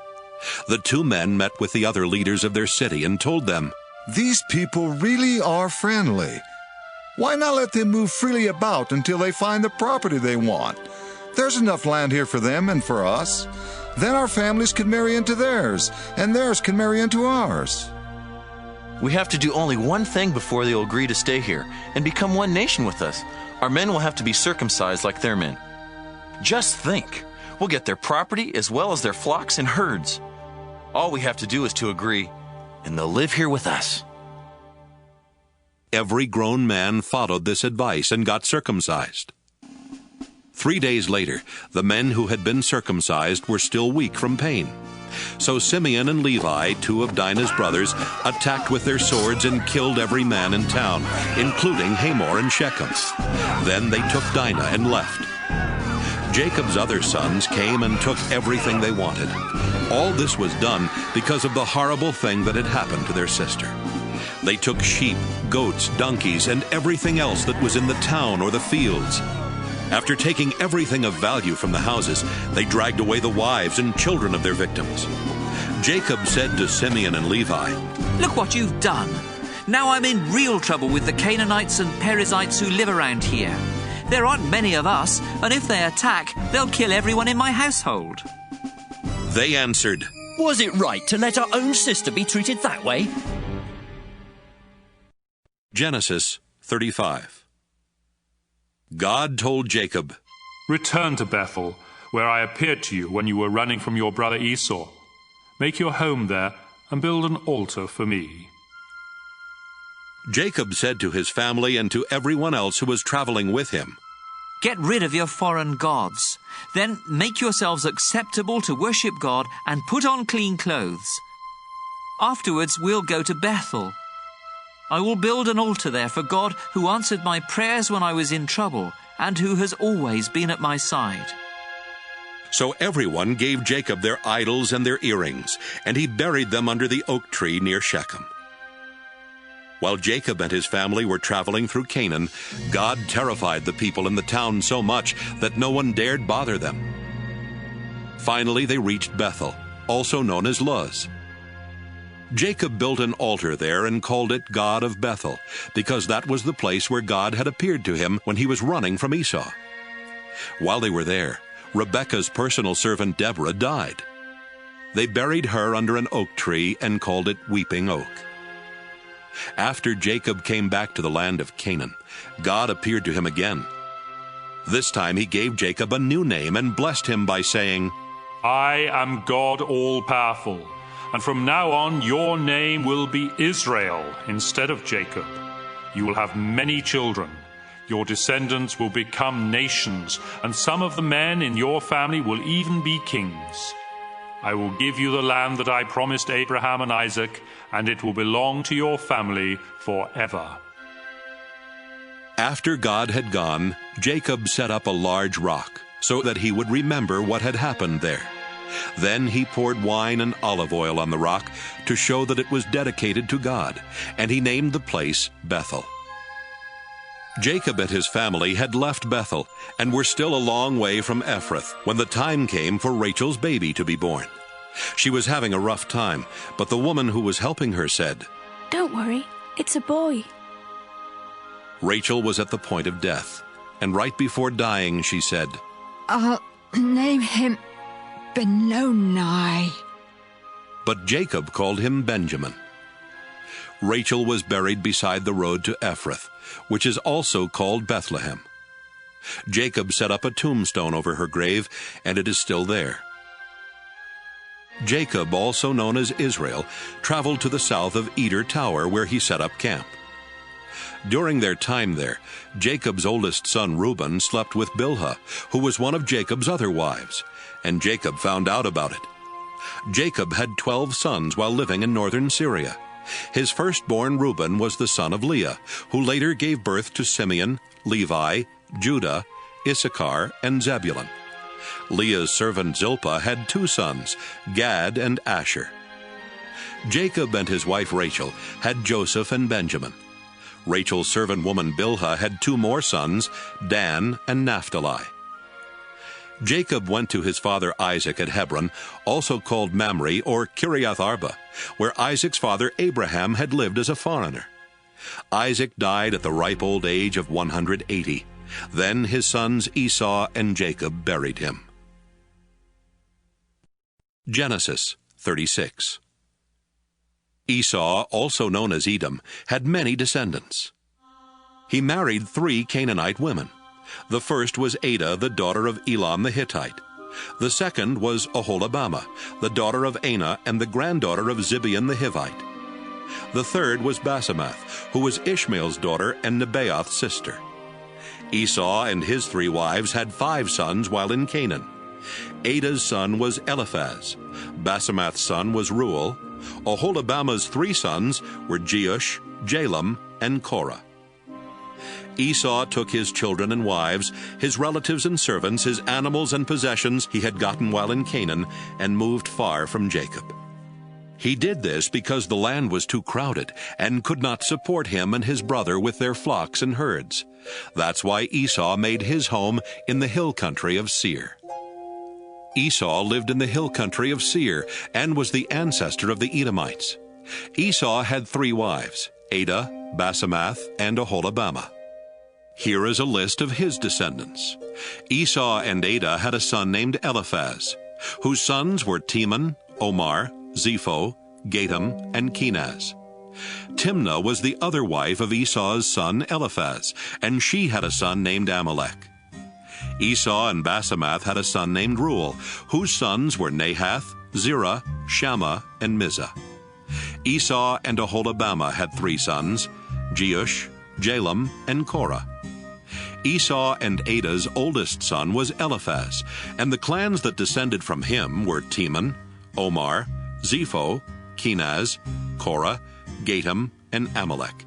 The two men met with the other leaders of their city and told them, "These people really are friendly. Why not let them move freely about until they find the property they want? There's enough land here for them and for us. Then our families can marry into theirs, and theirs can marry into ours." We have to do only one thing before they'll agree to stay here and become one nation with us. Our men will have to be circumcised like their men. Just think, we'll get their property as well as their flocks and herds. All we have to do is to agree, and they'll live here with us. Every grown man followed this advice and got circumcised. 3 days later, the men who had been circumcised were still weak from pain. So Simeon and Levi, two of Dinah's brothers, attacked with their swords and killed every man in town, including Hamor and Shechem. Then they took Dinah and left. Jacob's other sons came and took everything they wanted. All this was done because of the horrible thing that had happened to their sister. They took sheep, goats, donkeys, and everything else that was in the town or the fields. After taking everything of value from the houses, they dragged away the wives and children of their victims. Jacob said to Simeon and Levi, "Look what you've done. Now I'm in real trouble with the Canaanites and Perizzites who live around here. There aren't many of us, and if they attack, they'll kill everyone in my household." They answered, "Was it right to let our own sister be treated that way?" Genesis 35. God told Jacob, "Return to Bethel, where I appeared to you when you were running from your brother Esau. Make your home there and build an altar for me." Jacob said to his family and to everyone else who was traveling with him, Get rid of your foreign gods. Then make yourselves acceptable to worship God and put on clean clothes. Afterwards, we'll go to Bethel. I will build an altar there for God who answered my prayers when I was in trouble and who has always been at my side." So everyone gave Jacob their idols and their earrings, and he buried them under the oak tree near Shechem. While Jacob and his family were traveling through Canaan, God terrified the people in the town so much that no one dared bother them. Finally, they reached Bethel, also known as Luz. Jacob built an altar there and called it God of Bethel, because that was the place where God had appeared to him when he was running from Esau. While they were there, Rebekah's personal servant Deborah died. They buried her under an oak tree and called it Weeping Oak. After Jacob came back to the land of Canaan, God appeared to him again. This time he gave Jacob a new name and blessed him by saying, "I am God all-powerful, and from now on your name will be Israel instead of Jacob. You will have many children. Your descendants will become nations, and some of the men in your family will even be kings. I will give you the land that I promised Abraham and Isaac, and it will belong to your family forever." After God had gone, Jacob set up a large rock so that he would remember what had happened there. Then he poured wine and olive oil on the rock to show that it was dedicated to God, and he named the place Bethel. Jacob and his family had left Bethel and were still a long way from Ephrath when the time came for Rachel's baby to be born. She was having a rough time, but the woman who was helping her said, "Don't worry, it's a boy." Rachel was at the point of death, and right before dying she said, "I'll name him Benoni." But Jacob called him Benjamin. Rachel was buried beside the road to Ephrath, which is also called Bethlehem. Jacob set up a tombstone over her grave, and it is still there. Jacob, also known as Israel, traveled to the south of Eder Tower, where he set up camp. During their time there, Jacob's oldest son Reuben slept with Bilhah, who was one of Jacob's other wives, and Jacob found out about it. Jacob had 12 sons while living in northern Syria. His firstborn Reuben was the son of Leah, who later gave birth to Simeon, Levi, Judah, Issachar, and Zebulun. Leah's servant Zilpah had 2 sons, Gad and Asher. Jacob and his wife Rachel had Joseph and Benjamin. Rachel's servant woman Bilhah had 2 more sons, Dan and Naphtali. Jacob went to his father Isaac at Hebron, also called Mamre or Kiriath Arba, where Isaac's father Abraham had lived as a foreigner. Isaac died at the ripe old age of 180. Then his sons Esau and Jacob buried him. Genesis 36. Esau, also known as Edom, had many descendants. He married 3 Canaanite women. The first was Adah, the daughter of Elam the Hittite. The second was Oholibamah, the daughter of Anah and the granddaughter of Zibeon the Hivite. The third was Basemath, who was Ishmael's daughter and Nebaioth's sister. Esau and his 3 wives had 5 sons while in Canaan. Adah's son was Eliphaz. Basemath's son was Reuel. Oholibamah's 3 sons were Jeush, Jalam, and Korah. Esau took his children and wives, his relatives and servants, his animals and possessions he had gotten while in Canaan, and moved far from Jacob. He did this because the land was too crowded and could not support him and his brother with their flocks and herds. That's why Esau made his home in the hill country of Seir. Esau lived in the hill country of Seir and was the ancestor of the Edomites. Esau had 3 wives, Adah, Basemath, and Oholibamah. Here is a list of his descendants. Esau and Adah had a son named Eliphaz, whose sons were Teman, Omar, Zepho, Gatam, and Kenaz. Timnah was the other wife of Esau's son Eliphaz, and she had a son named Amalek. Esau and Basemath had a son named Reuel, whose sons were Nahath, Zerah, Shammah, and Mizah. Esau and Oholibamah had 3 sons, Jeush, Jalam, and Korah. Esau and Ada's oldest son was Eliphaz, and the clans that descended from him were Teman, Omar, Zepho, Kenaz, Korah, Gatam, and Amalek.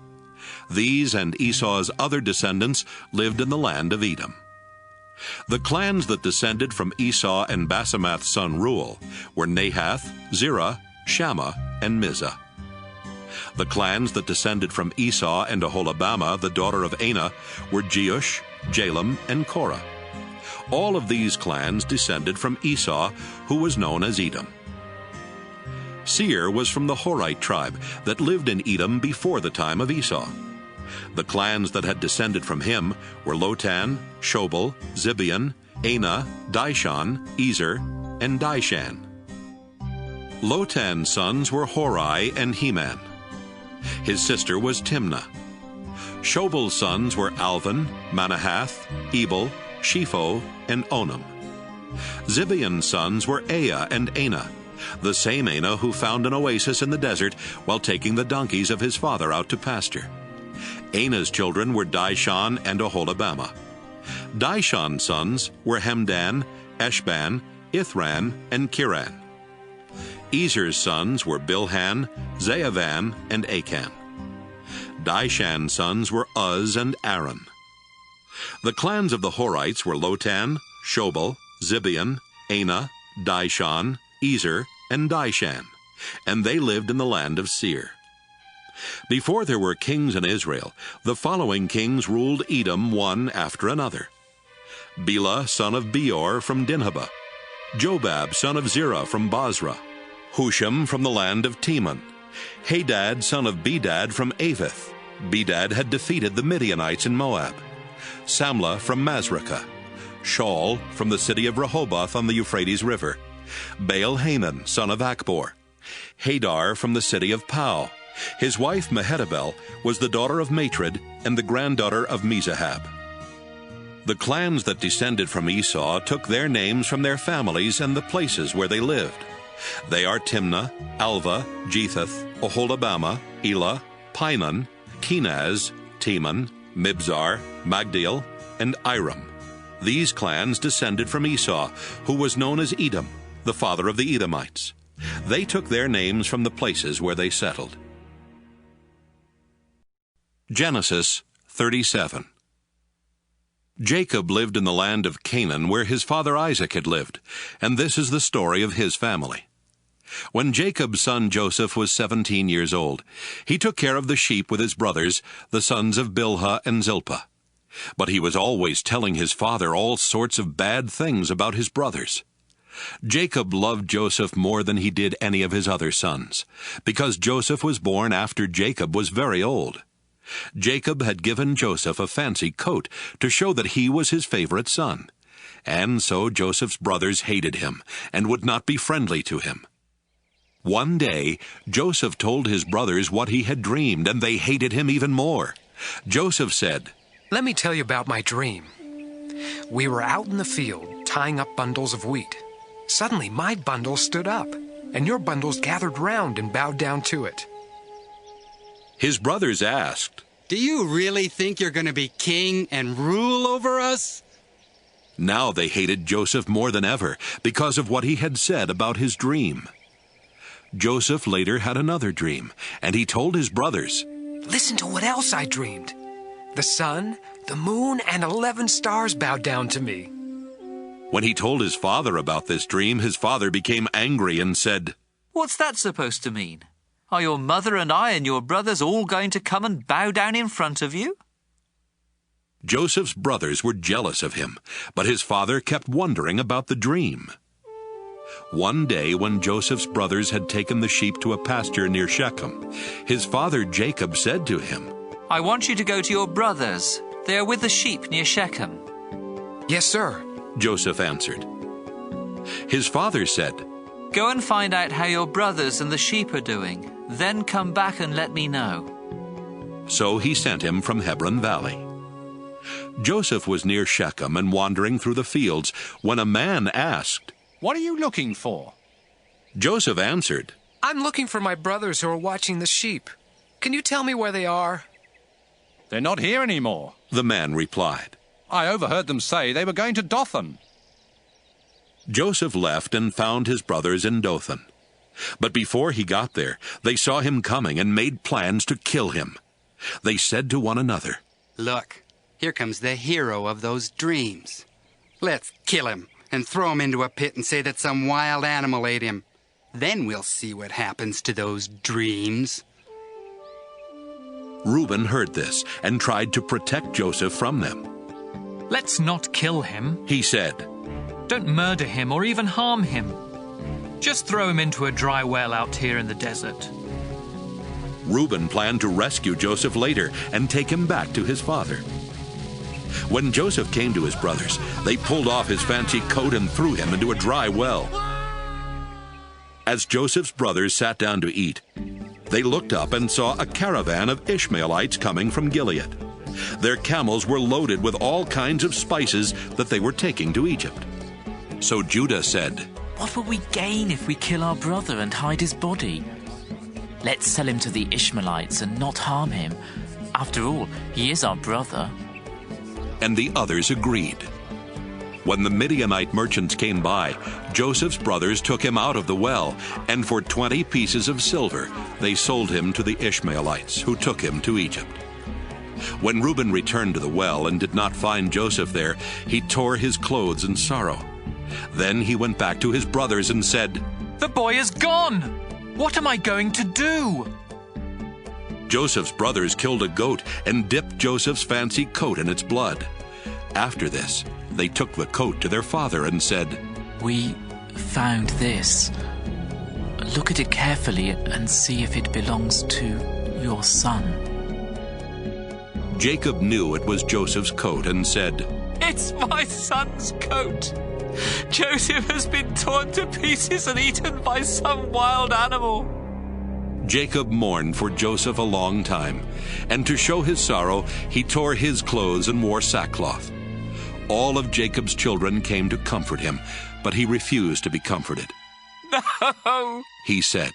These and Esau's other descendants lived in the land of Edom. The clans that descended from Esau and Basemath's son Reuel were Nahath, Zerah, Shammah, and Mizah. The clans that descended from Esau and Aholibamah, the daughter of Anah, were Jeush, Jalam, and Korah. All of these clans descended from Esau, who was known as Edom. Seir was from the Horite tribe that lived in Edom before the time of Esau. The clans that had descended from him were Lotan, Shobal, Zibeon, Anah, Dishon, Ezer, and Dishan. Lotan's sons were Hori and Heman. His sister was Timnah. Shobal's sons were Alvan, Manahath, Ebal, Shepho, and Onam. Zibeon's sons were Ea and Anah, the same Anah who found an oasis in the desert while taking the donkeys of his father out to pasture. Anah's children were Dishon and Aholibamah. Dishon's sons were Hemdan, Eshban, Ithran, and Kiran. Ezer's sons were Bilhan, Zeavan, and Achan. Dishan's sons were Uz and Aaron. The clans of the Horites were Lotan, Shobal, Zibeon, Anah, Dishon, Ezer, and Dishan, and they lived in the land of Seir. Before there were kings in Israel, the following kings ruled Edom one after another: Bela, son of Beor, from Dinhabah; Jobab, son of Zerah, from Basra; Husham, from the land of Teman; Hadad, son of Bedad, from Avith. Bedad had defeated the Midianites in Moab; Samlah, from Masrekah; Shaul, from the city of Rehoboth on the Euphrates River; Baal-Hanan, son of Akbor; Hadar, from the city of Pau. His wife Mehetabel was the daughter of Matred and the granddaughter of Mezahab. The clans that descended from Esau took their names from their families and the places where they lived. They are Timnah, Alva, Jethath, Aholibamah, Elah, Pinon, Kenaz, Teman, Mibzar, Magdiel, and Iram. These clans descended from Esau, who was known as Edom, the father of the Edomites. They took their names from the places where they settled. Genesis 37. Jacob lived in the land of Canaan, where his father Isaac had lived, and this is the story of his family. When Jacob's son Joseph was 17 years old, he took care of the sheep with his brothers, the sons of Bilhah and Zilpah. But he was always telling his father all sorts of bad things about his brothers. Jacob loved Joseph more than he did any of his other sons, because Joseph was born after Jacob was very old. Jacob had given Joseph a fancy coat to show that he was his favorite son, and so Joseph's brothers hated him and would not be friendly to him. One day, Joseph told his brothers what he had dreamed, and they hated him even more. Joseph said, "Let me tell you about my dream. We were out in the field, tying up bundles of wheat. Suddenly, my bundle stood up, and your bundles gathered round and bowed down to it." His brothers asked, "Do you really think you're going to be king and rule over us?" Now they hated Joseph more than ever because of what he had said about his dream. Joseph later had another dream, and he told his brothers, "Listen to what else I dreamed. The sun, the moon, and 11 stars bowed down to me." When he told his father about this dream, his father became angry and said, "What's that supposed to mean? Are your mother and I and your brothers all going to come and bow down in front of you?" Joseph's brothers were jealous of him, but his father kept wondering about the dream. One day, when Joseph's brothers had taken the sheep to a pasture near Shechem, his father Jacob said to him, "I want you to go to your brothers. They are with the sheep near Shechem." "Yes, sir," Joseph answered. His father said, "Go and find out how your brothers and the sheep are doing. Then come back and let me know." So he sent him from Hebron Valley. Joseph was near Shechem and wandering through the fields when a man asked, "What are you looking for?" Joseph answered, "I'm looking for my brothers who are watching the sheep. Can you tell me where they are?" "They're not here anymore," the man replied. I overheard them say they were going to Dothan. Joseph left and found his brothers in Dothan. But before he got there, they saw him coming and made plans to kill him. They said to one another, "Look, here comes the hero of those dreams. Let's kill him and throw him into a pit and say that some wild animal ate him. Then we'll see what happens to those dreams." Reuben heard this and tried to protect Joseph from them. "Let's not kill him," he said. "Don't murder him or even harm him. Just throw him into a dry well out here in the desert." Reuben planned to rescue Joseph later and take him back to his father. When Joseph came to his brothers, they pulled off his fancy coat and threw him into a dry well. As Joseph's brothers sat down to eat, they looked up and saw a caravan of Ishmaelites coming from Gilead. Their camels were loaded with all kinds of spices that they were taking to Egypt. So Judah said, "What will we gain if we kill our brother and hide his body? Let's sell him to the Ishmaelites and not harm him. After all, he is our brother." And the others agreed. When the Midianite merchants came by, Joseph's brothers took him out of the well, and for 20 pieces of silver they sold him to the Ishmaelites, who took him to Egypt. When Reuben returned to the well and did not find Joseph there, he tore his clothes in sorrow. Then he went back to his brothers and said, "The boy is gone! What am I going to do?" Joseph's brothers killed a goat and dipped Joseph's fancy coat in its blood. After this, they took the coat to their father and said, "We found this. Look at it carefully and see if it belongs to your son." Jacob knew it was Joseph's coat and said, "It's my son's coat. Joseph has been torn to pieces and eaten by some wild animal." Jacob mourned for Joseph a long time, and to show his sorrow, he tore his clothes and wore sackcloth. All of Jacob's children came to comfort him, but he refused to be comforted. "No," he said,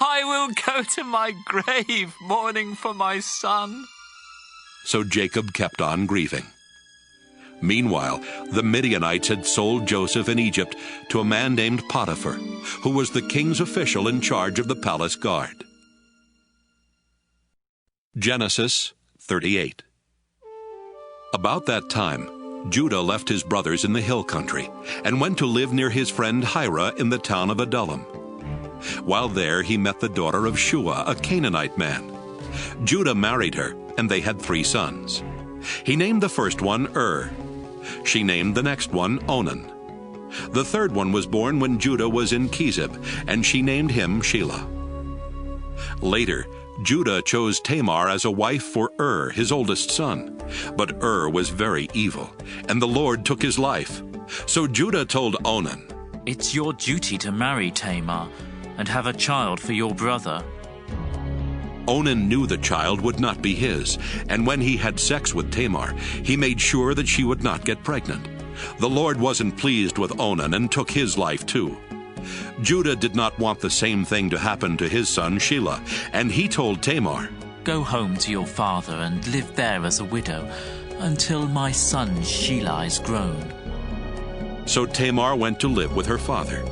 "I will go to my grave mourning for my son." So Jacob kept on grieving. Meanwhile, the Midianites had sold Joseph in Egypt to a man named Potiphar, who was the king's official in charge of the palace guard. Genesis 38. About that time, Judah left his brothers in the hill country and went to live near his friend Hira in the town of Adullam. While there, he met the daughter of Shua, a Canaanite man. Judah married her, and they had 3 sons. He named the first one She named the next one Onan. The third one was born when Judah was in Chezib, and she named him Shelah. Later, Judah chose Tamar as a wife for his oldest son. But was very evil, and the Lord took his life. So Judah told Onan, "It's your duty to marry Tamar and have a child for your brother." Onan knew the child would not be his, and when he had sex with Tamar, he made sure that she would not get pregnant. The Lord wasn't pleased with Onan and took his life too. Judah did not want the same thing to happen to his son Shelah, and he told Tamar, "Go home to your father and live there as a widow until my son Shelah is grown." So Tamar went to live with her father.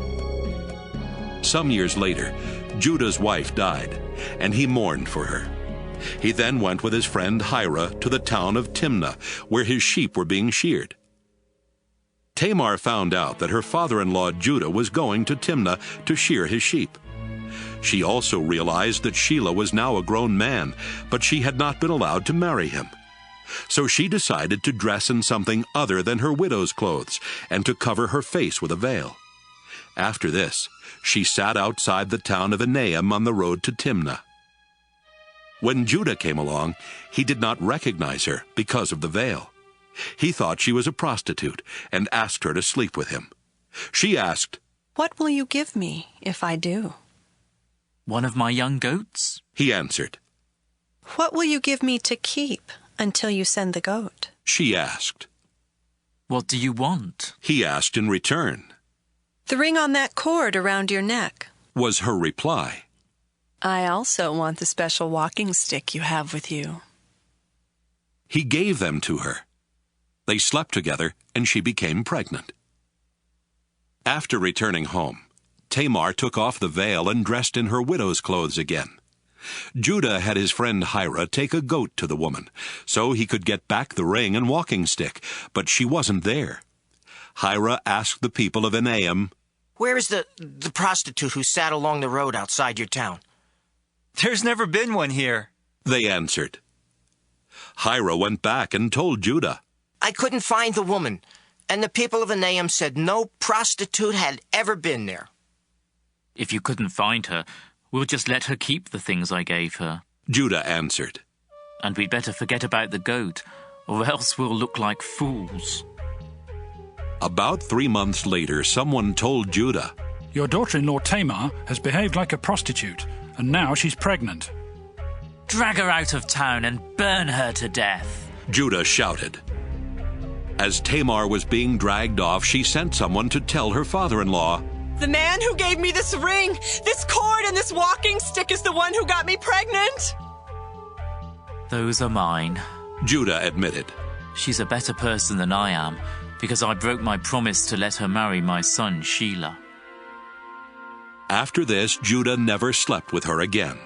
Some years later, Judah's wife died, and he mourned for her. He then went with his friend Hira to the town of Timnah, where his sheep were being sheared. Tamar found out that her father-in-law Judah was going to Timnah to shear his sheep. She also realized that Shelah was now a grown man, but she had not been allowed to marry him. So she decided to dress in something other than her widow's clothes and to cover her face with a veil. After this, she sat outside the town of Enaim on the road to Timnah. When Judah came along, he did not recognize her because of the veil. He thought she was a prostitute and asked her to sleep with him. She asked, "What will you give me if I do?" "One of my young goats," he answered. "What will you give me to keep until you send the goat?" she asked. "What do you want?" he asked in return. "The ring on that cord around your neck," was her reply. "I also want the special walking stick you have with you." He gave them to her. They slept together, and she became pregnant. After returning home, Tamar took off the veil and dressed in her widow's clothes again. Judah had his friend Hira take a goat to the woman, so he could get back the ring and walking stick, but she wasn't there. Hira asked the people of Enaim, "Where is the prostitute who sat along the road outside your town?" "There's never been one here," they answered. Hira went back and told Judah, "I couldn't find the woman, and the people of Enaim said no prostitute had ever been there." "If you couldn't find her, we'll just let her keep the things I gave her," Judah answered. "And we'd better forget about the goat, or else we'll look like fools." About 3 months later, someone told Judah, "Your daughter-in-law Tamar has behaved like a prostitute, and now she's pregnant." "Drag her out of town and burn her to death," Judah shouted. As Tamar was being dragged off, she sent someone to tell her father-in-law, "The man who gave me this ring, this cord, and this walking stick is the one who got me pregnant." "Those are mine," Judah admitted. "She's a better person than I am, because I broke my promise to let her marry my son Sheila." After this, Judah never slept with her again.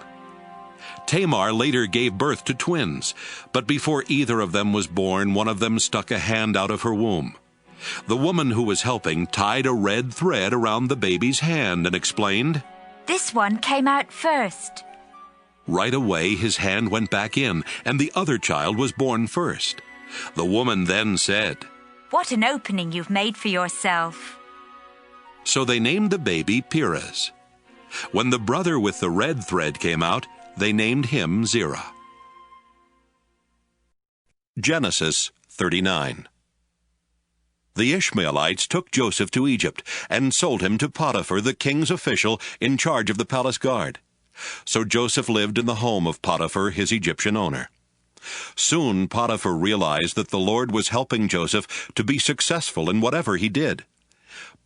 Tamar later gave birth to twins, but before either of them was born, one of them stuck a hand out of her womb. The woman who was helping tied a red thread around the baby's hand and explained, "This one came out first." Right away, his hand went back in, and the other child was born first. The woman then said, "What an opening you've made for yourself." So they named the baby Perez. When the brother with the red thread came out, they named him Zerah. Genesis 39. The Ishmaelites took Joseph to Egypt and sold him to Potiphar, the king's official in charge of the palace guard. So Joseph lived in the home of Potiphar, his Egyptian owner. Soon Potiphar realized that the Lord was helping Joseph to be successful in whatever he did.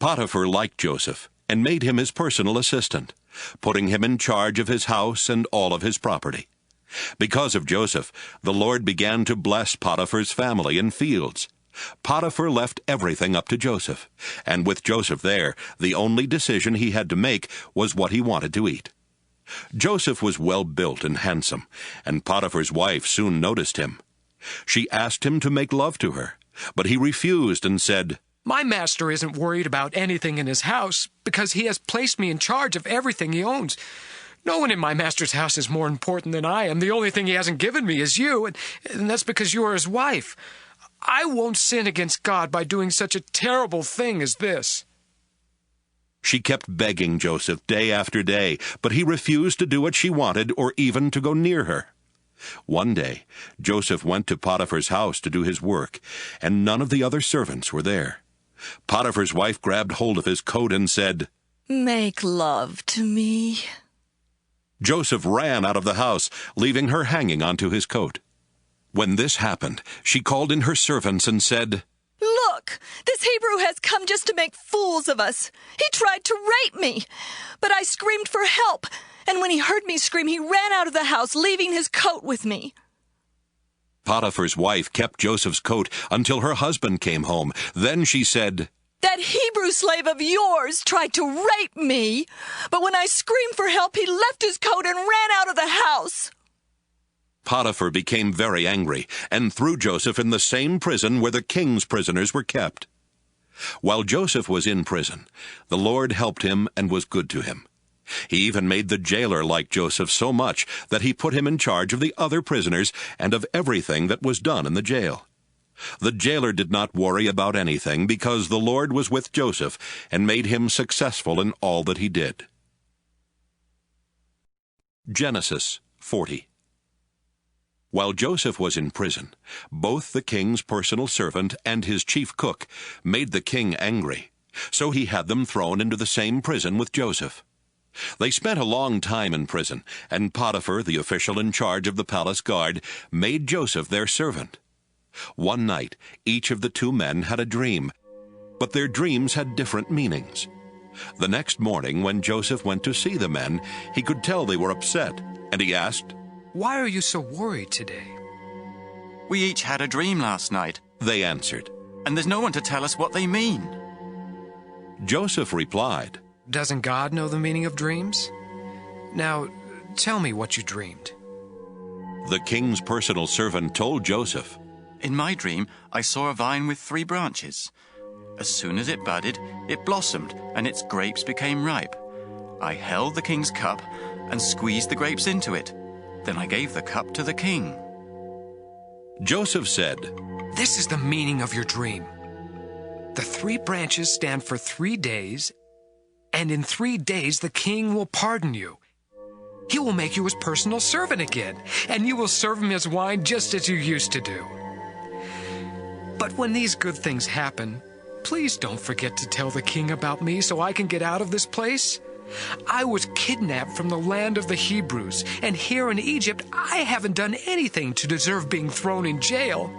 Potiphar liked Joseph and made him his personal assistant, putting him in charge of his house and all of his property. Because of Joseph, the Lord began to bless Potiphar's family and fields. Potiphar left everything up to Joseph, and with Joseph there, the only decision he had to make was what he wanted to eat. Joseph was well-built and handsome, and Potiphar's wife soon noticed him. She asked him to make love to her, but he refused and said, "My master isn't worried about anything in his house because he has placed me in charge of everything he owns. No one in my master's house is more important than I am. The only thing he hasn't given me is you, and that's because you are his wife. I won't sin against God by doing such a terrible thing as this." She kept begging Joseph day after day, but he refused to do what she wanted or even to go near her. One day, Joseph went to Potiphar's house to do his work, and none of the other servants were there. Potiphar's wife grabbed hold of his coat and said, "Make love to me." Joseph ran out of the house, leaving her hanging onto his coat. When this happened, she called in her servants and said, "Look, this Hebrew has come just to make fools of us. He tried to rape me, but I screamed for help, and when he heard me scream, he ran out of the house, leaving his coat with me." Potiphar's wife kept Joseph's coat until her husband came home. Then she said, "That Hebrew slave of yours tried to rape me, but when I screamed for help, he left his coat and ran out of the house." Potiphar became very angry and threw Joseph in the same prison where the king's prisoners were kept. While Joseph was in prison, the Lord helped him and was good to him. He even made the jailer like Joseph so much that he put him in charge of the other prisoners and of everything that was done in the jail. The jailer did not worry about anything because the Lord was with Joseph and made him successful in all that he did. Genesis 40. While Joseph was in prison, both the king's personal servant and his chief cook made the king angry, so he had them thrown into the same prison with Joseph. They spent a long time in prison, and Potiphar, the official in charge of the palace guard, made Joseph their servant. One night, each of the two men had a dream, but their dreams had different meanings. The next morning, when Joseph went to see the men, he could tell they were upset, and he asked, "Why are you so worried today?" "We each had a dream last night. They answered, "And there's no one to tell us what they mean." Joseph replied, "Doesn't God know the meaning of dreams? Now, tell me what you dreamed." The king's personal servant told Joseph, "In my dream, I saw a vine with 3 branches. As soon as it budded, it blossomed, and its grapes became ripe. I held the king's cup and squeezed the grapes into it. Then I gave the cup to the king." Joseph said, "This is the meaning of your dream. The 3 branches stand for 3 days, and in 3 days the king will pardon you. He will make you his personal servant again, and you will serve him his wine just as you used to do. But when these good things happen, please don't forget to tell the king about me so I can get out of this place. I was kidnapped from the land of the Hebrews, and here in Egypt I haven't done anything to deserve being thrown in jail."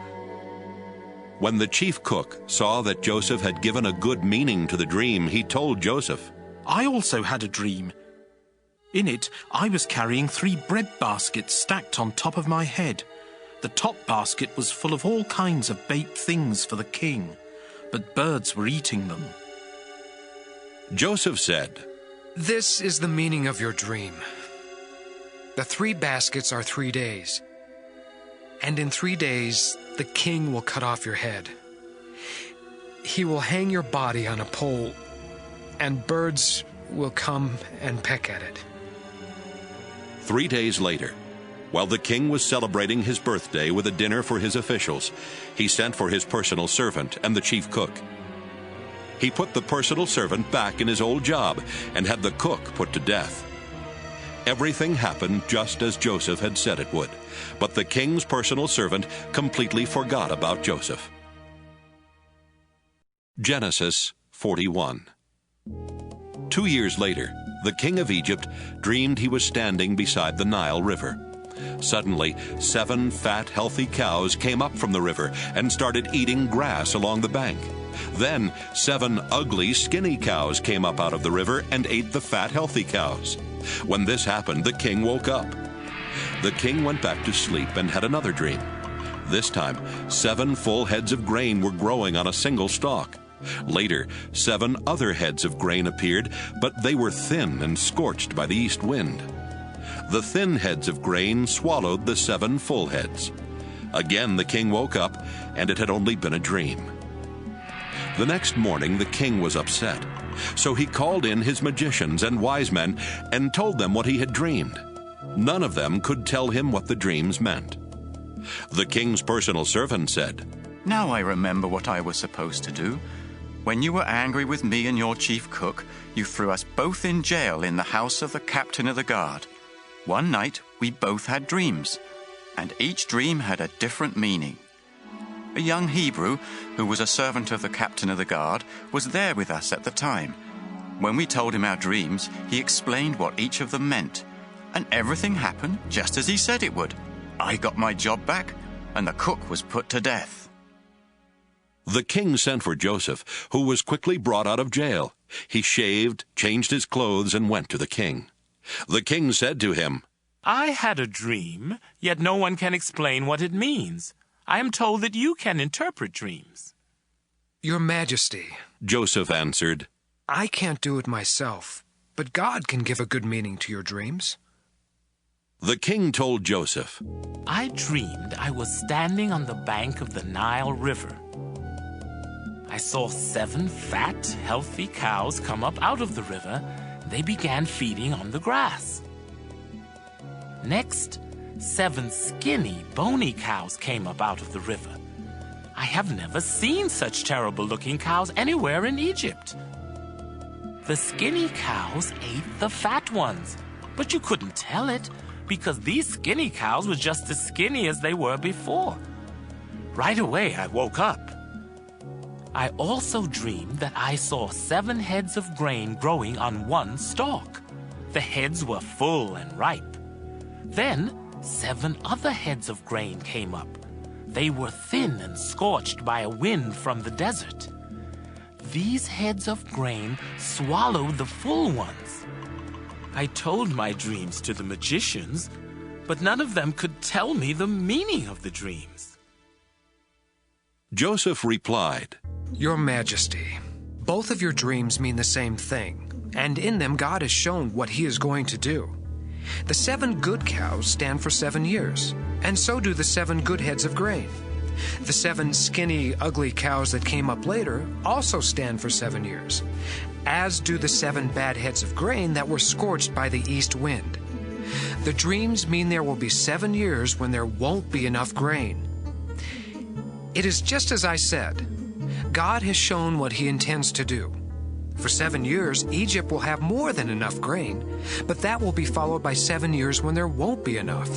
When the chief cook saw that Joseph had given a good meaning to the dream, he told Joseph, "I also had a dream. In it, I was carrying 3 bread baskets stacked on top of my head. The top basket was full of all kinds of baked things for the king, but birds were eating them." Joseph said, "This is the meaning of your dream. The 3 baskets are 3 days, and in 3 days the king will cut off your head. He will hang your body on a pole, and birds will come and peck at it." 3 days later, while the king was celebrating his birthday with a dinner for his officials, he sent for his personal servant and the chief cook. He put the personal servant back in his old job and had the cook put to death. Everything happened just as Joseph had said it would, but the king's personal servant completely forgot about Joseph. Genesis 41. 2 years later, the king of Egypt dreamed he was standing beside the Nile River. Suddenly, 7 fat, healthy cows came up from the river and started eating grass along the bank. Then 7 ugly, skinny cows came up out of the river and ate the fat, healthy cows. When this happened, the king woke up. The king went back to sleep and had another dream. This time, 7 full heads of grain were growing on a single stalk. Later, 7 other heads of grain appeared, but they were thin and scorched by the east wind. The thin heads of grain swallowed the 7 full heads. Again the king woke up, and it had only been a dream. The next morning the king was upset, so he called in his magicians and wise men and told them what he had dreamed. None of them could tell him what the dreams meant. The king's personal servant said, "Now I remember what I was supposed to do. When you were angry with me and your chief cook, you threw us both in jail in the house of the captain of the guard. One night we both had dreams, and each dream had a different meaning. A young Hebrew, who was a servant of the captain of the guard, was there with us at the time. When we told him our dreams, he explained what each of them meant, and everything happened just as he said it would. I got my job back, and the cook was put to death." The king sent for Joseph, who was quickly brought out of jail. He shaved, changed his clothes, and went to the king. The king said to him, "I had a dream, yet no one can explain what it means. I am told that you can interpret dreams." "Your Majesty," Joseph answered, "I can't do it myself, but God can give a good meaning to your dreams." The king told Joseph, "I dreamed I was standing on the bank of the Nile River. I saw 7 fat, healthy cows come up out of the river. They began feeding on the grass. Next, 7 skinny, bony cows came up out of the river. I have never seen such terrible-looking cows anywhere in Egypt. The skinny cows ate the fat ones, but you couldn't tell it because these skinny cows were just as skinny as they were before. Right away, I woke up. I also dreamed that I saw 7 heads of grain growing on one stalk. The heads were full and ripe. Then 7 other heads of grain came up. They were thin and scorched by a wind from the desert. These heads of grain swallowed the full ones. I told my dreams to the magicians, but none of them could tell me the meaning of the dreams." Joseph replied, Your Majesty, both of your dreams mean the same thing, and in them God has shown what he is going to do. The 7 good cows stand for 7 years, and so do the 7 good heads of grain. The 7 skinny, ugly cows that came up later also stand for 7 years, as do the 7 bad heads of grain that were scorched by the east wind. The dreams mean there will be 7 years when there won't be enough grain. It is just as I said. God has shown what he intends to do. For 7 years, Egypt will have more than enough grain, but that will be followed by 7 years when there won't be enough.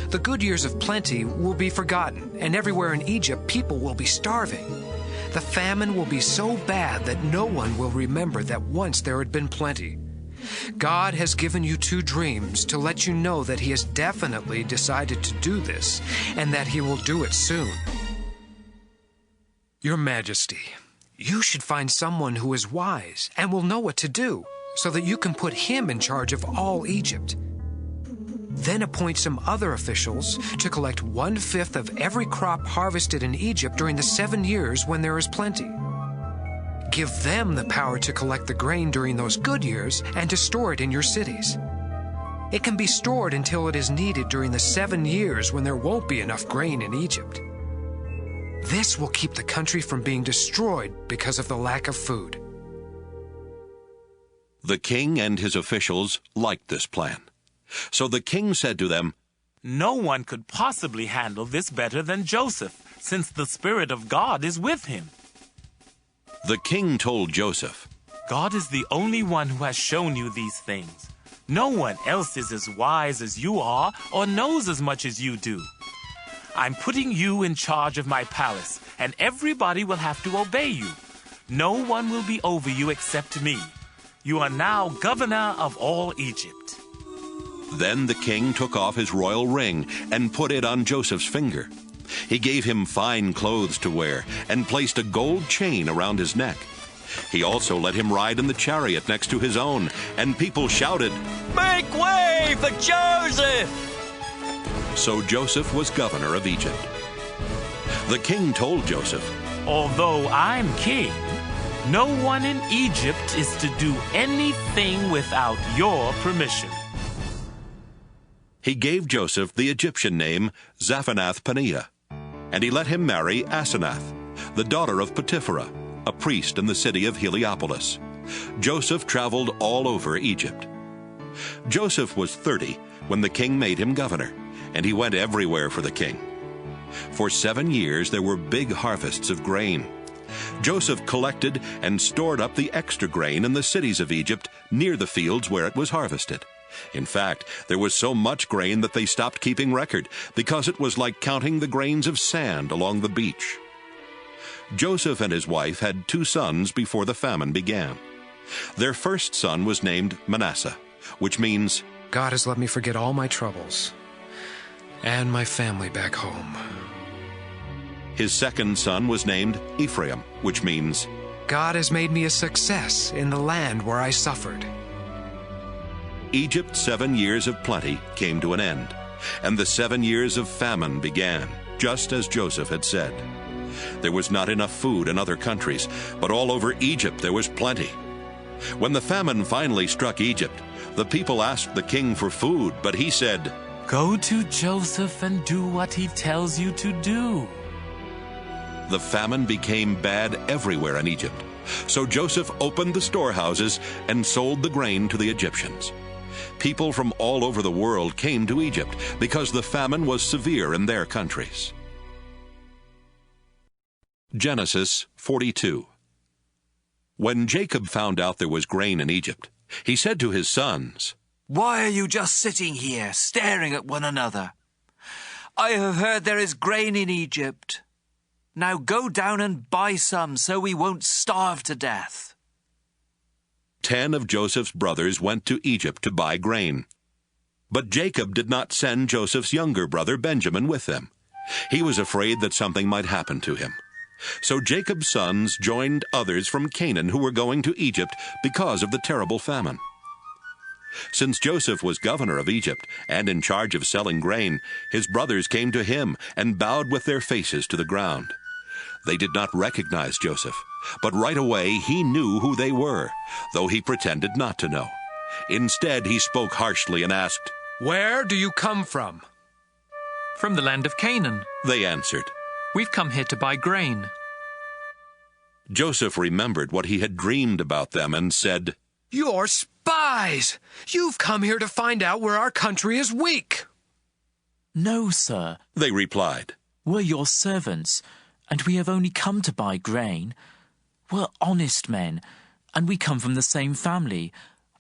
The good years of plenty will be forgotten, and everywhere in Egypt people will be starving. The famine will be so bad that no one will remember that once there had been plenty. God has given you 2 dreams to let you know that he has definitely decided to do this, and that he will do it soon. Your Majesty, you should find someone who is wise and will know what to do, so that you can put him in charge of all Egypt. Then appoint some other officials to collect 1/5 of every crop harvested in Egypt during the 7 years when there is plenty. Give them the power to collect the grain during those good years and to store it in your cities. It can be stored until it is needed during the 7 years when there won't be enough grain in Egypt. This will keep the country from being destroyed because of the lack of food. The king and his officials liked this plan. So the king said to them, No one could possibly handle this better than Joseph, since the Spirit of God is with him. The king told Joseph, God is the only one who has shown you these things. No one else is as wise as you are or knows as much as you do. I'm putting you in charge of my palace, and everybody will have to obey you. No one will be over you except me. You are now governor of all Egypt. Then the king took off his royal ring and put it on Joseph's finger. He gave him fine clothes to wear and placed a gold chain around his neck. He also let him ride in the chariot next to his own, and people shouted, Make way for Joseph! So Joseph was governor of Egypt. The king told Joseph, Although I'm king, no one in Egypt is to do anything without your permission. He gave Joseph the Egyptian name Zaphenath-Paneah, and he let him marry Asenath, the daughter of Potipharah, a priest in the city of Heliopolis. Joseph traveled all over Egypt. Joseph was 30 when the king made him governor, and he went everywhere for the king. For 7 years there were big harvests of grain. Joseph collected and stored up the extra grain in the cities of Egypt near the fields where it was harvested. In fact, there was so much grain that they stopped keeping record, because it was like counting the grains of sand along the beach. Joseph and his wife had 2 sons before the famine began. Their first son was named Manasseh, which means, God has let me forget all my troubles and my family back home. His second son was named Ephraim, which means, God has made me a success in the land where I suffered. Egypt's 7 years of plenty came to an end, and the 7 years of famine began, just as Joseph had said. There was not enough food in other countries, but all over Egypt there was plenty. When the famine finally struck Egypt, the people asked the king for food, but he said, Go to Joseph and do what he tells you to do. The famine became bad everywhere in Egypt, so Joseph opened the storehouses and sold the grain to the Egyptians. People from all over the world came to Egypt because the famine was severe in their countries. Genesis 42. When Jacob found out there was grain in Egypt, he said to his sons, Why are you just sitting here, staring at one another? I have heard there is grain in Egypt. Now go down and buy some, so we won't starve to death. 10 of Joseph's brothers went to Egypt to buy grain. But Jacob did not send Joseph's younger brother Benjamin with them. He was afraid that something might happen to him. So Jacob's sons joined others from Canaan who were going to Egypt because of the terrible famine. Since Joseph was governor of Egypt and in charge of selling grain, his brothers came to him and bowed with their faces to the ground. They did not recognize Joseph, but right away he knew who they were, though he pretended not to know. Instead, he spoke harshly and asked, "Where do you come from?" "From the land of Canaan," they answered. "We've come here to buy grain." Joseph remembered what he had dreamed about them and said, "You're spies! You've come here to find out where our country is weak." "No, sir," they replied. "We're your servants, and we have only come to buy grain. We're honest men, and we come from the same family.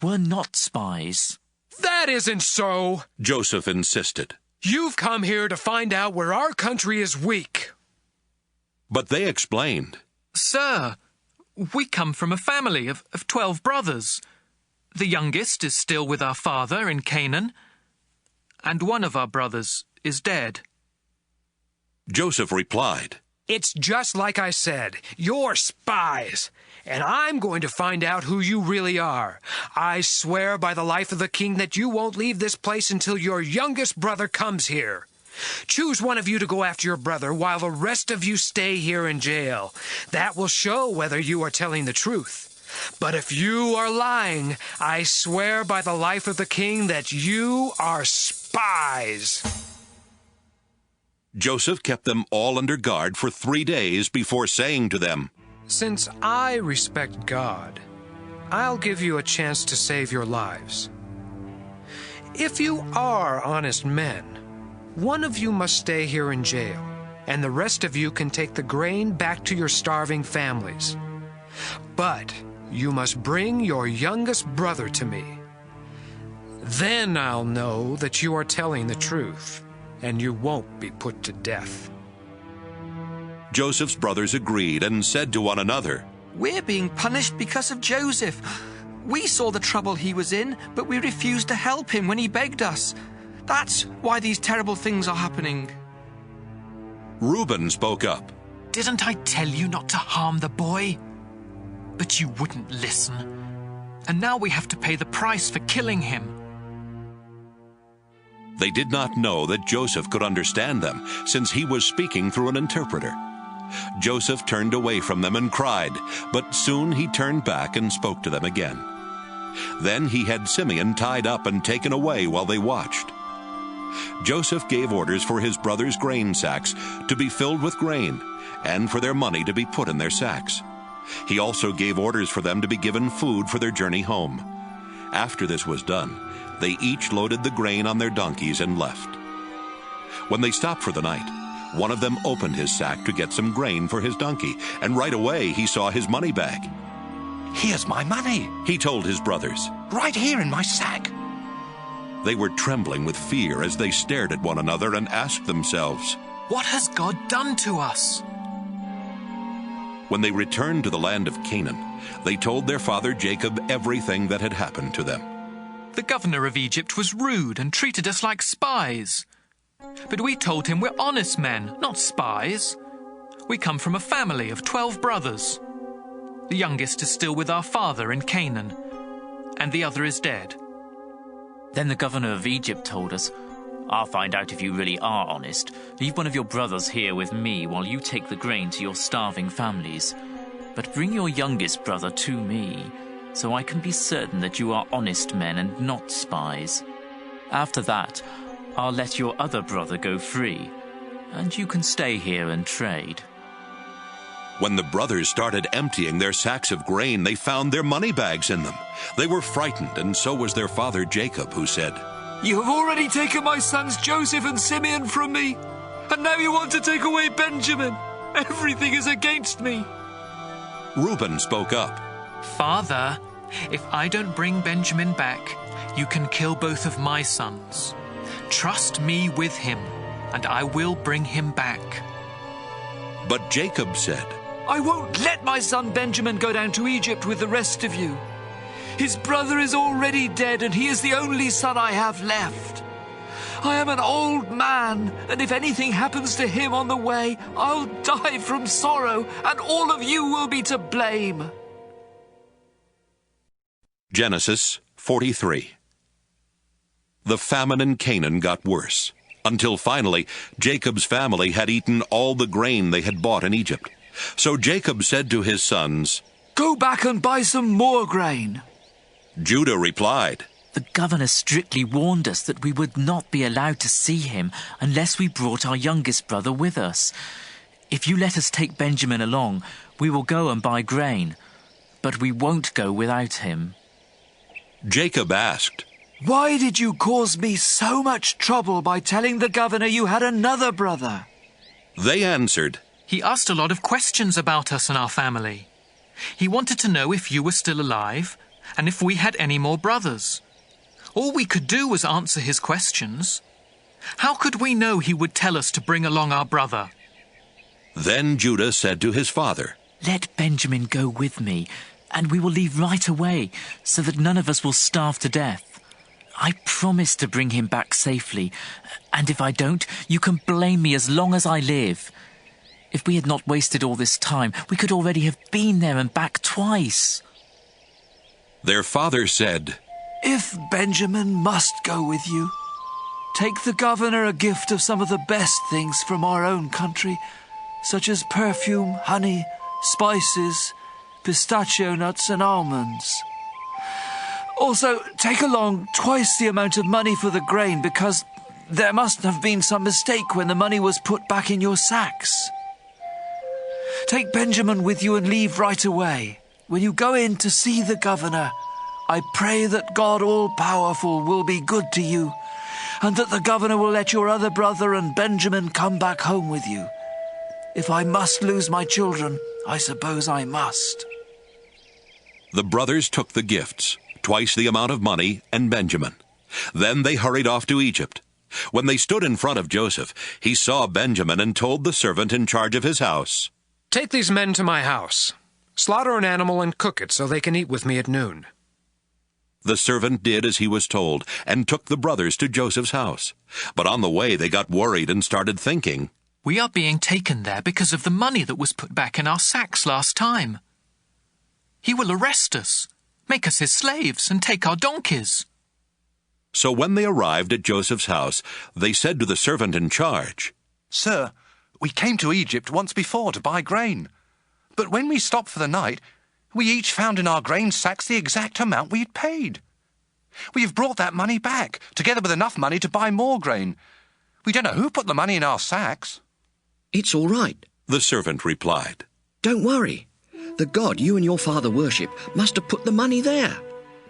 We're not spies." "That isn't so," Joseph insisted. "You've come here to find out where our country is weak." But they explained, "Sir, we come from a family of 12 brothers. The youngest is still with our father in Canaan, and one of our brothers is dead." Joseph replied, "It's just like I said. You're spies, and I'm going to find out who you really are. I swear by the life of the king that you won't leave this place until your youngest brother comes here. Choose one of you to go after your brother while the rest of you stay here in jail. That will show whether you are telling the truth. But if you are lying, I swear by the life of the king that you are spies." Joseph kept them all under guard for 3 days before saying to them, "Since I respect God, I'll give you a chance to save your lives. If you are honest men, one of you must stay here in jail, and the rest of you can take the grain back to your starving families. But you must bring your youngest brother to me. Then I'll know that you are telling the truth, and you won't be put to death." Joseph's brothers agreed and said to one another, "We're being punished because of Joseph. We saw the trouble he was in, but we refused to help him when he begged us. That's why these terrible things are happening." Reuben spoke up. "Didn't I tell you not to harm the boy? But you wouldn't listen. And now we have to pay the price for killing him." They did not know that Joseph could understand them, since he was speaking through an interpreter. Joseph turned away from them and cried, but soon he turned back and spoke to them again. Then he had Simeon tied up and taken away while they watched. Joseph gave orders for his brothers' grain sacks to be filled with grain, and for their money to be put in their sacks. He also gave orders for them to be given food for their journey home. After this was done, they each loaded the grain on their donkeys and left. When they stopped for the night, one of them opened his sack to get some grain for his donkey, and right away he saw his money bag. "Here's my money," he told his brothers. "Right here in my sack." They were trembling with fear as they stared at one another and asked themselves, "What has God done to us?" When they returned to the land of Canaan, they told their father Jacob everything that had happened to them. "The governor of Egypt was rude and treated us like spies. But we told him we're honest men, not spies. We come from a family of 12 brothers. The youngest is still with our father in Canaan, and the other is dead." Then the governor of Egypt told us, "I'll find out if you really are honest. Leave one of your brothers here with me while you take the grain to your starving families. But bring your youngest brother to me, so I can be certain that you are honest men and not spies. After that, I'll let your other brother go free, and you can stay here and trade." When the brothers started emptying their sacks of grain, they found their money bags in them. They were frightened, and so was their father Jacob, who said, "You have already taken my sons Joseph and Simeon from me, and now you want to take away Benjamin. Everything is against me." Reuben spoke up. "Father, if I don't bring Benjamin back, you can kill both of my sons. Trust me with him, and I will bring him back." But Jacob said, "I won't let my son Benjamin go down to Egypt with the rest of you. His brother is already dead, and he is the only son I have left. I am an old man, and if anything happens to him on the way, I'll die from sorrow, and all of you will be to blame." Genesis 43. The famine in Canaan got worse. until finally Jacob's family had eaten all the grain they had bought in Egypt. So Jacob said to his sons, "Go back and buy some more grain." Judah replied, "The governor strictly warned us that we would not be allowed to see him unless we brought our youngest brother with us. If you let us take Benjamin along, we will go and buy grain, but we won't go without him." Jacob asked, "Why did you cause me so much trouble by telling the governor you had another brother?" They answered, "He asked a lot of questions about us and our family. He wanted to know if you were still alive and if we had any more brothers. All we could do was answer his questions. How could we know he would tell us to bring along our brother?" Then Judah said to his father, "Let Benjamin go with me, and we will leave right away, so that none of us will starve to death. I promise to bring him back safely, and if I don't, you can blame me as long as I live. If we had not wasted all this time, we could already have been there and back twice." Their father said, "If Benjamin must go with you, take the governor a gift of some of the best things from our own country, such as perfume, honey, spices, pistachio nuts and almonds. Also, take along twice the amount of money for the grain, because there must have been some mistake when the money was put back in your sacks. Take Benjamin with you and leave right away. When you go in to see the governor, I pray that God all-powerful will be good to you, and that the governor will let your other brother and Benjamin come back home with you. If I must lose my children, I suppose I must." The brothers took the gifts, twice the amount of money, and Benjamin. Then they hurried off to Egypt. When they stood in front of Joseph, he saw Benjamin and told the servant in charge of his house, "Take these men to my house. Slaughter an animal and cook it so they can eat with me at noon." The servant did as he was told and took the brothers to Joseph's house. But on the way they got worried and started thinking, "We are being taken there because of the money that was put back in our sacks last time. He will arrest us, make us his slaves, and take our donkeys." So when they arrived at Joseph's house, they said to the servant in charge, "Sir, we came to Egypt once before to buy grain. But when we stopped for the night, we each found in our grain sacks the exact amount we had paid. We have brought that money back, together with enough money to buy more grain. We don't know who put the money in our sacks." "It's all right," the servant replied. "Don't worry. The God you and your father worship must have put the money there,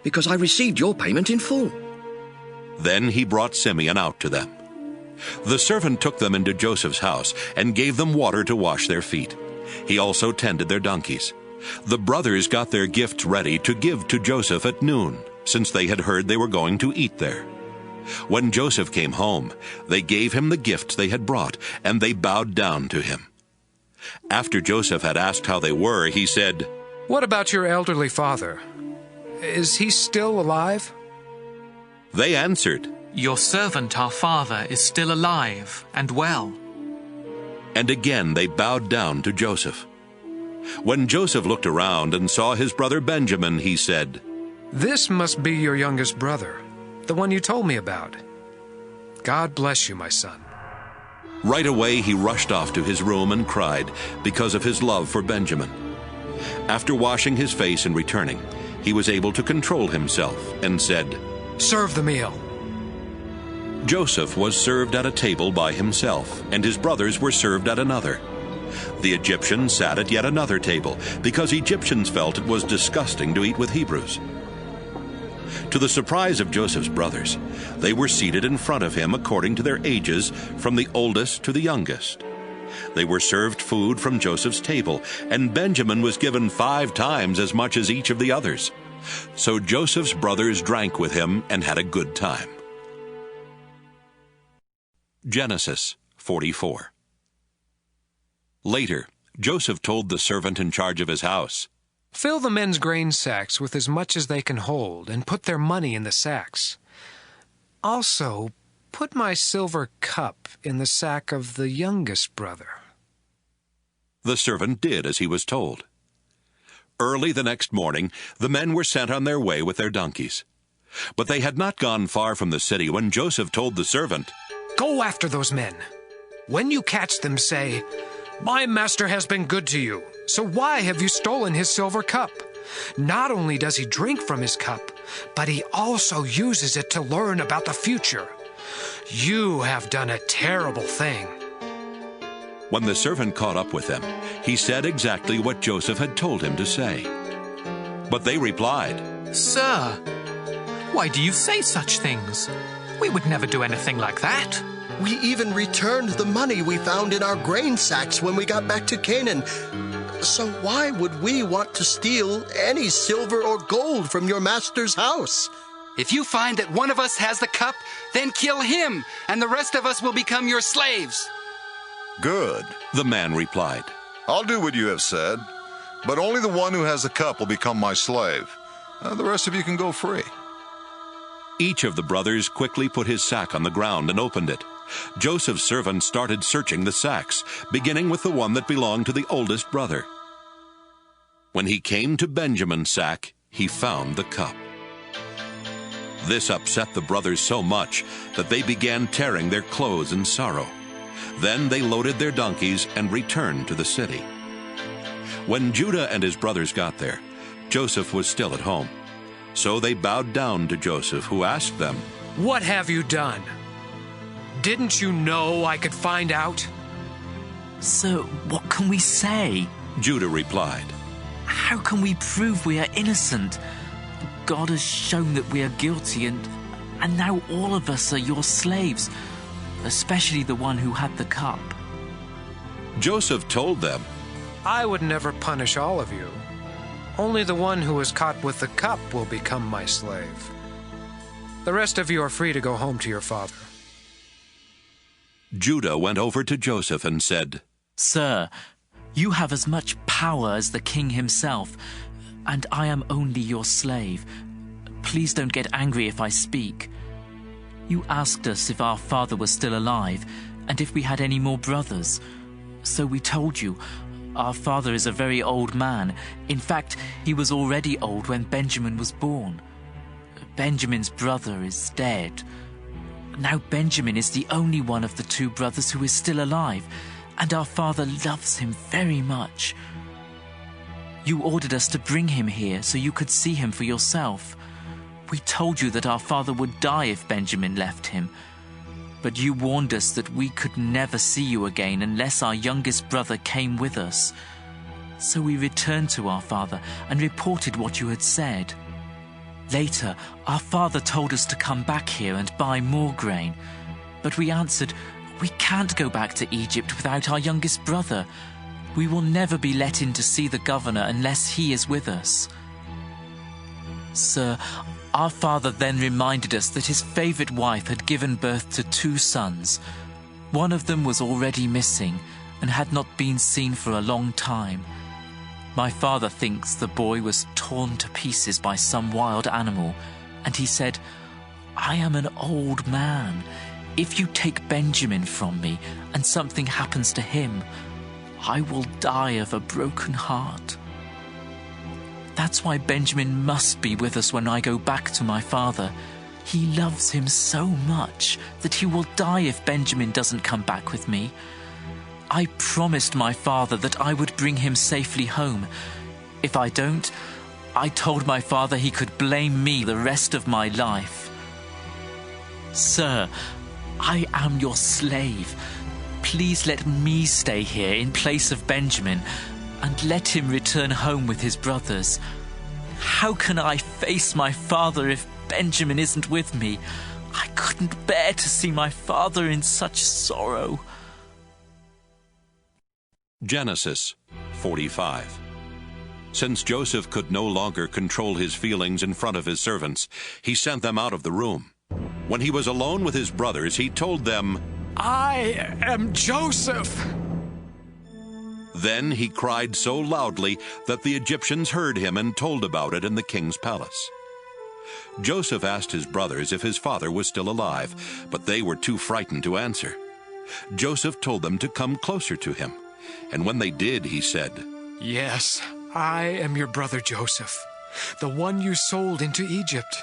because I received your payment in full." Then he brought Simeon out to them. The servant took them into Joseph's house and gave them water to wash their feet. He also tended their donkeys. The brothers got their gifts ready to give to Joseph at noon, since they had heard they were going to eat there. When Joseph came home, they gave him the gifts they had brought, and they bowed down to him. After Joseph had asked how they were, he said, "What about your elderly father? Is he still alive?" They answered, "Your servant, our father, is still alive and well." And again they bowed down to Joseph. When Joseph looked around and saw his brother Benjamin, he said, "This must be your youngest brother, the one you told me about. God bless you, my son." Right away he rushed off to his room and cried because of his love for Benjamin. After washing his face and returning, he was able to control himself and said, "Serve the meal." Joseph was served at a table by himself, and his brothers were served at another. The Egyptians sat at yet another table, because Egyptians felt it was disgusting to eat with Hebrews. To the surprise of Joseph's brothers, they were seated in front of him according to their ages, from the oldest to the youngest. They were served food from Joseph's table, and Benjamin was given 5 times as much as each of the others. So Joseph's brothers drank with him and had a good time. Genesis 44. Later, Joseph told the servant in charge of his house, "Fill the men's grain sacks with as much as they can hold, and put their money in the sacks. Also, put my silver cup in the sack of the youngest brother." The servant did as he was told. Early the next morning, the men were sent on their way with their donkeys. But they had not gone far from the city when Joseph told the servant, Go after those men. When you catch them, say, 'My master has been good to you, so why have you stolen his silver cup?' Not only does he drink from his cup, but he also uses it to learn about the future. You have done a terrible thing." When the servant caught up with them, he said exactly what Joseph had told him to say. But they replied, "Sir, why do you say such things? We would never do anything like that." We even returned the money we found in our grain sacks when we got back to Canaan. So why would we want to steal any silver or gold from your master's house? If you find that one of us has the cup, then kill him, and the rest of us will become your slaves." "Good," the man replied. "I'll do what you have said, but only the one who has the cup will become my slave. The rest of you can go free." Each of the brothers quickly put his sack on the ground and opened it. Joseph's servants started searching the sacks, beginning with the one that belonged to the oldest brother. When he came to Benjamin's sack, he found the cup. This upset the brothers so much that they began tearing their clothes in sorrow. Then they loaded their donkeys and returned to the city. When Judah and his brothers got there, Joseph was still at home. So they bowed down to Joseph, who asked them, "What have you done? Didn't you know I could find out?" "Sir, what can we say?" Judah replied. "How can we prove we are innocent? God has shown that we are guilty, and now all of us are your slaves, especially the one who had the cup." Joseph told them, "I would never punish all of you. Only the one who was caught with the cup will become my slave. The rest of you are free to go home to your father." Judah went over to Joseph and said, "Sir, you have as much power as the king himself, and I am only your slave. Please don't get angry if I speak. You asked us if our father was still alive and if we had any more brothers. So we told you, our father is a very old man. In fact, he was already old when Benjamin was born. Benjamin's brother is dead. Now Benjamin is the only one of the two brothers who is still alive, and our father loves him very much. You ordered us to bring him here so you could see him for yourself. We told you that our father would die if Benjamin left him. But you warned us that we could never see you again unless our youngest brother came with us. So we returned to our father and reported what you had said. Later, our father told us to come back here and buy more grain. But we answered, 'We can't go back to Egypt without our youngest brother. We will never be let in to see the governor unless he is with us.' Sir, our father then reminded us that his favorite wife had given birth to 2 sons. One of them was already missing and had not been seen for a long time. My father thinks the boy was torn to pieces by some wild animal, and he said, 'I am an old man. If you take Benjamin from me and something happens to him, I will die of a broken heart.' That's why Benjamin must be with us when I go back to my father. He loves him so much that he will die if Benjamin doesn't come back with me. I promised my father that I would bring him safely home. If I don't, I told my father he could blame me the rest of my life. Sir, I am your slave. Please let me stay here in place of Benjamin and let him return home with his brothers. How can I face my father if Benjamin isn't with me? I couldn't bear to see my father in such sorrow." Genesis 45. Since Joseph could no longer control his feelings in front of his servants, he sent them out of the room. When he was alone with his brothers, he told them, "I am Joseph." Then he cried so loudly that the Egyptians heard him and told about it in the king's palace. Joseph asked his brothers if his father was still alive, but they were too frightened to answer. Joseph told them to come closer to him, and when they did, he said, "Yes, I am your brother Joseph, the one you sold into Egypt.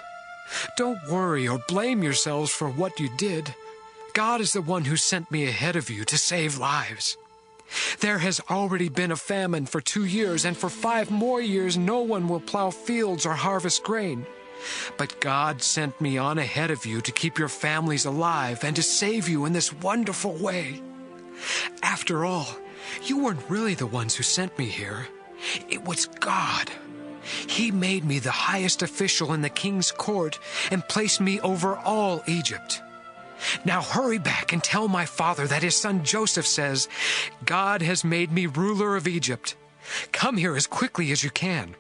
Don't worry or blame yourselves for what you did. God is the one who sent me ahead of you to save lives. There has already been a famine for 2 years, and for 5 more years no one will plow fields or harvest grain. But God sent me on ahead of you to keep your families alive and to save you in this wonderful way. After all, you weren't really the ones who sent me here. It was God. He made me the highest official in the king's court and placed me over all Egypt. Now hurry back and tell my father that his son Joseph says, God has made me ruler of Egypt. Come here as quickly as you can.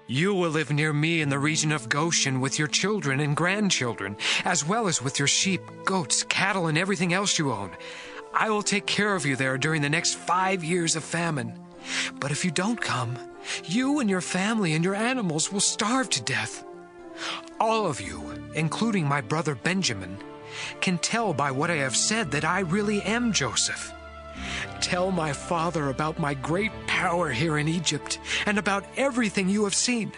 You will live near me in the region of Goshen with your children and grandchildren, as well as with your sheep, goats, cattle, and everything else you own. I will take care of you there during the next 5 years of famine. But if you don't come, you and your family and your animals will starve to death. All of you, including my brother Benjamin, can tell by what I have said that I really am Joseph. Tell my father about my great power here in Egypt and about everything you have seen.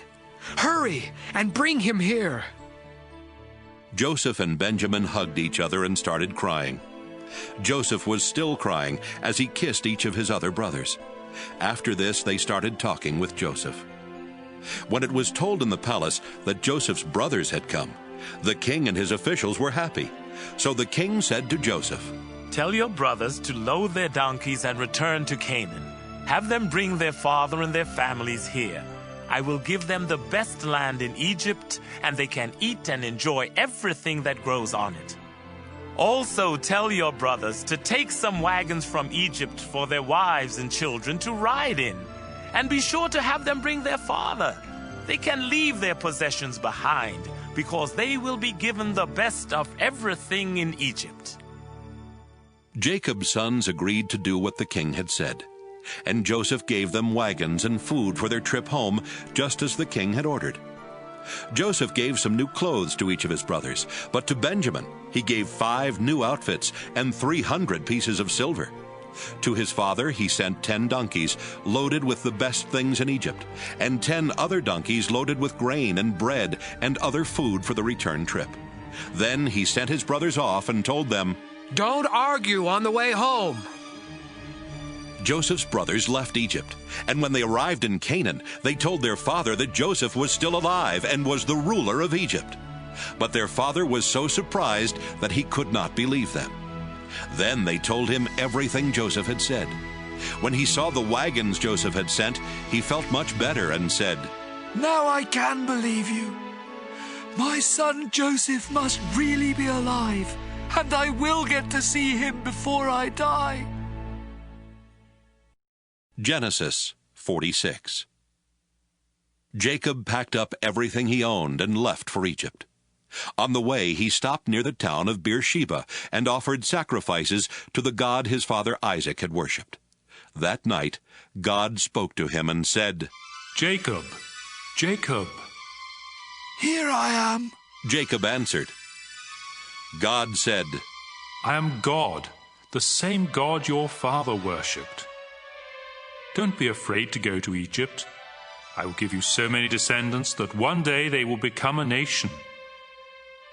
Hurry and bring him here." Joseph and Benjamin hugged each other and started crying. Joseph was still crying as he kissed each of his other brothers. After this, they started talking with Joseph. When it was told in the palace that Joseph's brothers had come, the king and his officials were happy. So the king said to Joseph, "Tell your brothers to load their donkeys and return to Canaan. Have them bring their father and their families here. I will give them the best land in Egypt, and they can eat and enjoy everything that grows on it. Also tell your brothers to take some wagons from Egypt for their wives and children to ride in, and be sure to have them bring their father. They can leave their possessions behind, because they will be given the best of everything in Egypt." Jacob's sons agreed to do what the king had said, and Joseph gave them wagons and food for their trip home, just as the king had ordered. Joseph gave some new clothes to each of his brothers, but to Benjamin he gave 5 new outfits and 300 pieces of silver. To his father he sent 10 donkeys loaded with the best things in Egypt, and 10 other donkeys loaded with grain and bread and other food for the return trip. Then he sent his brothers off and told them, "Don't argue on the way home." Joseph's brothers left Egypt, and when they arrived in Canaan, they told their father that Joseph was still alive and was the ruler of Egypt. But their father was so surprised that he could not believe them. Then they told him everything Joseph had said. When he saw the wagons Joseph had sent, he felt much better and said, "Now I can believe you. My son Joseph must really be alive, and I will get to see him before I die." Genesis 46. Jacob packed up everything he owned and left for Egypt. On the way, he stopped near the town of Beersheba and offered sacrifices to the God his father Isaac had worshipped. That night, God spoke to him and said, "Jacob, Jacob." "Here I am." Jacob answered. God said, "I am God, the same God your father worshipped. Don't be afraid to go to Egypt. I will give you so many descendants that one day they will become a nation.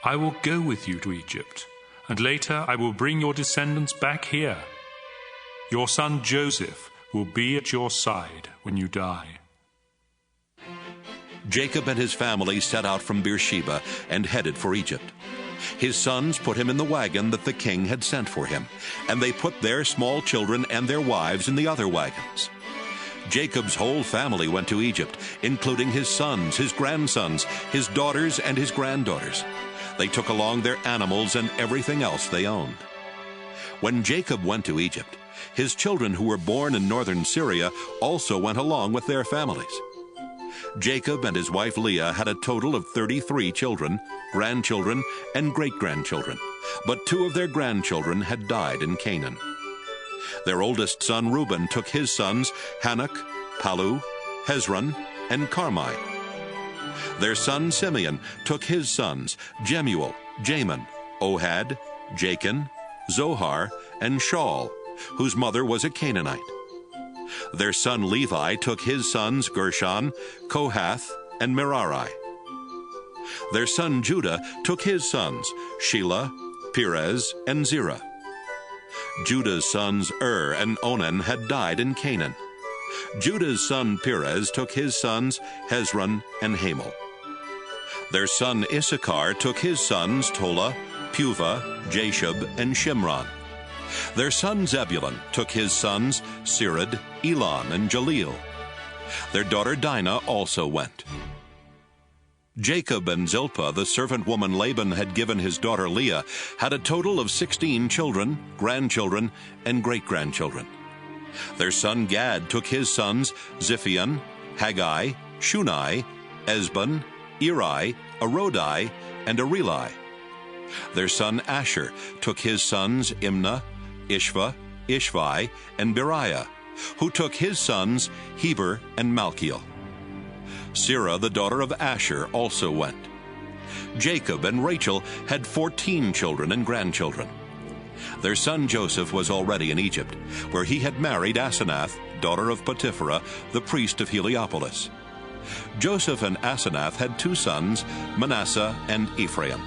I will go with you to Egypt, and later I will bring your descendants back here. Your son Joseph will be at your side when you die." Jacob and his family set out from Beersheba and headed for Egypt. His sons put him in the wagon that the king had sent for him, and they put their small children and their wives in the other wagons. Jacob's whole family went to Egypt, including his sons, his grandsons, his daughters, and his granddaughters. They took along their animals and everything else they owned. When Jacob went to Egypt, his children who were born in northern Syria also went along with their families. Jacob and his wife Leah had a total of 33 children, grandchildren, and great-grandchildren, but 2 of their grandchildren had died in Canaan. Their oldest son Reuben took his sons Hanok, Palu, Hezron, and Carmi. Their son Simeon took his sons Jemuel, Jamin, Ohad, Jachin, Zohar, and Shaul, whose mother was a Canaanite. Their son Levi took his sons Gershon, Kohath, and Merari. Their son Judah took his sons Shelah, Perez, and Zerah. Judah's sons and Onan had died in Canaan. Judah's son Perez took his sons Hezron and Hamel. Their son Issachar took his sons Tola, Puvah, Jashub, and Shimron. Their son Zebulun took his sons Sirad, Elon, and Jaleel. Their daughter Dinah also went. Jacob and Zilpah, the servant woman Laban had given his daughter Leah, had a total of 16 children, grandchildren, and great-grandchildren. Their son Gad took his sons Ziphion, Haggai, Shunai, Esbon, Eri, Arodi, and Areli. Their son Asher took his sons Imnah, Ishva, Ishvi, and Beriah, who took his sons Heber and Malchiel. Serah, the daughter of Asher, also went. Jacob and Rachel had 14 children and grandchildren. Their son Joseph was already in Egypt, where he had married Asenath, daughter of Potipherah, the priest of Heliopolis. Joseph and Asenath had 2 sons, Manasseh and Ephraim.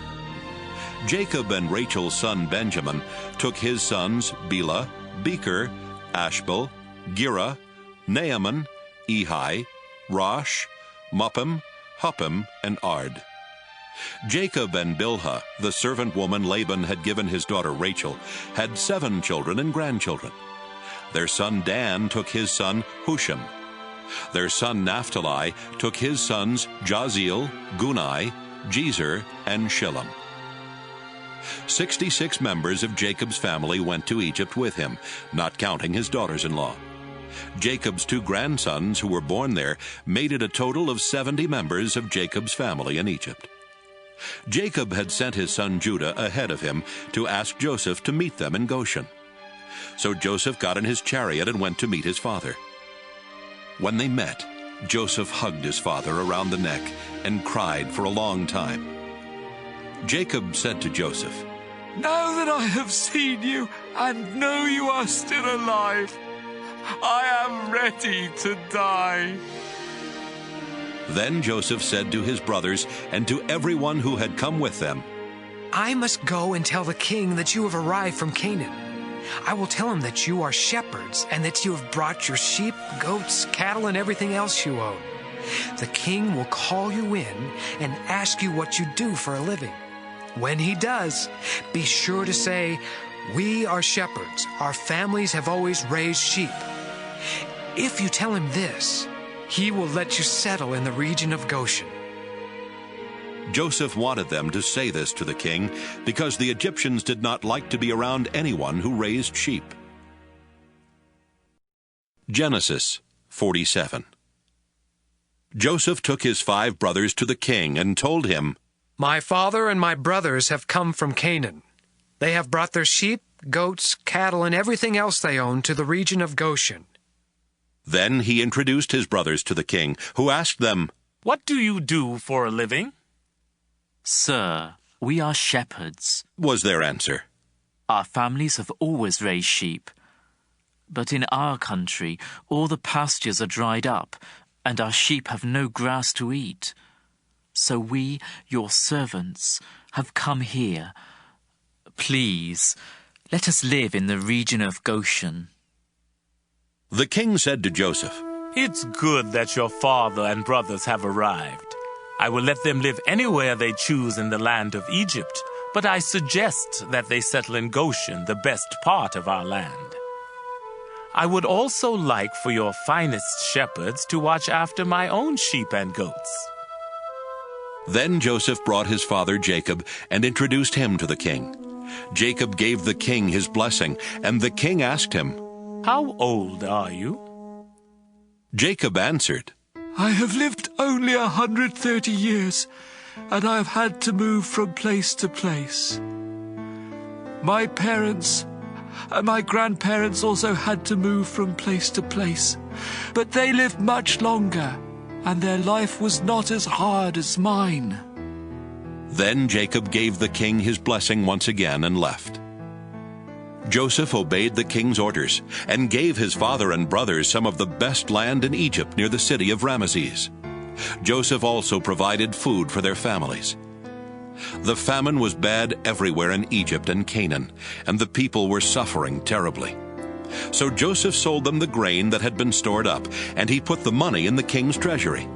Jacob and Rachel's son Benjamin took his sons Bela, Becher, Ashbel, Gera, Naaman, Ehi, Rosh, Muppim, Huppim, and Ard. Jacob and Bilhah, the servant woman Laban had given his daughter Rachel, had 7 children and grandchildren. Their son Dan took his son Husham. Their son Naphtali took his sons Jaziel, Gunai, Jezer, and Shillem. 66 members of Jacob's family went to Egypt with him, not counting his daughters-in-law. Jacob's 2 grandsons who were born there made it a total of 70 members of Jacob's family in Egypt. Jacob had sent his son Judah ahead of him to ask Joseph to meet them in Goshen. So Joseph got in his chariot and went to meet his father. When they met, Joseph hugged his father around the neck and cried for a long time. Jacob said to Joseph, "Now that I have seen you and know you are still alive, I am ready to die." Then Joseph said to his brothers and to everyone who had come with them, "I must go and tell the king that you have arrived from Canaan. I will tell him that you are shepherds and that you have brought your sheep, goats, cattle, and everything else you own. The king will call you in and ask you what you do for a living. When he does, be sure to say, 'We are shepherds. Our families have always raised sheep.' If you tell him this, he will let you settle in the region of Goshen." Joseph wanted them to say this to the king because the Egyptians did not like to be around anyone who raised sheep. Genesis 47. Joseph took his 5 brothers to the king and told him, "My father and my brothers have come from Canaan. They have brought their sheep, goats, cattle, and everything else they own to the region of Goshen." Then he introduced his brothers to the king, who asked them, "What do you do for a living?" "Sir, we are shepherds," was their answer. "Our families have always raised sheep. But in our country, all the pastures are dried up, and our sheep have no grass to eat. So we, your servants, have come here. Please, let us live in the region of Goshen." The king said to Joseph, "It's good that your father and brothers have arrived. I will let them live anywhere they choose in the land of Egypt, but I suggest that they settle in Goshen, the best part of our land. I would also like for your finest shepherds to watch after my own sheep and goats." Then Joseph brought his father Jacob and introduced him to the king. Jacob gave the king his blessing, and the king asked him, "How old are you?" Jacob answered, "I have lived only 130 years, and I have had to move from place to place. My parents and my grandparents also had to move from place to place, but they lived much longer, and their life was not as hard as mine." Then Jacob gave the king his blessing once again and left. Joseph obeyed the king's orders and gave his father and brothers some of the best land in Egypt near the city of Ramesses. Joseph also provided food for their families. The famine was bad everywhere in Egypt and Canaan, and the people were suffering terribly. So Joseph sold them the grain that had been stored up, and he put the money in the king's treasury.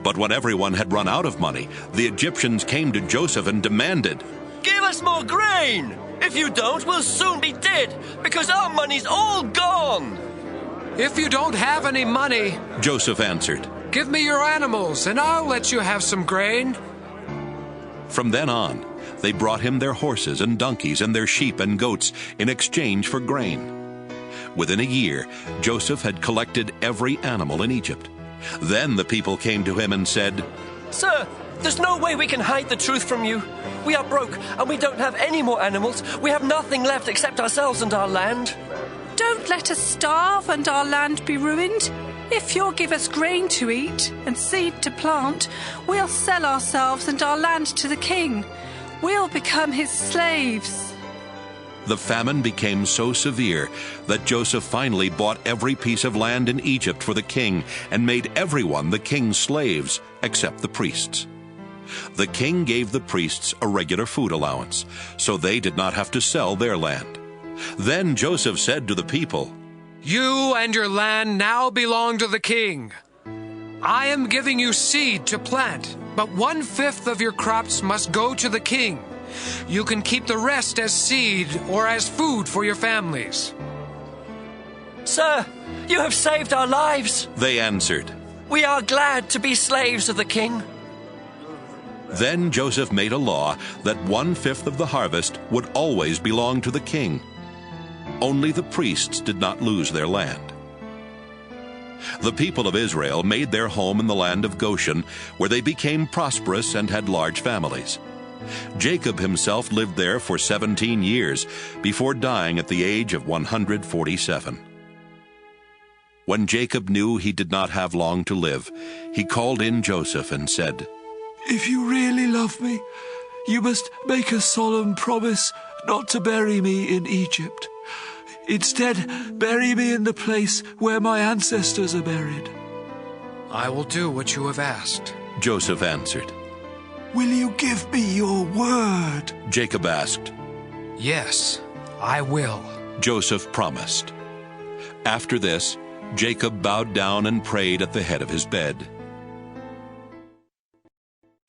But when everyone had run out of money, the Egyptians came to Joseph and demanded, "Give us more grain! If you don't, we'll soon be dead, because our money's all gone!" If you don't have any money, Joseph answered, give me your animals, and I'll let you have some grain. From then on, they brought him their horses and donkeys and their sheep and goats in exchange for grain. Within a year, Joseph had collected every animal in Egypt. Then the people came to him and said, "Sir, there's no way we can hide the truth from you. We are broke, and we don't have any more animals. We have nothing left except ourselves and our land." "Don't let us starve and our land be ruined. If you'll give us grain to eat and seed to plant, we'll sell ourselves and our land to the king. We'll become his slaves." The famine became so severe that Joseph finally bought every piece of land in Egypt for the king and made everyone the king's slaves except the priests. The king gave the priests a regular food allowance, so they did not have to sell their land. Then Joseph said to the people, You and your land now belong to the king. I am giving you seed to plant, but 1/5 of your crops must go to the king. You can keep the rest as seed or as food for your families. "Sir, you have saved our lives," they answered. "We are glad to be slaves of the king." Then Joseph made a law that 1/5 of the harvest would always belong to the king. Only the priests did not lose their land. The people of Israel made their home in the land of Goshen, where they became prosperous and had large families. Jacob himself lived there for 17 years before dying at the age of 147. When Jacob knew he did not have long to live, he called in Joseph and said, "If you really love me, you must make a solemn promise not to bury me in Egypt. Instead, bury me in the place where my ancestors are buried." I will do what you have asked, Joseph answered. "Will you give me your word?" Jacob asked. Yes, I will, Joseph promised. After this, Jacob bowed down and prayed at the head of his bed.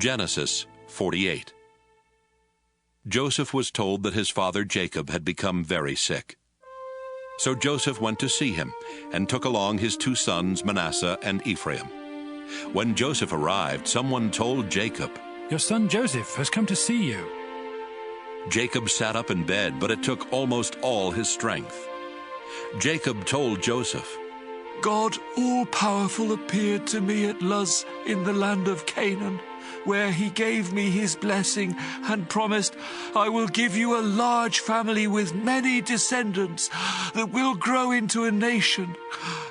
Genesis 48. Joseph was told that his father Jacob had become very sick. So Joseph went to see him and took along his 2 sons Manasseh and Ephraim. When Joseph arrived, someone told Jacob, "Your son Joseph has come to see you." Jacob sat up in bed, but it took almost all his strength. Jacob told Joseph, "God all-powerful appeared to me at Luz in the land of Canaan, where he gave me his blessing and promised, 'I will give you a large family with many descendants that will grow into a nation.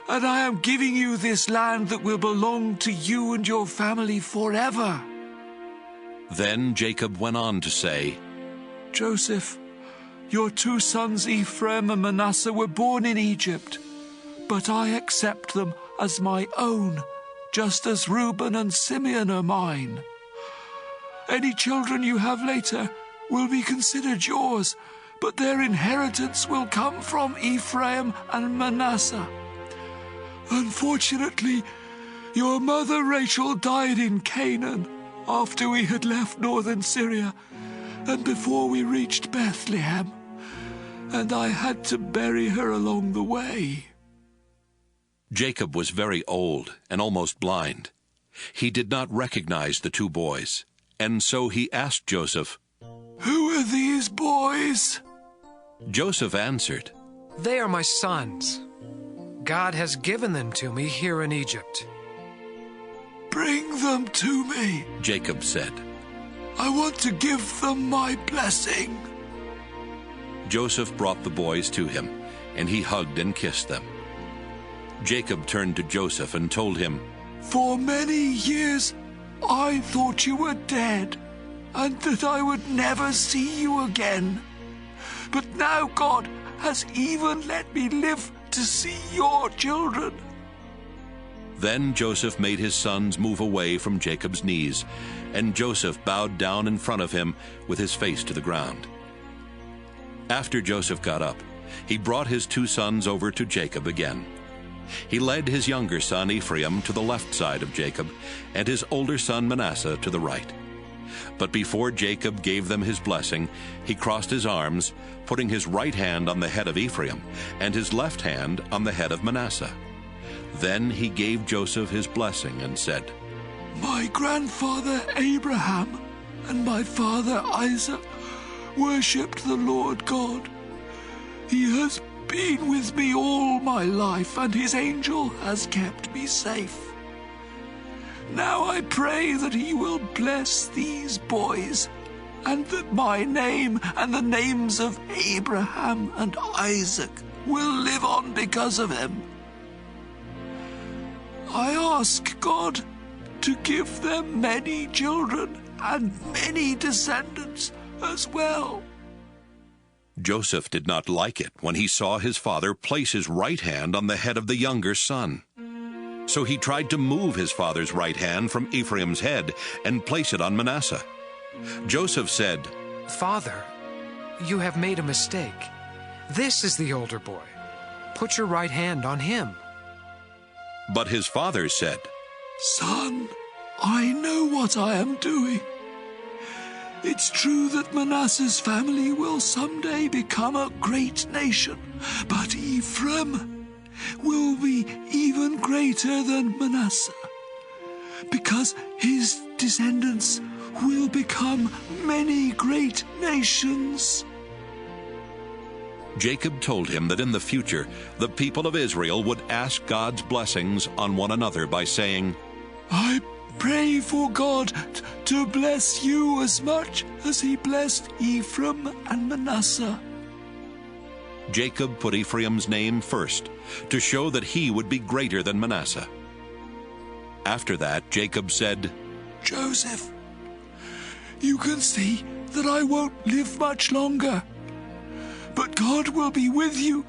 And I am giving you this land that will belong to you and your family forever.'" Then Jacob went on to say, "Joseph, your 2 sons Ephraim and Manasseh were born in Egypt, but I accept them as my own, just as Reuben and Simeon are mine. Any children you have later will be considered yours, but their inheritance will come from Ephraim and Manasseh. Unfortunately, your mother Rachel died in Canaan after we had left northern Syria and before we reached Bethlehem, and I had to bury her along the way." Jacob was very old and almost blind. He did not recognize the 2 boys, and so he asked Joseph, "Who are these boys?" Joseph answered, They are my sons. God has given them to me here in Egypt. "Bring them to me," Jacob said. "I want to give them my blessing." Joseph brought the boys to him, and he hugged and kissed them. Jacob turned to Joseph and told him, "For many years I thought you were dead, and that I would never see you again. But now God has even let me live to see your children." Then Joseph made his sons move away from Jacob's knees, and Joseph bowed down in front of him with his face to the ground. After Joseph got up, he brought his 2 sons over to Jacob again. He led his younger son Ephraim to the left side of Jacob, and his older son Manasseh to the right. But before Jacob gave them his blessing, he crossed his arms, putting his right hand on the head of Ephraim and his left hand on the head of Manasseh. Then he gave Joseph his blessing and said, My grandfather Abraham and my father Isaac worshipped the Lord God. He has been with me all my life, and his angel has kept me safe. Now I pray that he will bless these boys, and that my name and the names of Abraham and Isaac will live on because of him. I ask God to give them many children and many descendants as well. Joseph did not like it when he saw his father place his right hand on the head of the younger son. So he tried to move his father's right hand from Ephraim's head and place it on Manasseh. Joseph said, Father, you have made a mistake. This is the older boy. Put your right hand on him. But his father said, Son, I know what I am doing. It's true that Manasseh's family will someday become a great nation, but Ephraim will be even greater than Manasseh, because his descendants will become many great nations. Jacob told him that in the future the people of Israel would ask God's blessings on one another by saying, I pray for God to bless you as much as he blessed Ephraim and Manasseh. Jacob put Ephraim's name first to show that he would be greater than Manasseh. After that, Jacob said, Joseph, you can see that I won't live much longer, but God will be with you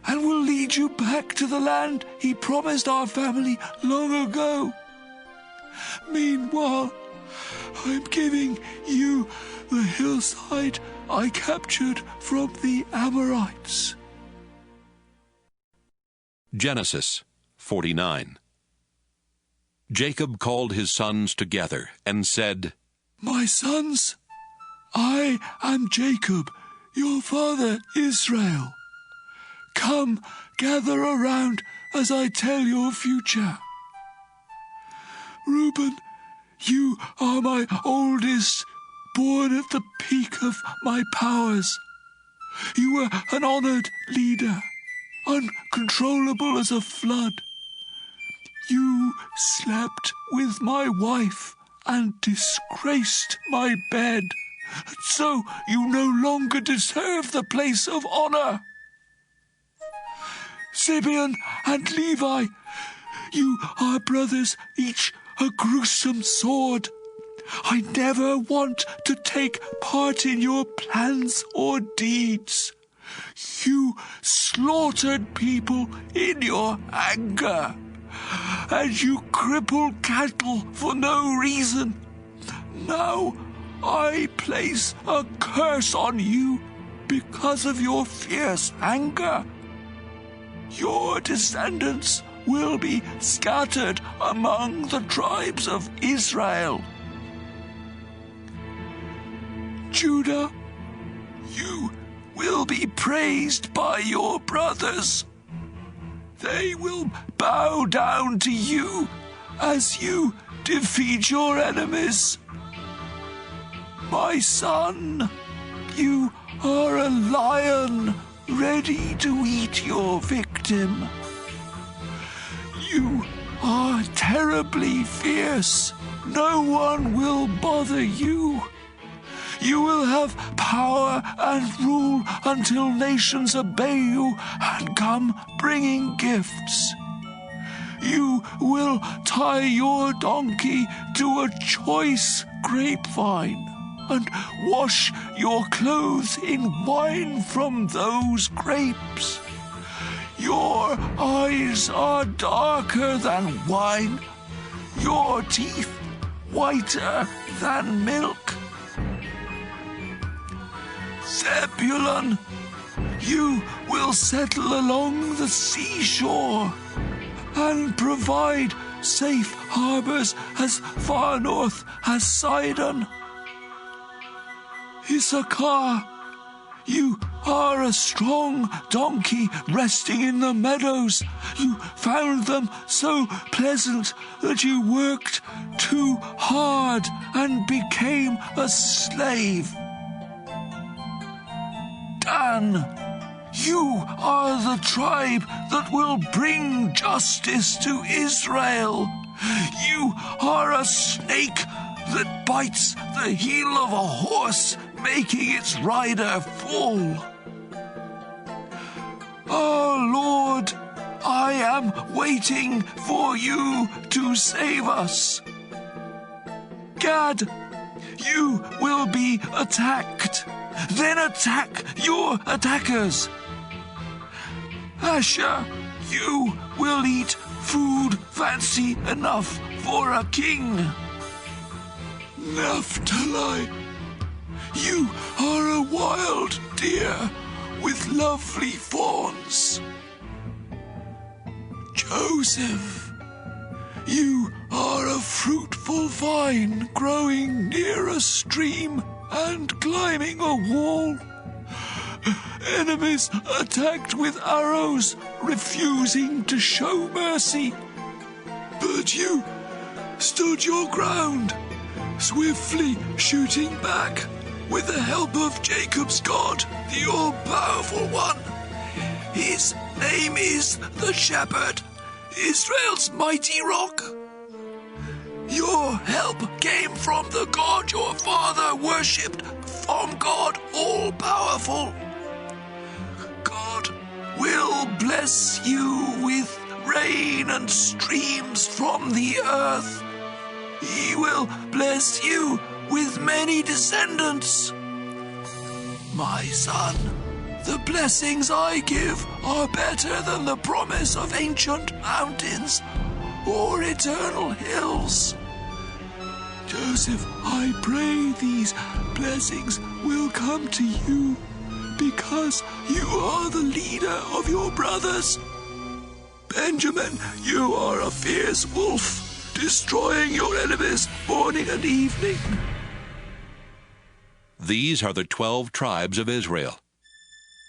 and will lead you back to the land he promised our family long ago. Meanwhile, I'm giving you the hillside I captured from the Amorites. Genesis 49. Jacob called his sons together and said, My sons, I am Jacob, your father Israel. Come, gather around as I tell your future. Reuben, you are my oldest, born at the peak of my powers. You were an honored leader, uncontrollable as a flood. You slept with my wife and disgraced my bed, so you no longer deserve the place of honor. Simeon and Levi, you are brothers, each a gruesome sword. I never want to take part in your plans or deeds. You slaughtered people in your anger, and you crippled cattle for no reason. Now I place a curse on you because of your fierce anger. Your descendants will be scattered among the tribes of Israel. Judah, you will be praised by your brothers. They will bow down to you as you defeat your enemies. My son, you are a lion ready to eat your victim. You are terribly fierce. No one will bother you. You will have power and rule until nations obey you and come bringing gifts. You will tie your donkey to a choice grapevine and wash your clothes in wine from those grapes. Your eyes are darker than wine, your teeth whiter than milk. Zebulun, you will settle along the seashore and provide safe harbors as far north as Sidon. Issachar, you are a strong donkey resting in the meadows. You found them so pleasant that you worked too hard and became a slave. Dan, you are the tribe that will bring justice to Israel. You are a snake that bites the heel of a horse, making its rider fall. Oh, Lord, I am waiting for you to save us. Gad, you will be attacked. Then attack your attackers. Asher, you will eat food fancy enough for a king. Naphtali, you are a wild deer with lovely fawns. Joseph, you are a fruitful vine growing near a stream and climbing a wall. Enemies attacked with arrows, refusing to show mercy. But you stood your ground, swiftly shooting back with the help of Jacob's God, the all-powerful one. His name is the Shepherd, Israel's mighty rock. Your help came from the God your father worshipped, from God all-powerful. God will bless you with rain and streams from the earth. He will bless you with many descendants. My son, the blessings I give are better than the promise of ancient mountains or eternal hills. Joseph, I pray these blessings will come to you because you are the leader of your brothers. Benjamin, you are a fierce wolf, destroying your enemies morning and evening. These are the 12 tribes of Israel.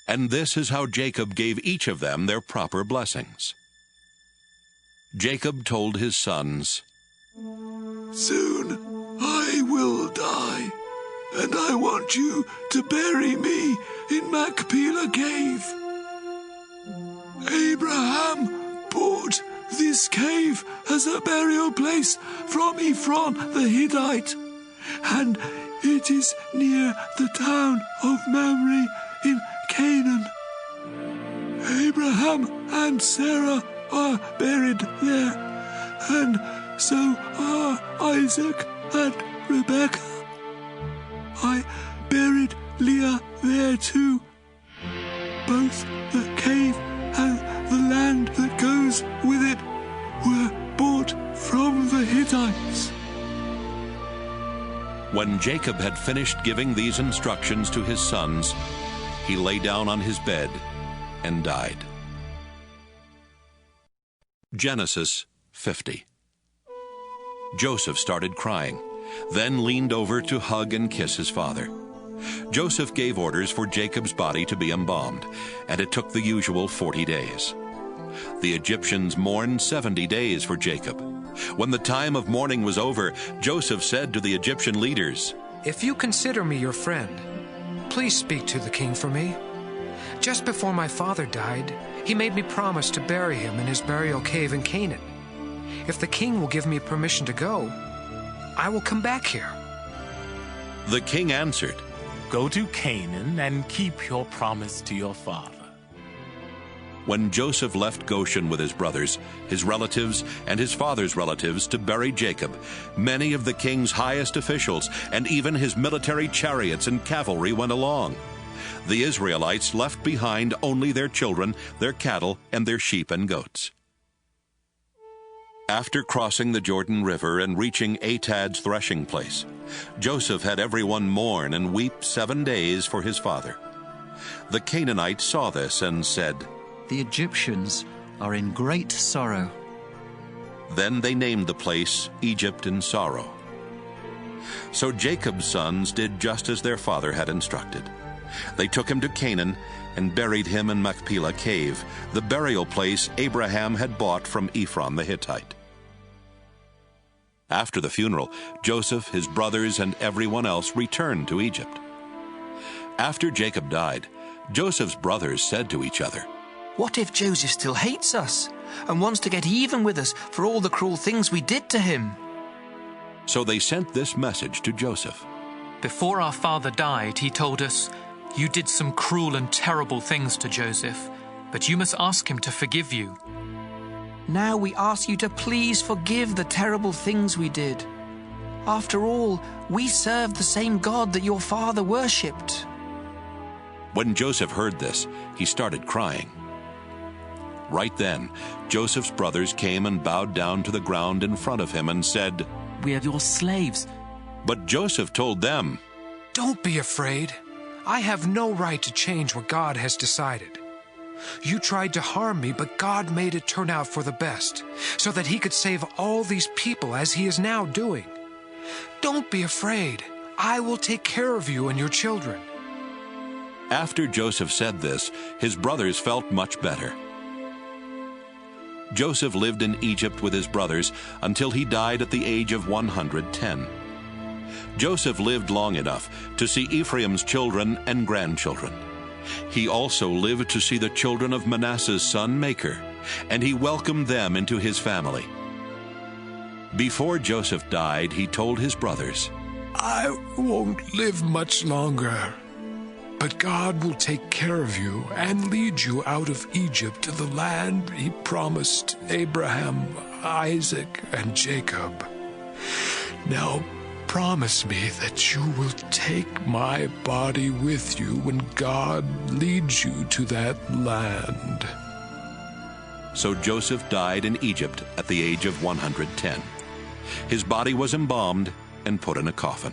And this is how Jacob gave each of them their proper blessings. Jacob told his sons, Soon I will die, and I want you to bury me in Machpelah cave. Abraham bought this cave as a burial place from Ephron the Hittite, and it is near the town of Mamre in Canaan. Abraham and Sarah are buried there, and so are Isaac and Rebekah. I buried Leah there too. Both the cave and the land that goes with it were bought from the Hittites. When Jacob had finished giving these instructions to his sons, he lay down on his bed and died. Genesis 50. Joseph started crying, then leaned over to hug and kiss his father. Joseph gave orders for Jacob's body to be embalmed, and it took the usual 40 days. The Egyptians mourned 70 days for Jacob. When the time of mourning was over, Joseph said to the Egyptian leaders, If you consider me your friend, please speak to the king for me. Just before my father died, he made me promise to bury him in his burial cave in Canaan. If the king will give me permission to go, I will come back here. The king answered, Go to Canaan and keep your promise to your father. When Joseph left Goshen with his brothers, his relatives, and his father's relatives to bury Jacob, many of the king's highest officials and even his military chariots and cavalry went along. The Israelites left behind only their children, their cattle, and their sheep and goats. After crossing the Jordan River and reaching Atad's threshing place, Joseph had everyone mourn and weep 7 days for his father. The Canaanites saw this and said, "The Egyptians are in great sorrow." Then they named the place Egypt in sorrow. So Jacob's sons did just as their father had instructed. They took him to Canaan and buried him in Machpelah cave, the burial place Abraham had bought from Ephron the Hittite. After the funeral, Joseph, his brothers, and everyone else returned to Egypt. After Jacob died, Joseph's brothers said to each other, "What if Joseph still hates us and wants to get even with us for all the cruel things we did to him?" So they sent this message to Joseph. Before our father died, he told us, "You did some cruel and terrible things to Joseph, but you must ask him to forgive you." Now we ask you to please forgive the terrible things we did. After all, we serve the same God that your father worshipped. When Joseph heard this, he started crying. Right then, Joseph's brothers came and bowed down to the ground in front of him and said, "We are your slaves." But Joseph told them, "Don't be afraid. I have no right to change what God has decided. You tried to harm me, but God made it turn out for the best, so that he could save all these people as he is now doing. Don't be afraid. I will take care of you and your children." After Joseph said this, his brothers felt much better. Joseph lived in Egypt with his brothers until he died at the age of 110. Joseph lived long enough to see Ephraim's children and grandchildren. He also lived to see the children of Manasseh's son Machir, and he welcomed them into his family. Before Joseph died, he told his brothers, "I won't live much longer, but God will take care of you and lead you out of Egypt to the land he promised Abraham, Isaac, and Jacob. Now promise me that you will take my body with you when God leads you to that land." So Joseph died in Egypt at the age of 110. His body was embalmed and put in a coffin.